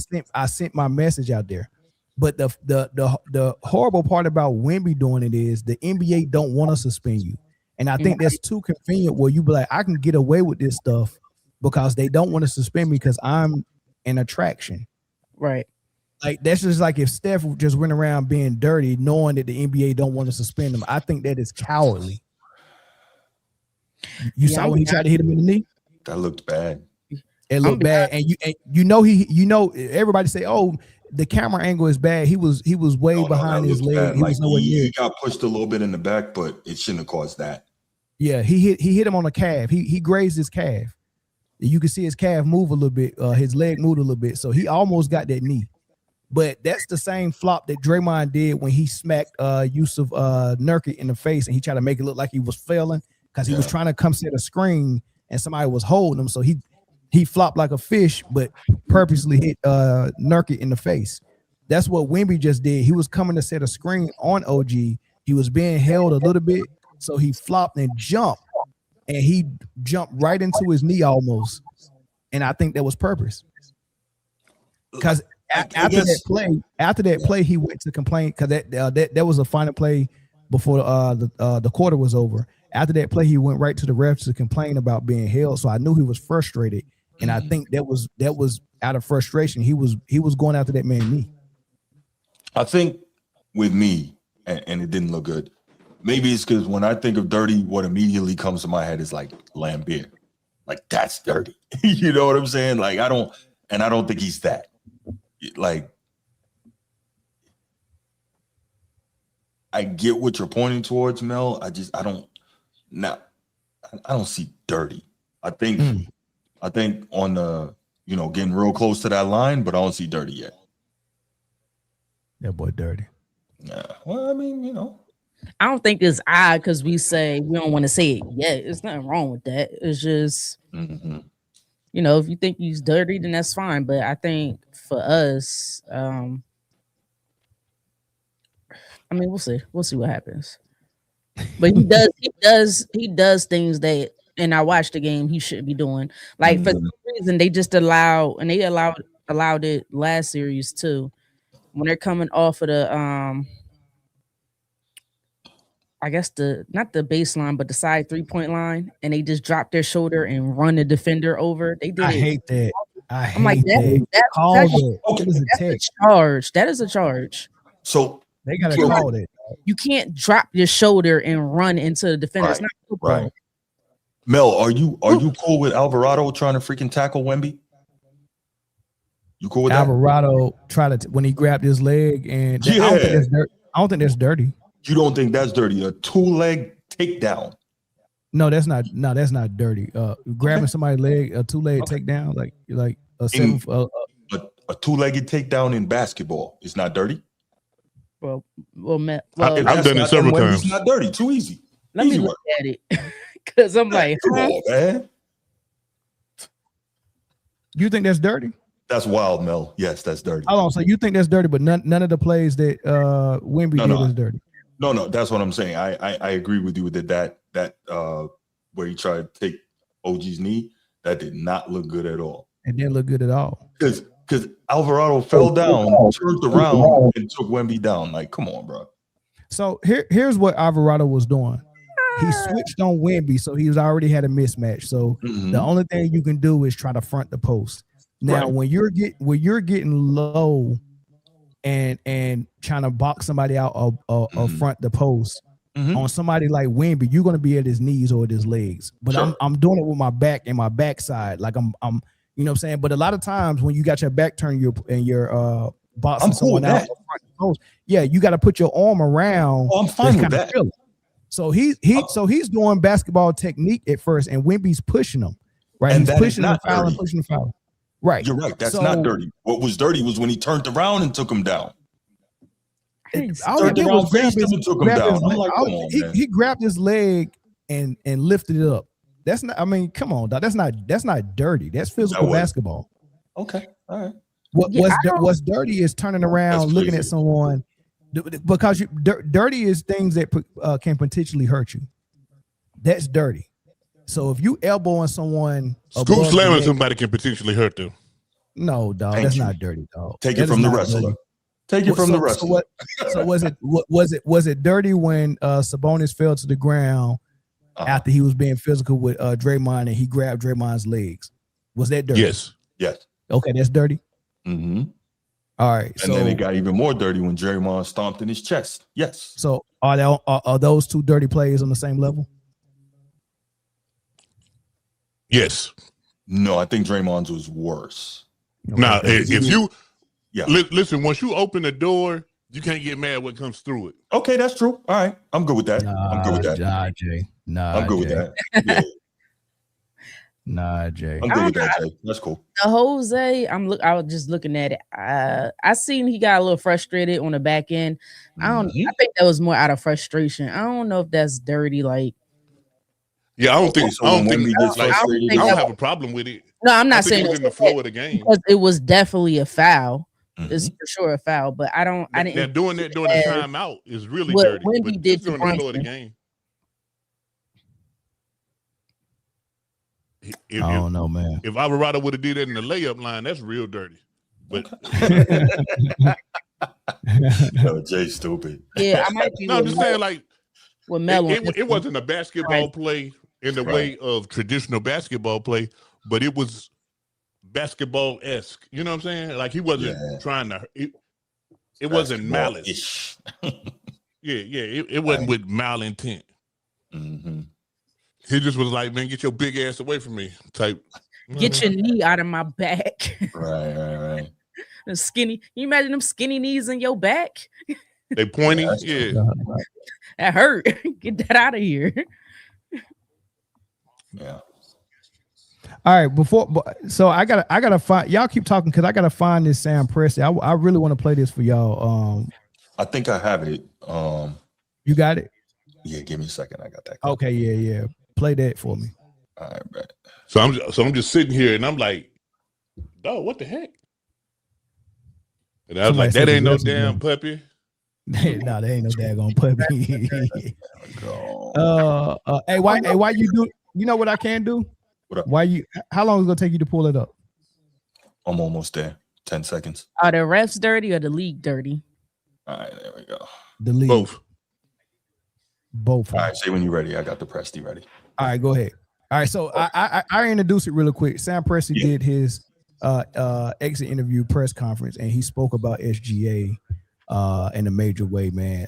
Speaker 1: sent my message out there. But the horrible part about Wemby doing it is the NBA don't want to suspend you. And I think that's too convenient where you be like, I can get away with this stuff because they don't want to suspend me because I'm an attraction.
Speaker 4: Right.
Speaker 1: Like that's just like if Steph just went around being dirty, knowing that the NBA don't want to suspend him. I think that is cowardly. You saw when he tried to hit him in the knee.
Speaker 3: That looked bad.
Speaker 1: It looked bad, and you know everybody say, "Oh, the camera angle is bad." He was way behind his leg.
Speaker 3: Like he got pushed a little bit in the back, but it shouldn't have caused that.
Speaker 1: Yeah, he hit him on the calf. He grazed his calf. You can see his calf move a little bit. His leg moved a little bit, so he almost got that knee. But that's the same flop that Draymond did when he smacked Yusuf Nurkic in the face, and he tried to make it look like he was failing because he was trying to come set a screen, and somebody was holding him. So he flopped like a fish, but purposely hit Nurkic in the face. That's what Wemby just did. He was coming to set a screen on OG. He was being held a little bit, so he flopped and jumped, and he jumped right into his knee almost. And I think that was purpose. Because after that play, he went to complain because that was a final play before the quarter was over. After that play, he went right to the refs to complain about being held. So I knew he was frustrated, and I think that was out of frustration. He was going after that man's knee.
Speaker 3: I think with me, and it didn't look good. Maybe it's because when I think of dirty, what immediately comes to my head is like Lambert. Like that's dirty. You know what I'm saying? Like I don't think he's that. Like I get what you're pointing towards, Mel. I don't see dirty. I think on the getting real close to that line, but I don't see dirty yet.
Speaker 1: That boy dirty.
Speaker 3: Yeah. Well, I mean,
Speaker 4: I don't think it's odd because we say we don't want to say it yet. There's nothing wrong with that. It's just if you think he's dirty, then that's fine. But I think for us, I mean, we'll see. We'll see what happens. But he does things that, and I watched the game, he shouldn't be doing. Like for some reason, they just allowed it last series too. When they're coming off of the I guess not the baseline, but the side 3-point line, and they just drop their shoulder and run the defender over. They did.
Speaker 1: I
Speaker 4: it.
Speaker 1: hate that.
Speaker 4: I'm like, that's a charge. That is a charge.
Speaker 3: So
Speaker 1: they gotta call it.
Speaker 4: You can't drop your shoulder and run into the defender. It's not football.
Speaker 3: Right. Mel, are you cool with Alvarado trying to freaking tackle Wemby? You cool with
Speaker 1: Alvarado tried to when he grabbed his leg and
Speaker 3: Yeah.
Speaker 1: I don't think that's dirty.
Speaker 3: You don't think that's dirty? A 2-leg takedown.
Speaker 1: No, that's not dirty. Grabbing somebody's leg, a 2-leg takedown, like a
Speaker 3: 2-legged takedown in basketball is not dirty.
Speaker 4: Well,
Speaker 2: I've done it several times.
Speaker 3: It's not dirty. Too easy.
Speaker 4: Let me look at it because I'm like,
Speaker 3: come on, man.
Speaker 1: You think that's dirty?
Speaker 3: That's wild, Mel. Yes, that's dirty.
Speaker 1: Hold on, so you think that's dirty, but none of the plays that Wemby did is dirty.
Speaker 3: No, that's what I'm saying. I agree with you that where he tried to take OG's knee, that did not look good at all.
Speaker 1: It didn't look good at all.
Speaker 3: Because Alvarado fell down, turned around, and took Wemby down. Like, come on, bro.
Speaker 1: So here's what Alvarado was doing. He switched on Wemby, so he's already had a mismatch. So the only thing you can do is try to front the post. Now, when you're getting low and trying to box somebody out or front the post on somebody like Wemby, you're gonna be at his knees or at his legs. But I'm doing it with my back and my backside, like I'm you know what I'm saying. But a lot of times when you got your back turned, you're boxing someone out, front the post, yeah, you got to put your arm around.
Speaker 3: I'm fine with that.
Speaker 1: So he's doing basketball technique at first, and Wemby's pushing him, right?
Speaker 3: And
Speaker 1: he's pushing the foul and pushing the foul. Right.
Speaker 3: You're right. That's not dirty. What was dirty was when he turned around and took him down.
Speaker 1: All he did was grab his, he grabbed his leg and lifted it up. That's not. I mean, come on, dog. That's not dirty. That's physical basketball.
Speaker 3: Okay. All right.
Speaker 1: What's dirty is turning around, looking at someone, because dirty is things that can potentially hurt you. That's dirty. So if you elbowing someone,
Speaker 2: scoop slamming somebody can potentially hurt them.
Speaker 1: No, dog, that's not dirty, dog.
Speaker 3: Take it from the wrestler. Take it from the wrestler.
Speaker 1: So was it dirty when Sabonis fell to the ground after he was being physical with Draymond and he grabbed Draymond's legs? Was that dirty?
Speaker 3: Yes.
Speaker 1: Okay, that's dirty.
Speaker 3: Mm-hmm.
Speaker 1: All right.
Speaker 3: And then it got even more dirty when Draymond stomped in his chest. Yes.
Speaker 1: So are those two dirty plays on the same level?
Speaker 2: Yes.
Speaker 3: No, I think Draymond's was worse.
Speaker 2: Now, if you listen, once you open the door, you can't get mad what comes through it.
Speaker 3: Okay, that's true. All right, I'm good with that. I'm good with that.
Speaker 1: Nah, Jay.
Speaker 3: I'm good with that. Yeah.
Speaker 1: Nah, Jay.
Speaker 3: I'm good with that, Jay. That's cool.
Speaker 4: Jose, I was just looking at it. I seen he got a little frustrated on the back end. I think that was more out of frustration. I don't know if that's dirty. Like,
Speaker 2: yeah, I don't think I don't have a problem with it.
Speaker 4: No, I'm not saying
Speaker 2: it was in the flow of the game
Speaker 4: because it was definitely a foul. It's for sure a foul, but I didn't.
Speaker 2: They're doing that during the timeout is really dirty.
Speaker 4: When he did
Speaker 2: during the flow of the game.
Speaker 1: I don't know, man.
Speaker 2: If Alvarado would have did that in the layup line, that's real dirty. But
Speaker 3: no, Jay's stupid.
Speaker 4: Yeah, I might be.
Speaker 2: No, I'm just saying, like,
Speaker 4: with Melo,
Speaker 2: it wasn't a basketball play in the way of traditional basketball play, but it was basketball-esque. You know what I'm saying? Like, he wasn't trying to. It wasn't malice. It wasn't with malintent.
Speaker 3: Mm-hmm.
Speaker 2: He just was like, man, get your big ass away from me type.
Speaker 4: Get your knee out of my back.
Speaker 3: Right.
Speaker 4: The skinny. Can you imagine them skinny knees in your back?
Speaker 2: They pointy. Yeah.
Speaker 4: That hurt. Get that out of here.
Speaker 3: Yeah.
Speaker 1: All right. So I gotta find. Y'all keep talking because I gotta find this Sam Presti. I really want to play this for y'all.
Speaker 3: I think I have it.
Speaker 1: You got it?
Speaker 3: Yeah. Give me a second. I got that.
Speaker 1: Okay. Yeah. Play that for me.
Speaker 3: All right, bet.
Speaker 2: So I'm just sitting here and I'm like, dog, what the heck? And I was like, that ain't no damn puppy.
Speaker 1: No, that ain't no daggone puppy. Hey, why you do? You know what I can do?
Speaker 3: What up?
Speaker 1: How long is it gonna take you to pull it up?
Speaker 3: I'm almost there. 10 seconds.
Speaker 4: Are the refs dirty or the league dirty?
Speaker 3: All right, there we go.
Speaker 1: The league.
Speaker 2: Both.
Speaker 1: Both of
Speaker 3: All
Speaker 1: them.
Speaker 3: right, say when you're ready. I got the Presti ready.
Speaker 1: All right, go ahead. All right, so I introduced it really quick. Sam Presti did his exit interview press conference, and he spoke about SGA in a major way, man.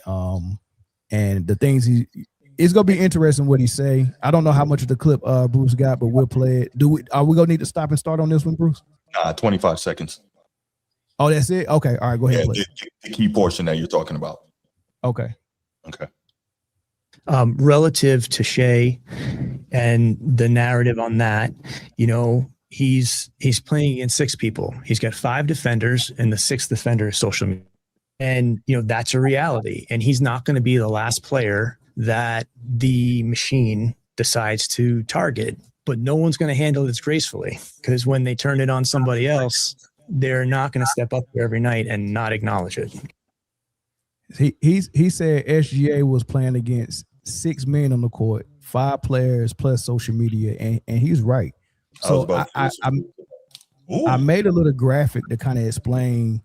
Speaker 1: And the things it's gonna be interesting what he say. I don't know how much of the clip Bruce got, but we'll play it. Are we gonna need to stop and start on this one, Bruce?
Speaker 3: 25 seconds.
Speaker 1: Oh, that's it? Okay, all right, go ahead and play it.
Speaker 3: The key portion that you're talking about.
Speaker 1: Okay.
Speaker 13: Relative to Shea and the narrative on that, you know, he's playing against 6 people. He's got 5 defenders, and the 6th defender is social media. And, you know, that's a reality. And he's not going to be the last player that the machine decides to target. But no one's going to handle this gracefully, because when they turn it on somebody else, they're not going to step up there every night and not acknowledge it.
Speaker 1: He said SGA was playing against 6 men on the court, 5 players plus social media, and he's right. So I made a little graphic to kind of explain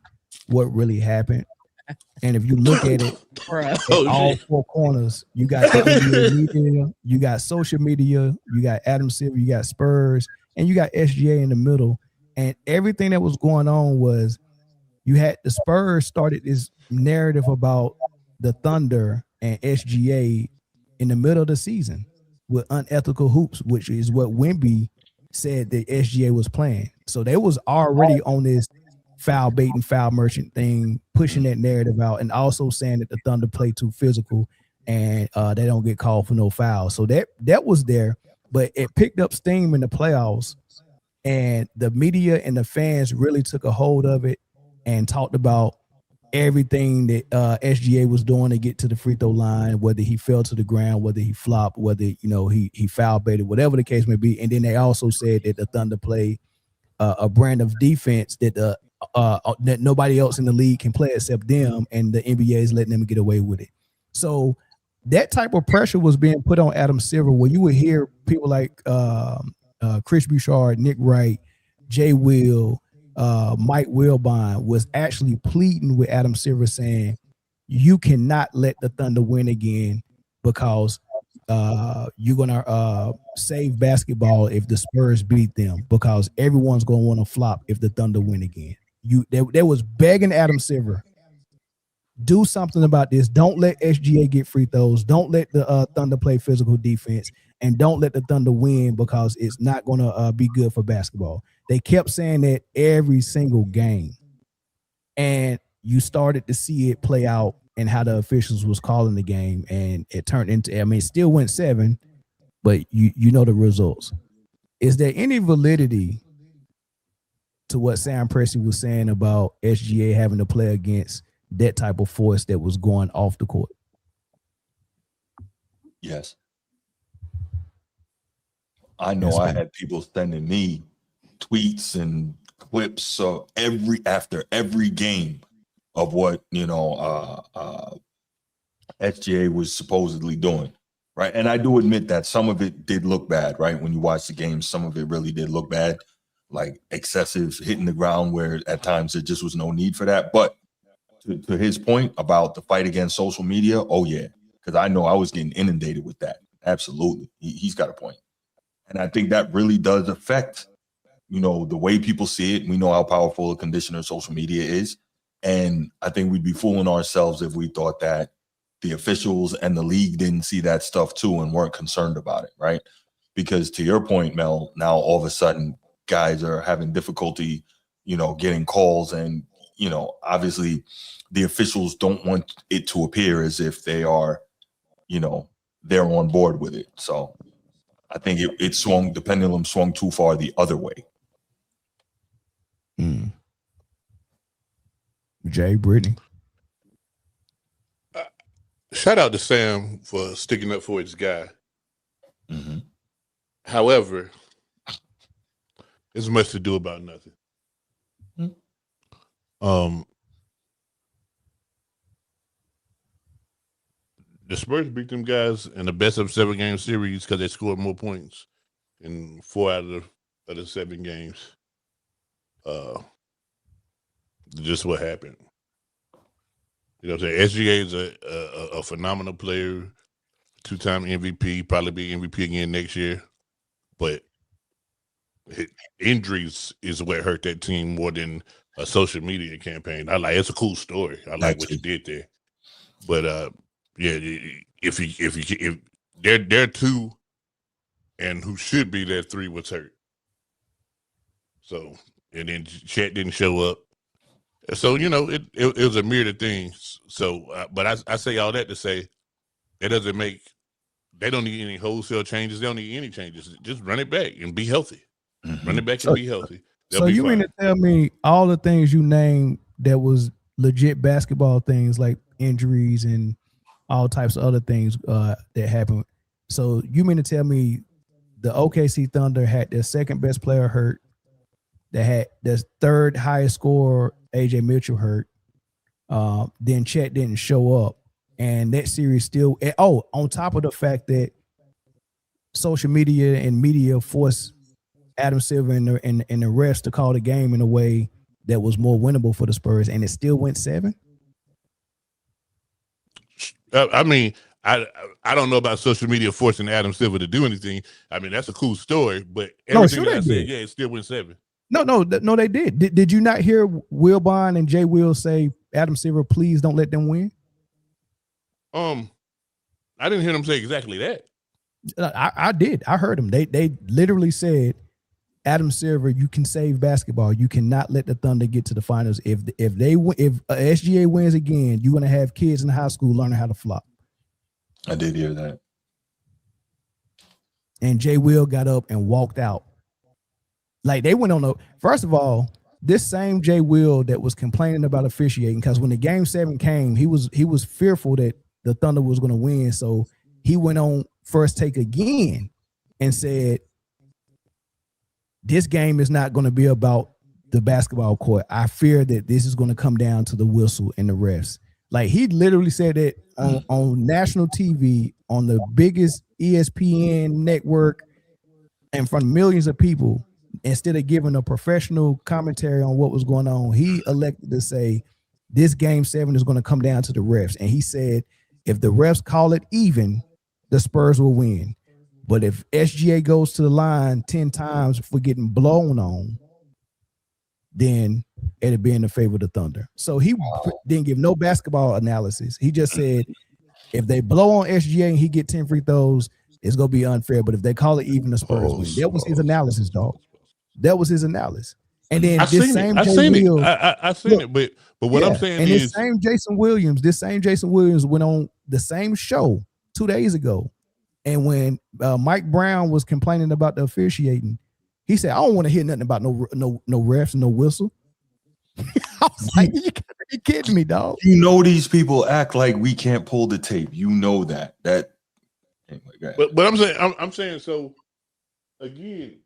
Speaker 1: what really happened. And if you look at it, all 4 corners, you got NBA media, you got social media, you got Adam Silver, you got Spurs, and you got SGA in the middle. And everything that was going on was you had the Spurs started this narrative about the Thunder and SGA in the middle of the season with unethical hoops, which is what Wemby said that SGA was playing. So they was already on this foul bait and foul merchant thing, pushing that narrative out, and also saying that the Thunder play too physical and they don't get called for no fouls. So that was there, but it picked up steam in the playoffs, and the media and the fans really took a hold of it and talked about everything that SGA was doing to get to the free throw line, whether he fell to the ground, whether he flopped, whether he foul baited, whatever the case may be. And then they also said that the Thunder play a brand of defense that that nobody else in the league can play except them, and the NBA is letting them get away with it. So that type of pressure was being put on Adam Silver, where you would hear people like Chris Bouchard, Nick Wright, Jay Will, Mike Wilbon was actually pleading with Adam Silver, saying you cannot let the Thunder win again because you're gonna save basketball if the Spurs beat them, because everyone's gonna want to flop if the Thunder win again. They was begging Adam Silver, do something about this. Don't let SGA get free throws. Don't let the Thunder play physical defense, and don't let the Thunder win because it's not gonna be good for basketball. They kept saying that every single game, and you started to see it play out and how the officials was calling the game, and it turned into, I mean, it still went 7, but you know the results. Is there any validity to what Sam Presti was saying about SGA having to play against that type of force that was going off the court?
Speaker 3: Yes. I know I had people sending me tweets and clips after every game of what SGA was supposedly doing, right? And I do admit that some of it did look bad, right? When you watch the game, some of it really did look bad, like excessive hitting the ground where at times there just was no need for that. But to his point about the fight against social media, oh yeah, because I know I was getting inundated with that. Absolutely, he's got a point, and I think that really does affect the way people see it. We know how powerful a conditioner social media is. And I think we'd be fooling ourselves if we thought that the officials and the league didn't see that stuff too and weren't concerned about it, right? Because to your point, Mel, now all of a sudden guys are having difficulty, getting calls. And, obviously the officials don't want it to appear as if they are, they're on board with it. So I think the pendulum swung too far the other way.
Speaker 1: Jay, Britne.
Speaker 2: Shout out to Sam for sticking up for his guy.
Speaker 3: Mm-hmm.
Speaker 2: However, there's much to do about nothing.
Speaker 3: Mm-hmm.
Speaker 2: The Spurs beat them guys in the best of 7 game series because they scored more points in 4 out of the 7 games. Just what happened. You know what I'm saying? SGA is a phenomenal player. 2-time MVP, probably be MVP again next year. But injuries is what hurt that team more than a social media campaign. It's a cool story. I like what you did there. But yeah, if they're 2, and who should be their 3 was hurt. So, and then Chet didn't show up. So, it was a myriad of things. So, but I say all that to say it doesn't make, they don't need any wholesale changes. They don't need any changes. Just run it back and be healthy. Run it back and be healthy.
Speaker 1: So you mean to tell me all the things you named that was legit basketball things like injuries and all types of other things that happened. So you mean to tell me the OKC Thunder had their second best player hurt, that had their third highest scorer, AJ Mitchell, hurt. Then Chet didn't show up, and that series still. On top of the fact that social media and media forced Adam Silver and the refs to call the game in a way that was more winnable for the Spurs, and it still went 7.
Speaker 2: I mean, I don't know about social media forcing Adam Silver to do anything. I mean, that's a cool story, but everything that I said, yeah, it still went 7.
Speaker 1: No, they did. Did you not hear Will Bond and Jay Will say, Adam Silver, please don't let them win?
Speaker 2: I didn't hear them say exactly that.
Speaker 1: I did. I heard them. They literally said, Adam Silver, you can save basketball. You cannot let the Thunder get to the finals. If SGA wins again, you're gonna have kids in high school learning how to flop.
Speaker 3: I did hear that.
Speaker 1: And Jay Will got up and walked out. Like they went on first of all, this same Jay Will that was complaining about officiating, because when the game 7 came, he was fearful that the Thunder was going to win. So he went on First Take again and said, this game is not going to be about the basketball court. I fear that this is going to come down to the whistle and the refs. Like he literally said that on national TV, on the biggest ESPN network, in front of millions of people, instead of giving a professional commentary on what was going on, he elected to say this game 7 is going to come down to the refs. And he said, if the refs call it even, the Spurs will win. But if SGA goes to the line 10 times for getting blown on, then it'd be in the favor of the Thunder. So he didn't give no basketball analysis. He just said, if they blow on SGA and he get 10 free throws, it's going to be unfair. But if they call it even, the Spurs win. That was his analysis, dog. That was his analysis. And then
Speaker 2: I've seen it. I've seen it. But what I'm saying is,
Speaker 1: this same Jason Williams went on the same show 2 days ago. And when Mike Brown was complaining about the officiating, he said, I don't want to hear nothing about no refs and no whistle. I was like, you kidding me, dog?
Speaker 3: You know these people act like we can't pull the tape. You know that. Anyway,
Speaker 2: but I'm saying so again.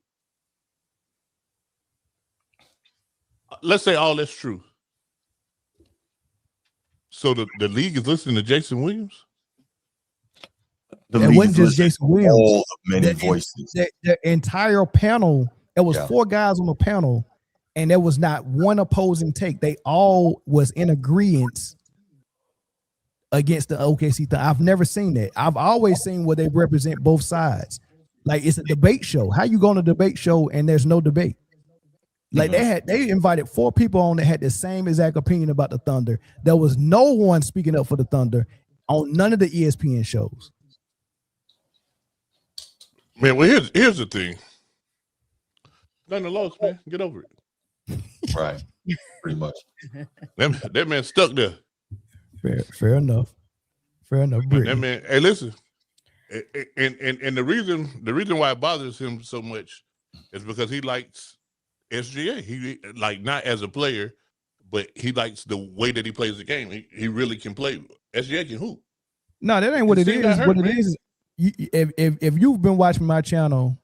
Speaker 2: Let's say all that's true. So the league is listening to Jason Williams?
Speaker 1: It wasn't just Jason Williams.
Speaker 3: All many voices.
Speaker 1: The entire panel, it was 4 guys on the panel, and there was not one opposing take. They all was in agreement against the OKC thing. I've never seen that. I've always seen where they represent both sides. Like it's a debate show. How you go on a debate show and there's no debate? Like they invited 4 people on that had the same exact opinion about the Thunder. There was no one speaking up for the Thunder on none of the ESPN shows.
Speaker 2: Man, well, here's the thing. Nothing lost, man. Get over it.
Speaker 3: Right. Pretty much.
Speaker 2: That man stuck there.
Speaker 1: Fair enough. Britne.
Speaker 2: That man, hey, listen. And the reason why it bothers him so much is because he likes SGA. He like not as a player, but he likes the way that he plays the game. He really can play. SGA can hoop.
Speaker 1: No, that ain't what it is. What it is, if you've been watching my channel,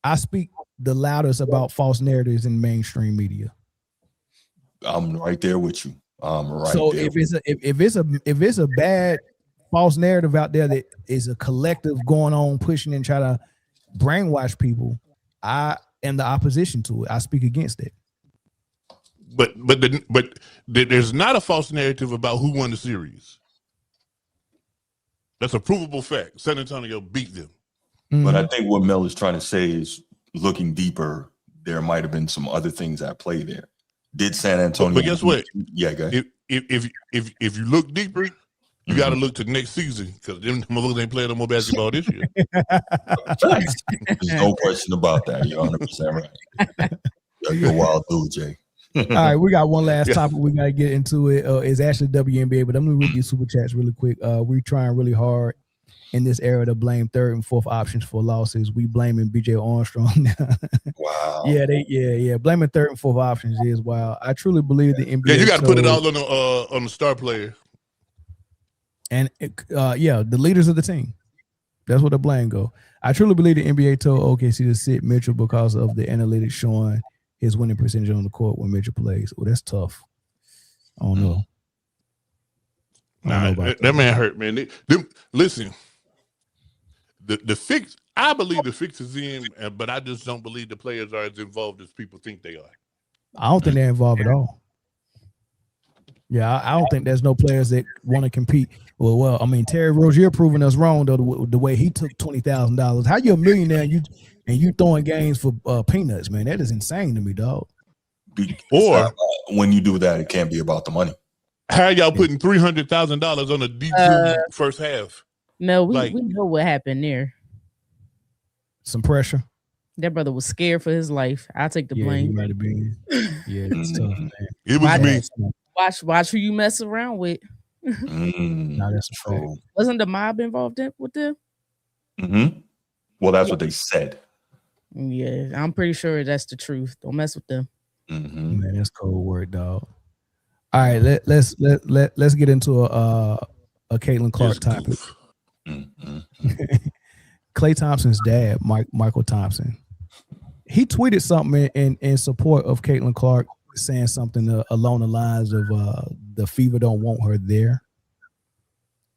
Speaker 1: I speak the loudest about false narratives in mainstream media.
Speaker 3: I'm right there with you.
Speaker 1: So if it's a bad false narrative out there that is a collective going on, pushing and trying to brainwash people, I am the opposition to it. I speak against it.
Speaker 2: But there's not a false narrative about who won the series. That's a provable fact. San Antonio beat them.
Speaker 3: But I think what Mel is trying to say is, looking deeper, there might have been some other things at play there. Did San Antonio?
Speaker 2: But guess what?
Speaker 3: Yeah, go ahead.
Speaker 2: If you look deeper, you got to look to next season because them motherfuckers ain't playing no more basketball this year.
Speaker 3: There's no question about that. You're 100% right. You're a wild dude, Jay.
Speaker 1: All right, we got one last topic we got to get into. It is actually WNBA, but I'm gonna read these super chats really quick. We're trying really hard in this era to blame third and fourth options for losses. We blaming BJ Armstrong now.
Speaker 3: Wow.
Speaker 1: Yeah. Blaming third and fourth options is wild. I truly believe the NBA.
Speaker 2: Yeah, you got to put it all on the star player.
Speaker 1: And the leaders of the team. That's where the blame go. I truly believe the NBA told OKC to sit Mitchell because of the analytics showing his winning percentage on the court when Mitchell plays. Oh, that's tough. I don't know.
Speaker 2: That man hurt, man. Listen, the fix. I believe the fix is in, but I just don't believe the players are as involved as people think they are.
Speaker 1: I don't think they're involved at all. Yeah, I don't think there's no players that want to compete. Well, I mean, Terry Rozier proving us wrong though. The way he took $20,000. How you a millionaire and you throwing games for peanuts, man? That is insane to me, dog.
Speaker 3: Or when you do that, it can't be about the money.
Speaker 2: How y'all putting $300,000 on a D2 first half?
Speaker 4: No, we know what happened there.
Speaker 1: Some pressure.
Speaker 4: That brother was scared for his life. I'll take the blame.
Speaker 1: He might have been. Yeah, it's tough, man.
Speaker 2: It was me.
Speaker 4: Watch who you mess around with.
Speaker 1: No, that's true.
Speaker 4: Wasn't the mob involved with them?
Speaker 3: Mm-hmm. Well, that's what they said.
Speaker 4: Yeah, I'm pretty sure that's the truth. Don't mess with them.
Speaker 3: Mm-hmm.
Speaker 1: Man, that's cold word, dog. All right, let's get into a Caitlin Clark topic. Klay Thompson's dad, Michael Thompson, he tweeted something in support of Caitlin Clark, saying something along the lines of the Fever don't want her there.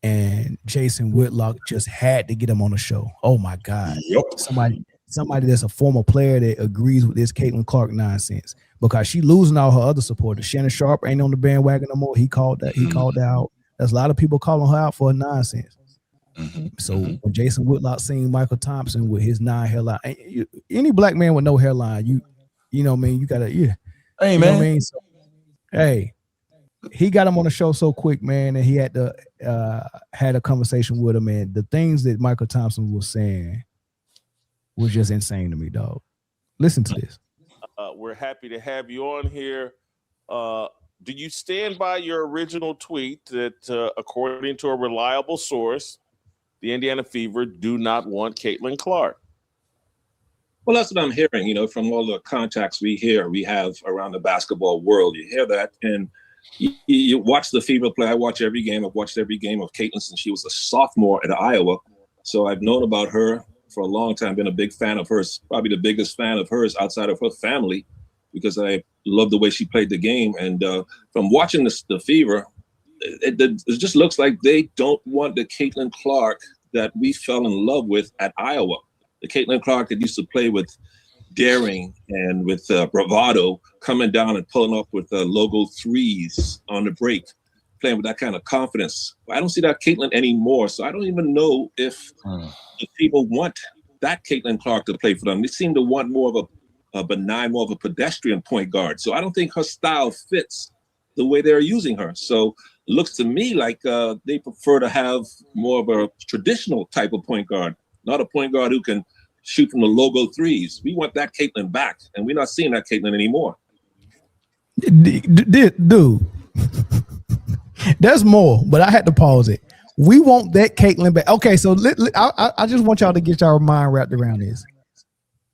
Speaker 1: And Jason Whitlock just had to get him on the show. Oh my God.
Speaker 3: Yep.
Speaker 1: Somebody that's a former player that agrees with this Caitlin Clark nonsense, because she losing all her other supporters. Shannon Sharp ain't on the bandwagon no more. He called that. He called that out. There's a lot of people calling her out for her nonsense. So when Jason Whitlock seen Michael Thompson with his non-hairline, any black man with no hairline, you know what I mean? You gotta, yeah.
Speaker 3: Hey, man.
Speaker 1: You know what I mean? So, hey, he got him on the show so quick, man, and he had to had a conversation with him, and the things that Michael Thompson was saying was just insane to me, dog. Listen to this.
Speaker 14: We're happy to have you on here. Do you stand by your original tweet that, according to a reliable source, the Indiana Fever do not want Caitlin Clark?
Speaker 15: Well, that's what I'm hearing, from all the contacts we have around the basketball world. You hear that, and you watch the Fever play. I watch every game. I've watched every game of Caitlin since she was a sophomore at Iowa. So I've known about her for a long time, been a big fan of hers, probably the biggest fan of hers outside of her family, because I love the way she played the game. And from watching the Fever, it just looks like they don't want the Caitlin Clark that we fell in love with at Iowa. The Caitlin Clark that used to play with daring and with bravado, coming down and pulling up with logo threes on the break, playing with that kind of confidence. I don't see that Caitlin anymore, so I don't even know if the people want that Caitlin Clark to play for them. They seem to want more of a benign, more of a pedestrian point guard. So I don't think her style fits the way they're using her. So it looks to me like they prefer to have more of a traditional type of point guard, not a point guard who can shoot from the logo threes. We want that Caitlin back, and we're not seeing that Caitlin anymore.
Speaker 1: Dude, there's more, but I had to pause it. We want that Caitlin back. Okay, so I just want y'all to get y'all mind wrapped around this.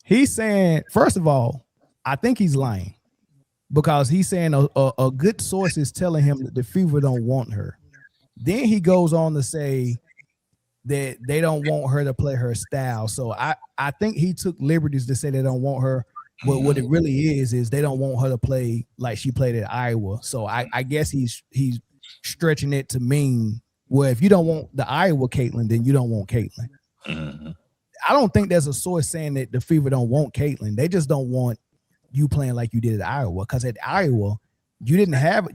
Speaker 1: He's saying, first of all, I think he's lying, because he's saying a good source is telling him that the Fever don't want her. Then he goes on to say that they don't want her to play her style. So I think he took liberties to say they don't want her, but what it really is they don't want her to play like she played at Iowa. So I guess he's stretching it to mean, well, if you don't want the Iowa Caitlin, then you don't want Caitlin. I don't think there's a source saying that the Fever don't want Caitlin. They just don't want you playing like you did at Iowa, because at Iowa you didn't have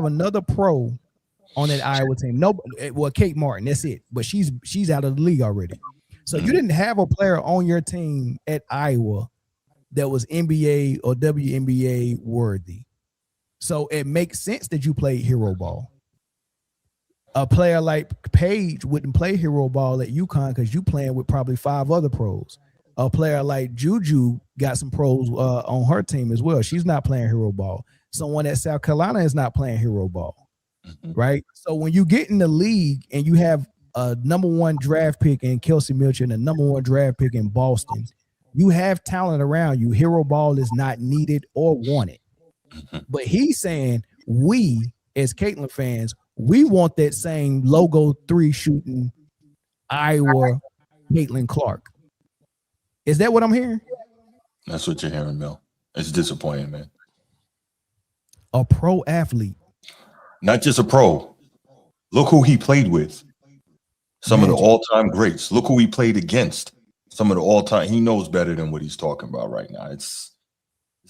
Speaker 1: another pro on that Iowa team. No, well, Kate Martin, that's it. But she's out of the league already. So you didn't have a player on your team at Iowa that was NBA or WNBA worthy. So it makes sense that you played hero ball. A player like Paige wouldn't play hero ball at UConn because you playing with probably 5 other pros. A player like Juju got some pros on her team as well. She's not playing hero ball. Someone at South Carolina is not playing hero ball, right? So when you get in the league and you have a number 1 draft pick in Kelsey Milcher and a number 1 draft pick in Boston, you have talent around you. Hero ball is not needed or wanted. But he's saying we, as Caitlin fans, we want that same logo 3 shooting Iowa Caitlin Clark. Is that what I'm hearing?
Speaker 3: That's what you're hearing, Mel. It's disappointing, man.
Speaker 1: A pro athlete.
Speaker 3: Not just a pro. Look who he played with. Some of the all-time greats. Look who he played against. Some of the all-time. He knows better than what he's talking about right now. It's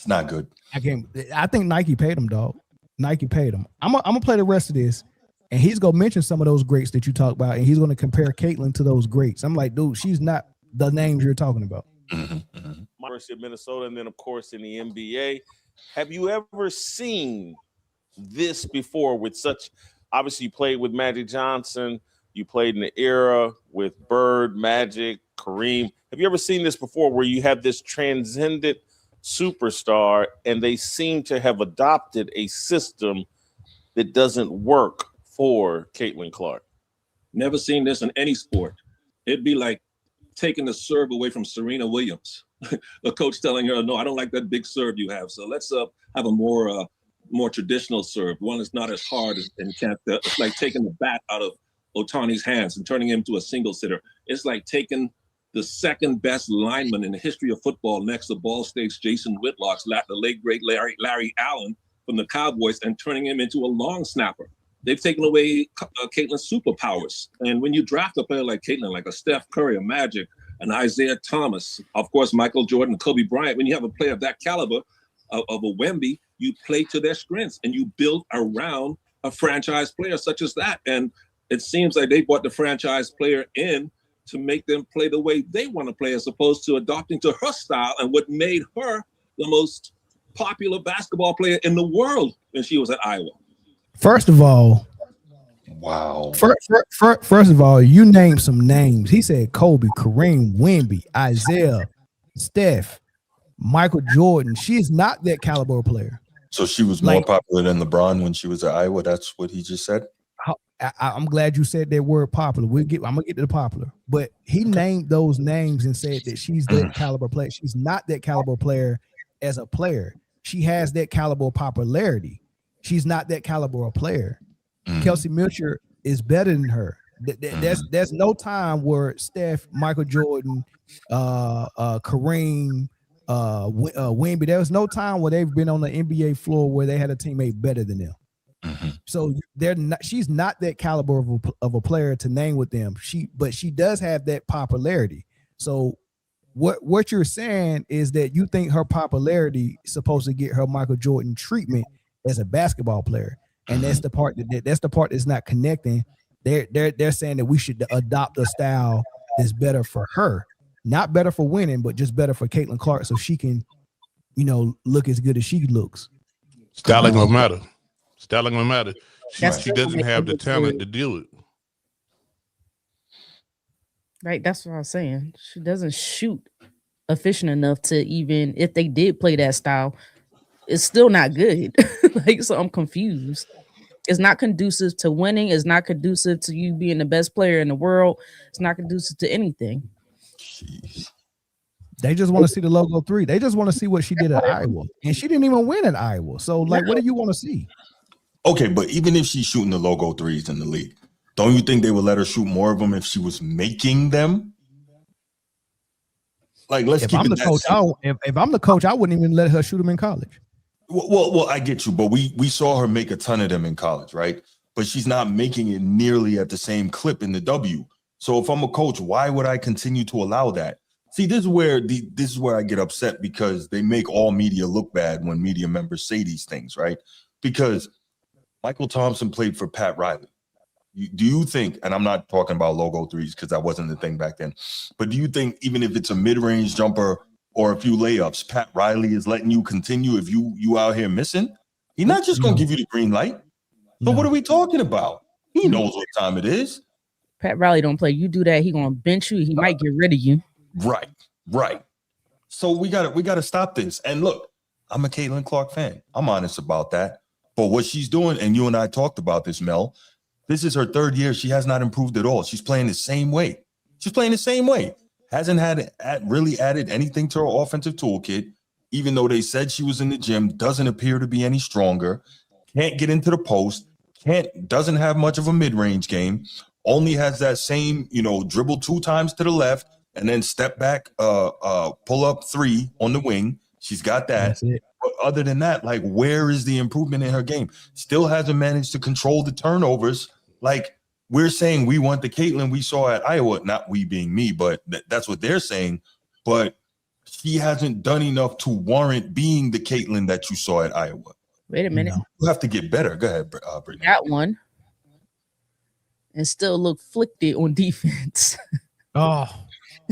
Speaker 3: not good.
Speaker 1: I think Nike paid him, dog. Nike paid him. I'm gonna play the rest of this, and he's gonna mention some of those greats that you talk about, and he's gonna compare Caitlin to those greats. I'm like, dude, she's not the names you're talking about.
Speaker 14: University of Minnesota, and then of course in the NBA. Have you ever seen this before with such? Obviously, you played with Magic Johnson. You played in the era with Bird, Magic, Kareem. Have you ever seen this before where you have this transcendent superstar and they seem to have adopted a system that doesn't work for Caitlin Clark?
Speaker 15: Never seen this in any sport. It'd be like taking the serve away from Serena Williams. The coach telling her, no, I don't like that big serve you have. So let's have a more traditional serve, one that's not as hard and can't. It's like taking the bat out of Ohtani's hands and turning him to a single sitter. It's like taking the second best lineman in the history of football next to Ball State's Jason Whitlock's, the late great Larry Allen from the Cowboys, and turning him into a long snapper. They've taken away Caitlin's superpowers. And when you draft a player like Caitlin, like a Steph Curry, a Magic, an Isaiah Thomas, of course, Michael Jordan, Kobe Bryant, when you have a player of that caliber, of a Wemby, you play to their strengths and you build around a franchise player such as that. And it seems like they brought the franchise player in to make them play the way they want to play, as opposed to adopting to her style and what made her the most popular basketball player in the world when she was at Iowa.
Speaker 1: First of all,
Speaker 3: wow.
Speaker 1: First of all, you named some names. He said Kobe, Kareem, Wemby, Isaiah, Steph, Michael Jordan. She is not that caliber player.
Speaker 3: So she was more popular than LeBron when she was at Iowa. That's what he just said.
Speaker 1: I'm glad you said that word popular. I'm gonna get to the popular, but he named those names and said that she's that caliber player. She's not that caliber player as a player. She has that caliber of popularity. She's not that caliber of player. Kelsey Milcher is better than her. There's no time where Steph, Michael Jordan, Kareem, Wemby. There was no time where they've been on the NBA floor where they had a teammate better than them. So they're not. She's not that caliber of a player to name with them. But she does have that popularity. So what you're saying is that you think her popularity is supposed to get her Michael Jordan treatment as a basketball player, and that's the part that's not connecting. They're saying that we should adopt a style that's better for her, not better for winning, but just better for Caitlin Clark, so she can, look as good as she looks.
Speaker 2: Styling don't matter. Styling don't matter. She doesn't have the talent to do it.
Speaker 4: Right, that's what I was saying. She doesn't shoot efficient enough to even, if they did play that style, it's still not good. So I'm confused. It's not conducive to winning. It's not conducive to you being the best player in the world. It's not conducive to anything.
Speaker 3: Jeez.
Speaker 1: They just want to see the logo 3. They just want to see what she did at Iowa, and she didn't even win at Iowa. So, what do you want to see?
Speaker 3: Okay, but even if she's shooting the logo 3s in the league, don't you think they would let her shoot more of them if she was making them? Let's keep it that simple.
Speaker 1: If I'm the coach, I wouldn't even let her shoot them in college.
Speaker 3: Well, I get you, but we saw her make a ton of them in college, right? But she's not making it nearly at the same clip in the W. So if I'm a coach, why would I continue to allow that? See, this is where I get upset, because they make all media look bad when media members say these things, right? Because Michael Thompson played for Pat Riley. do you think, and I'm not talking about logo threes because that wasn't the thing back then, but do you think even if it's a mid-range jumper or a few layups, Pat Riley is letting you continue if you out here missing? He's not just going to give you the green light. So what are we talking about? He knows what time it is.
Speaker 4: Pat Riley don't play. You do that, he gonna bench you. He might get rid of you.
Speaker 3: Right. So we gotta stop this. And look, I'm a Caitlin Clark fan. I'm honest about that. But what she's doing, and you and I talked about this, Mel, this is her third year. She has not improved at all. She's playing the same way. Hasn't really added anything to her offensive toolkit, even though they said she was in the gym, doesn't appear to be any stronger, can't get into the post, doesn't have much of a mid-range game, only has that same, dribble 2 times to the left and then step back, pull up 3 on the wing. She's got that.
Speaker 1: That's it.
Speaker 3: But other than that, like, where is the improvement in her game? Still hasn't managed to control the turnovers. Like, we're saying we want the Caitlin we saw at Iowa, not we being me, but that's what they're saying. But she hasn't done enough to warrant being the Caitlin that you saw at Iowa.
Speaker 4: Wait a minute.
Speaker 3: You have to get better. Go ahead, Britne.
Speaker 4: Got one. And still look flicked it on defense.
Speaker 1: Oh.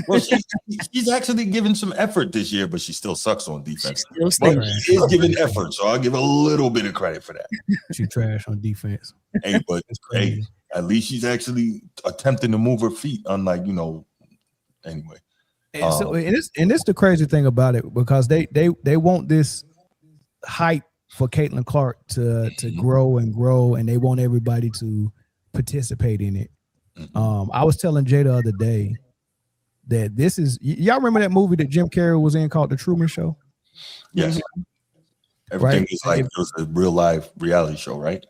Speaker 3: Well, she's actually given some effort this year, but she still sucks on defense.
Speaker 4: Still
Speaker 3: But she is giving effort, so I'll give a little bit of credit for that.
Speaker 1: She trash on defense.
Speaker 3: Hey, but hey, at least she's actually attempting to move her feet, unlike, anyway.
Speaker 1: And so it's the crazy thing about it, because they want this hype for Caitlin Clark to grow and grow, and they want everybody to participate in it. I was telling Jay the other day that this is, y'all remember that movie that Jim Carrey was in called The Truman Show?
Speaker 3: Yes. Everything is like it was a real live reality show, right?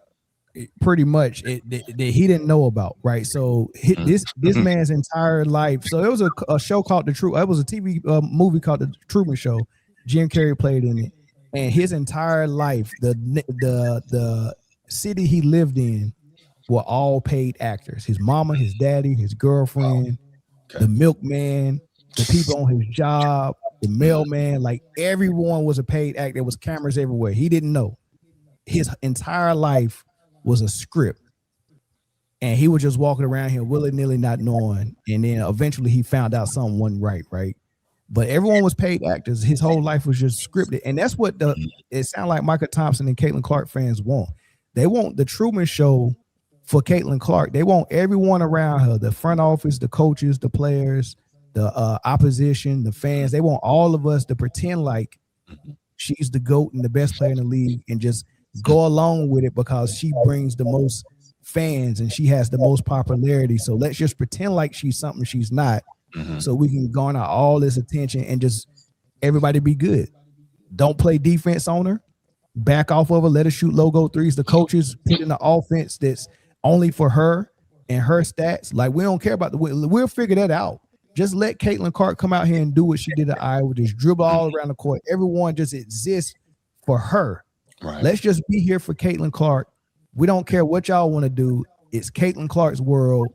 Speaker 1: Pretty much that he didn't know about, right? So this man's entire life. So there was a show called it was a TV movie called The Truman Show. Jim Carrey played in it, and his entire life, the city he lived in were all paid actors. His mama, his daddy, his girlfriend, the milkman, the people on his job, the mailman, like everyone was a paid actor. There was cameras everywhere. He didn't know. His entire life was a script, and he was just walking around here willy-nilly not knowing, and then eventually he found out something wasn't right. But everyone was paid actors. His whole life was just scripted, and that's what it sounds like Michael Thompson and Caitlin Clark fans want. They want the Truman Show for Caitlin Clark. They want everyone around her, the front office, the coaches, the players, the opposition, the fans. They want all of us to pretend like she's the GOAT and the best player in the league, and just go along with it because she brings the most fans and she has the most popularity. So let's just pretend like she's something she's not, so we can garner all this attention and just everybody be good. Don't play defense on her. Back off of her. Let her shoot logo threes. The coaches put in the offense that's only for her and her stats. Like, we don't care about we'll figure that out. Just let Caitlin Clark come out here and do what she did at Iowa. Just dribble all around the court. Everyone just exists for her.
Speaker 3: Right.
Speaker 1: Let's just be here for Caitlin Clark. We don't care what y'all want to do. It's Caitlin Clark's world.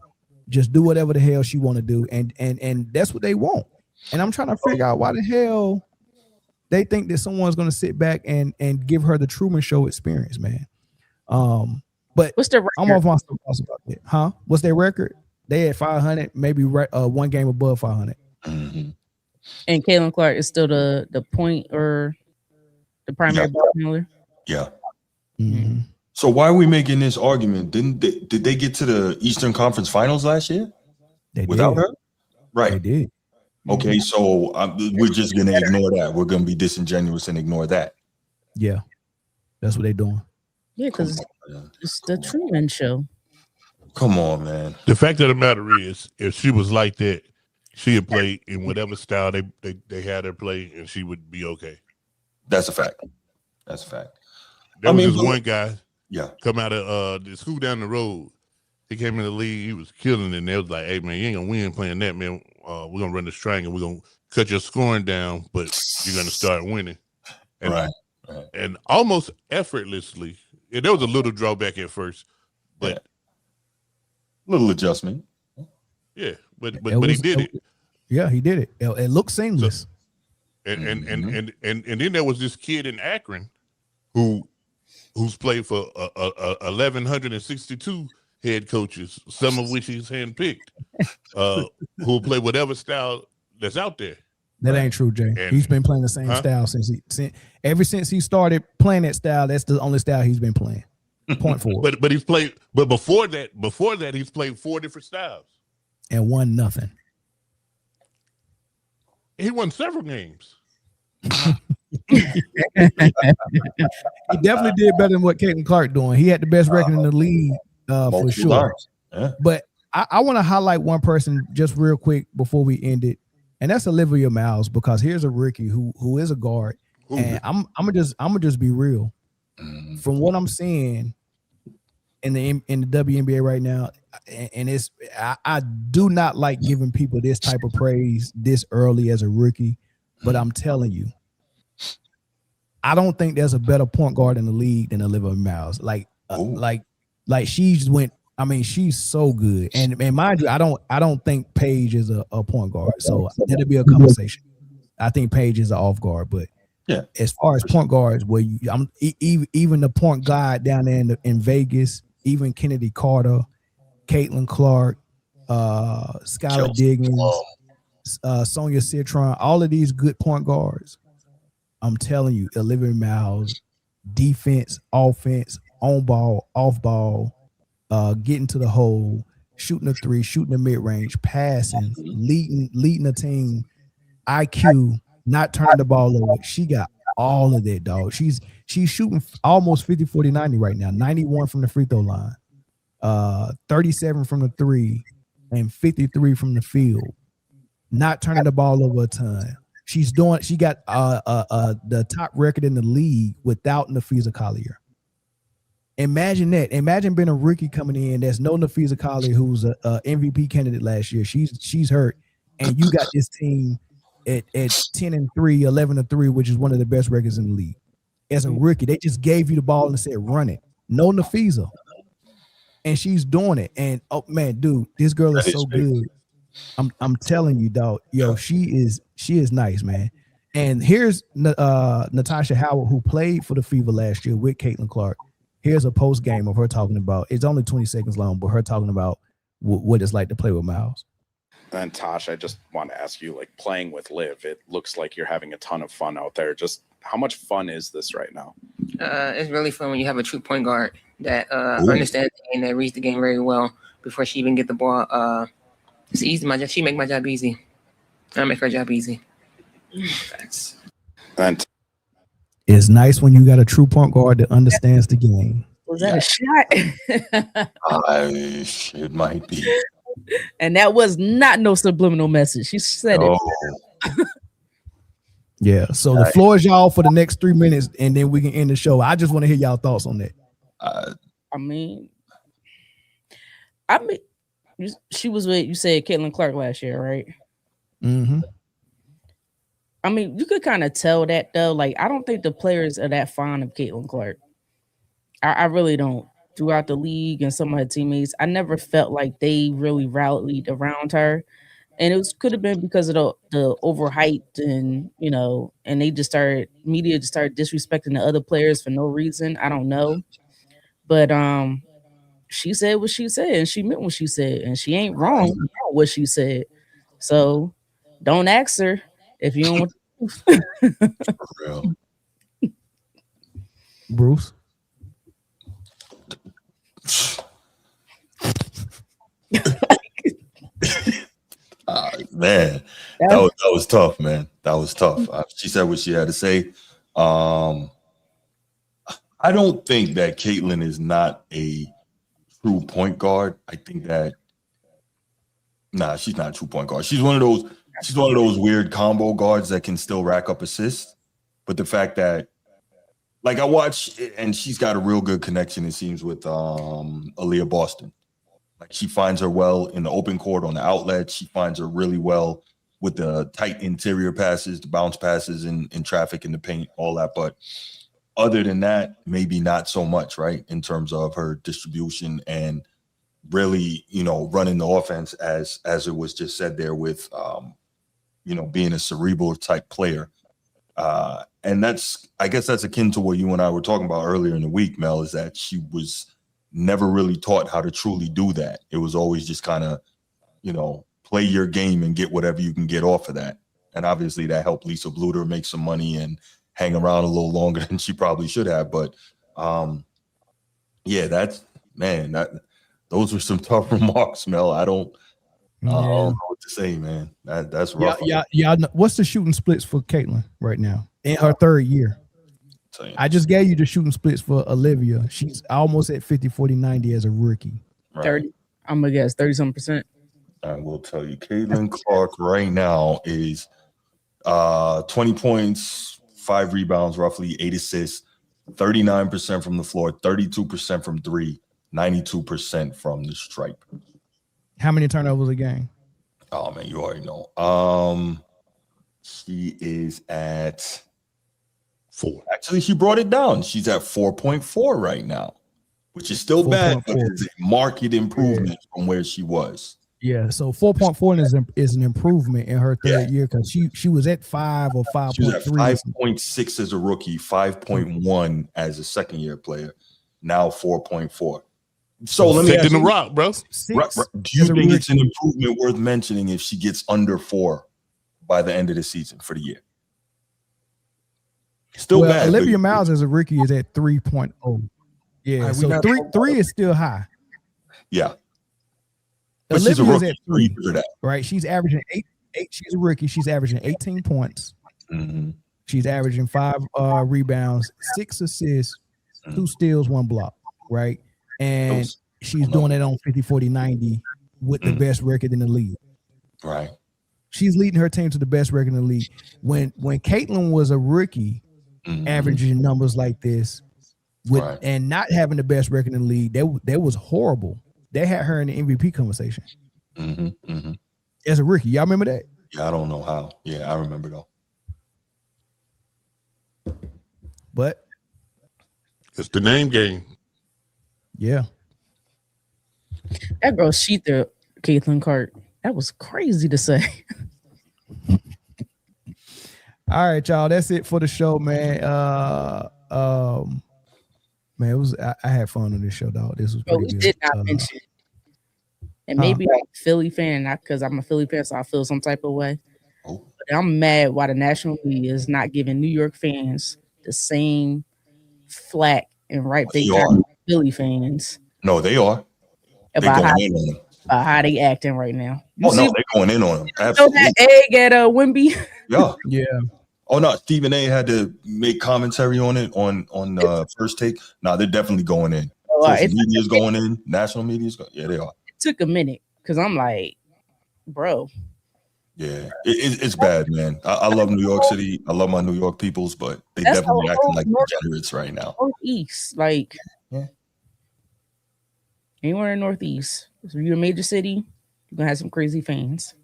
Speaker 1: Just do whatever the hell she want to do. And that's what they want. And I'm trying to figure out why the hell they think that someone's going to sit back and give her the Truman Show experience, man. But
Speaker 4: what's their record?
Speaker 1: I'm off my soapbox about that. Huh? What's their record? They had 500, maybe one game above 500.
Speaker 4: And Caitlin Clark is still the point or the primary ball handler.
Speaker 3: Yeah. So why are we making this argument? Did they get to the Eastern Conference Finals last year?
Speaker 1: They
Speaker 3: without
Speaker 1: did.
Speaker 3: her? Right.
Speaker 1: They did.
Speaker 3: Okay, so we're just gonna ignore that. We're gonna be disingenuous and ignore that.
Speaker 1: Yeah, that's what they're doing.
Speaker 4: Yeah, because it's the Truman Show.
Speaker 3: Come on, man.
Speaker 2: The fact of the matter is, if she was like that, she would play in whatever style they had her play, and she would be okay.
Speaker 3: That's a fact. That's a fact.
Speaker 2: There was this one guy, come out of the school down the road. He came in the league. He was killing it. And they was like, "Hey, man, you ain't gonna win playing that, man. We're gonna run this triangle. We're gonna cut your scoring down, but you're gonna start winning." And,
Speaker 3: right.
Speaker 2: And almost effortlessly, there was a little drawback at first, but
Speaker 3: little adjustment.
Speaker 2: Yeah, but he did it.
Speaker 1: Yeah, he did it. It looked seamless.
Speaker 2: And then there was this kid in Akron who's played for 1,162 head coaches, some of which he's handpicked, who play whatever style that's out there.
Speaker 1: That ain't true, Jay.
Speaker 2: And-
Speaker 1: He's been playing the same style ever since he started playing that style. That's the only style he's been playing. Point forward.
Speaker 2: But he's played. But before that, he's played 4 different styles
Speaker 1: And won nothing.
Speaker 2: He won several games.
Speaker 1: He definitely did better than what Caitlin Clark doing. He had the best record in the league for sure.
Speaker 3: Yeah.
Speaker 1: But I want to highlight one person just real quick before we end it, and that's Olivia Miles, because here's a rookie who is a guard, and I'm gonna just be real. From what I'm seeing in the WNBA right now, and it's I do not like giving people this type of praise this early as a rookie, but I'm telling you, I don't think there's a better point guard in the league than Olivia Miles. Like she just went. I mean, she's so good, and mind you, I don't think Paige is a point guard, so that'll be a conversation. I think Paige is an off guard, but
Speaker 3: yeah,
Speaker 1: as far as point guards, where even the point guard down there in Vegas, even Kennedy Carter, Caitlin Clark, Skylar Diggins, Sonia Citron, all of these good point guards. I'm telling you, Olivia Miles, defense, offense, on ball, off ball, getting to the hole, shooting a three, shooting the mid range, passing, leading the team, IQ, not turning the ball over. She got all of that, dog. She's shooting almost 50, 40, 90 right now, 91 from the free throw line, 37 from the three, and 53 from the field, not turning the ball over a ton. She got the top record in the league without Nafisa Collier. Imagine that. Imagine being a rookie coming in. There's no Nafisa Collier, who's a MVP candidate last year. She's hurt, and you got this team at 10-3, 11-3, which is one of the best records in the league. As a rookie, they just gave you the ball and said, "Run it." No Nafisa, and she's doing it. And oh man, dude, this girl is so good. I'm telling you, dog. Yo, she is nice, man. And here's Natasha Howard, who played for the Fever last year with Caitlin Clark. Here's a post game of her talking about. It's only 20 seconds long, but her talking about what it's like to play with Miles.
Speaker 16: And Tosh, I just want to ask you, like, playing with Liv, it looks like you're having a ton of fun out there. Just how much fun is this right now?
Speaker 17: It's really fun when you have a true point guard that understands the game, that reads the game very well before she even get the ball. It's easy. She make my job easy. I make her job easy. Thanks.
Speaker 16: And
Speaker 1: it's nice when you got a true point guard that understands the game.
Speaker 4: Was that a shot?
Speaker 3: It might be.
Speaker 4: And that was not no subliminal message. She said it.
Speaker 1: Yeah. So the floor is y'all for the next 3 minutes, and then we can end the show. I just want to hear y'all thoughts on that.
Speaker 4: I mean, she was with, you said, Caitlin Clark last year, right?
Speaker 1: Mm-hmm.
Speaker 4: I mean, you could kind of tell that, though. Like, I don't think the players are that fond of Caitlin Clark. I really don't. Throughout the league and some of her teammates, I never felt like they really rallied around her. And it could have been because of the overhyped and, and media just started disrespecting the other players for no reason. I don't know. But she said what she said, and she meant what she said, and she ain't wrong about what she said. So don't ask her if you don't want to.
Speaker 1: Bruce?
Speaker 3: Man, that was tough, man. That was tough. She said what she had to say. I don't think that Caitlin is not a true point guard. I think that she's not a true point guard. She's one of those weird combo guards that can still rack up assists. But the fact that, like, I watch, and she's got a real good connection, it seems, with Aaliyah Boston. Like, she finds her well in the open court on the outlet. She finds her really well with the tight interior passes, the bounce passes in traffic, in the paint, all that. But other than that, maybe not so much, right, in terms of her distribution and really, running the offense as it was just said there with, being a cerebral type player. And I guess that's akin to what you and I were talking about earlier in the week, Mel, is that she was never really taught how to truly do that. It was always just kind of, play your game and get whatever you can get off of that. And obviously that helped Lisa Bluter make some money and hang around a little longer than she probably should have. But those were some tough remarks, Mel. I don't know what to say, man. That's rough.
Speaker 1: Yeah. What's the shooting splits for Caitlin right now in her third year? I just gave you the shooting splits for Olivia. She's almost at 50, 40, 90 as a rookie.
Speaker 4: 30. I'm gonna guess 30-something%.
Speaker 3: I will tell you, Caitlin Clark right now is 20 points, 5 rebounds, roughly 8 assists, 39% from the floor, 32% from 3, 92% from the stripe.
Speaker 1: How many turnovers a game?
Speaker 3: Oh man, you already know. She is at
Speaker 2: 4.
Speaker 3: Actually, she brought it down. She's at 4.4 right now, which is still bad, but it's a marked improvement from where she was.
Speaker 1: Yeah, so 4.4 is an improvement in her third year because she was at 5 or 5.3.
Speaker 3: She was at 5.6 as a rookie, 5.1 as a second year player, now 4.4. So let me ask
Speaker 2: taking
Speaker 3: you,
Speaker 2: the rock, bro.
Speaker 3: do you think it's an improvement worth mentioning if she gets under 4 by the end of the season for the year? Still bad.
Speaker 1: Olivia Miles as a rookie is at 3.0. Yeah, so three is still high.
Speaker 3: Yeah. But she's a rookie
Speaker 1: at 3, right? She's averaging 8. She's a rookie. She's averaging 18 points.
Speaker 3: Mm-hmm.
Speaker 1: She's averaging 5 rebounds, 6 assists, 2 steals, 1 block, right? And she's doing it on 50, 40, 90 with the best record in the league.
Speaker 3: Right.
Speaker 1: She's leading her team to the best record in the league. When Caitlin was a rookie, averaging numbers like this, and not having the best record in the league, that was horrible. They had her in the MVP conversation as a rookie. Y'all remember that?
Speaker 3: Yeah, I don't know how. Yeah, I remember though.
Speaker 1: But
Speaker 2: it's the name game.
Speaker 1: Yeah.
Speaker 4: That girl Sheetha, Caitlin Clark. That was crazy to say.
Speaker 1: All right, y'all. That's it for the show, man. Man, it was. I had fun on this show, dog. This was pretty good.
Speaker 4: Did not mention, and maybe I'm a Philly fan, not because I'm a Philly fan, so I feel some type of way. But I'm mad why the National League is not giving New York fans the same flack and right they got Philly fans.
Speaker 3: No, they are.
Speaker 4: About how they acting right now.
Speaker 3: No, they're going in on them.
Speaker 4: Absolutely. So that egg at Wemby.
Speaker 3: Yeah. Oh no, Stephen A had to make commentary on it on First Take. No, they're definitely going in. Social media's going in. National media's going. Yeah, they are.
Speaker 4: It took a minute because I'm like, bro.
Speaker 3: Yeah, it's bad, man. I love New York City. I love my New York peoples, but they definitely acting like degenerates right now.
Speaker 4: Northeast, like, anywhere in Northeast. If you're a major city, you're gonna have some crazy fans.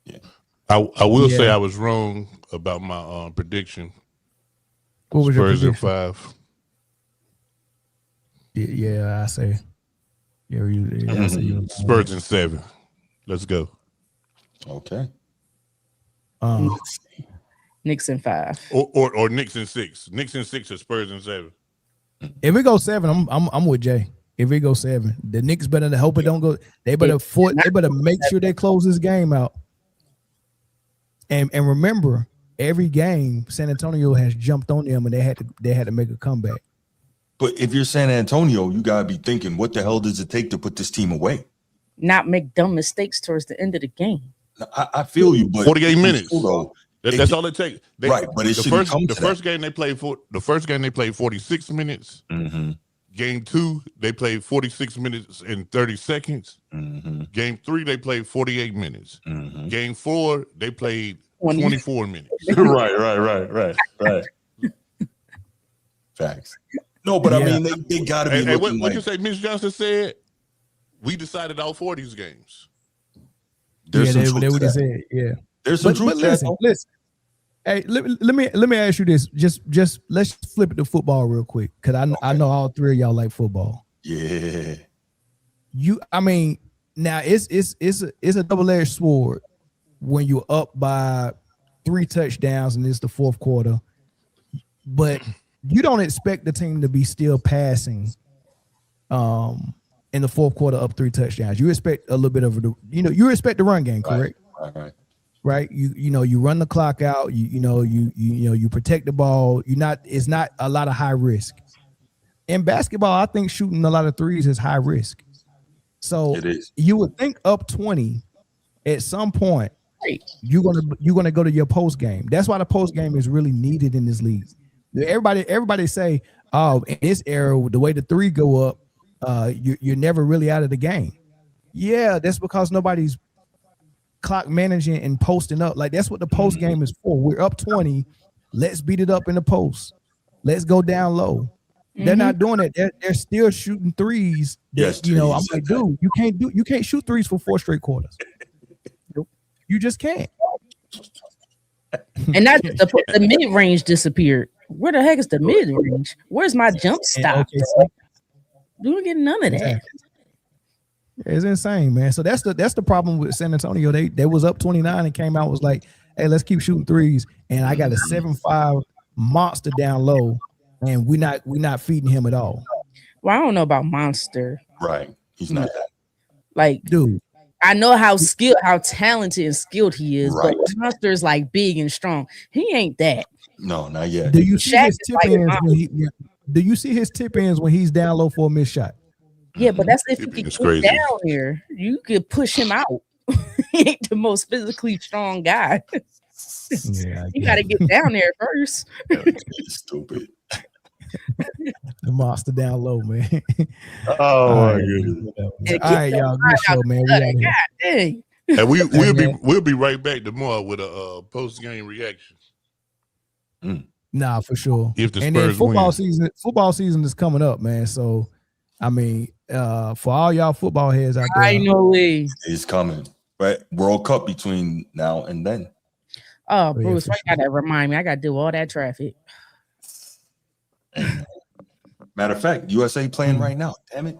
Speaker 3: Yeah.
Speaker 2: I will say I was wrong about my prediction.
Speaker 1: What was
Speaker 2: Spurs
Speaker 1: your
Speaker 2: in 5?
Speaker 1: Yeah, I say. I say
Speaker 2: Spurs in 7. Let's go.
Speaker 3: Okay.
Speaker 4: Knicks in 5.
Speaker 2: Or Knicks in 6. Knicks in 6 or Spurs in 7.
Speaker 1: If it goes 7, I'm with Jay. If it goes 7, the Knicks better hope it don't go. They better make sure they close this game out. And remember, every game San Antonio has jumped on them and they had to make a comeback.
Speaker 3: But if you're San Antonio, you gotta be thinking, what the hell does it take to put this team away?
Speaker 4: Not make dumb mistakes towards the end of the game.
Speaker 3: I feel you, but
Speaker 2: 48 minutes.
Speaker 3: Though,
Speaker 2: that's all it takes.
Speaker 3: Right, but
Speaker 2: the first game they played 46 minutes.
Speaker 3: Mm-hmm.
Speaker 2: Game 2, they played 46 minutes and 30 seconds.
Speaker 3: Mm-hmm.
Speaker 2: Game 3, they played 48 minutes.
Speaker 3: Mm-hmm.
Speaker 2: Game 4, they played 24 minutes.
Speaker 3: Right. Facts. No, but I mean, they got to be.
Speaker 2: Hey, what you say? Mitch Johnson said, "We decided all 4 of these games."
Speaker 3: There's some
Speaker 1: truth to that.
Speaker 3: Yeah. There's some truth to that.
Speaker 1: Listen. Hey, let me ask you this. Just let's flip it to football real quick, because I know all 3 of y'all like football.
Speaker 3: Yeah.
Speaker 1: I mean, now it's a double-edged sword when you're up by 3 touchdowns and it's the fourth quarter, but you don't expect the team to be still passing in the fourth quarter up 3 touchdowns. You expect a little bit of you expect the run game, correct? Right. You run the clock out. You protect the ball. It's not a lot of high risk. In basketball, I think shooting a lot of threes is high risk. So
Speaker 3: it is.
Speaker 1: You would think up 20 at some point you're gonna go to your post game. That's why the post game is really needed in this league. Everybody say, oh, in this era, the way the three go up, you're never really out of the game. Yeah, that's because nobody's clock managing and posting up. Like that's what the post game is for. We're up 20. Let's beat it up in the post. Let's go down low. They're not doing it. They're still shooting threes.
Speaker 3: Yes,
Speaker 1: I'm like, dude, you can't shoot threes for 4 straight quarters. You just can't.
Speaker 4: And not just the mid range disappeared. Where the heck is the mid range? Where's my jump stop? We don't get none of that.
Speaker 1: It's insane, man. So that's the problem with San Antonio. They was up 29 and came out was like, hey, let's keep shooting threes. And I got a 7-5 monster down low. And we're not feeding him at all.
Speaker 4: Well, I don't know about monster.
Speaker 3: Right. He's not that.
Speaker 4: Like,
Speaker 1: dude,
Speaker 4: I know how talented and skilled he is, but monster's like big and strong. He ain't that.
Speaker 3: No, not yet.
Speaker 1: Do you see his tip ends do you see his tip ends when he's down low for a missed shot?
Speaker 4: Yeah, but that's if you can get down here. You could push him out. He ain't the most physically strong guy.
Speaker 1: Yeah,
Speaker 4: you got to get down there first.
Speaker 3: Stupid.
Speaker 1: The monster down low, man.
Speaker 3: Oh my goodness.
Speaker 1: All right, y'all. Good show, man.
Speaker 2: And we'll be right back tomorrow with a post game reaction.
Speaker 1: Nah, for sure.
Speaker 2: If the Spurs
Speaker 1: and then football
Speaker 2: win.
Speaker 1: season is coming up, man. So I mean, for all y'all football heads out there,
Speaker 4: finally
Speaker 3: it's coming. But World Cup between now and then.
Speaker 4: Oh, Bruce, why you gotta remind me? I gotta do all that traffic.
Speaker 3: Matter of fact, USA playing right now. Damn it.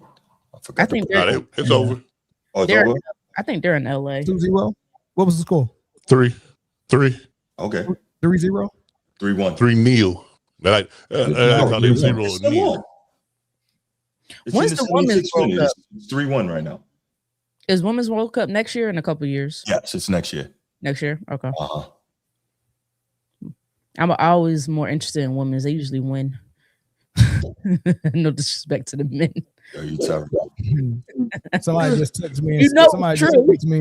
Speaker 4: I think
Speaker 2: it's over.
Speaker 3: Oh, it's over?
Speaker 4: I think they're in LA.
Speaker 1: 2-0. What was the score?
Speaker 2: 3-3.
Speaker 3: Okay.
Speaker 1: 3-0.
Speaker 3: 3-1.
Speaker 2: 3-0. Like I call it 0-0.
Speaker 4: When's the Women's World Cup?
Speaker 3: It's 3-1 right now.
Speaker 4: Is Women's World Cup next year or in a couple years?
Speaker 3: Yes, it's next year.
Speaker 4: Next year? Okay. I'm always more interested in women's. They usually win. No disrespect to the men.
Speaker 3: Yo, you terrible.
Speaker 1: Somebody just texted me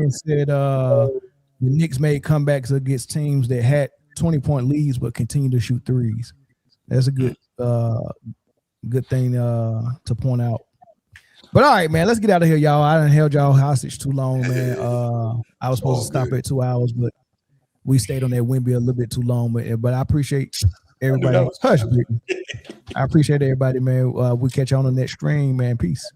Speaker 1: and said the Knicks made comebacks against teams that had 20-point leads but continue to shoot threes. That's a good thing to point out. But all right, man, let's get out of here, y'all. I done held y'all hostage too long, man. I was supposed to stop at 2 hours, but we stayed on that Wemby a little bit too long. But I appreciate everybody. Hush, Britne. I appreciate everybody, man. We'll catch you on the next stream, man. Peace.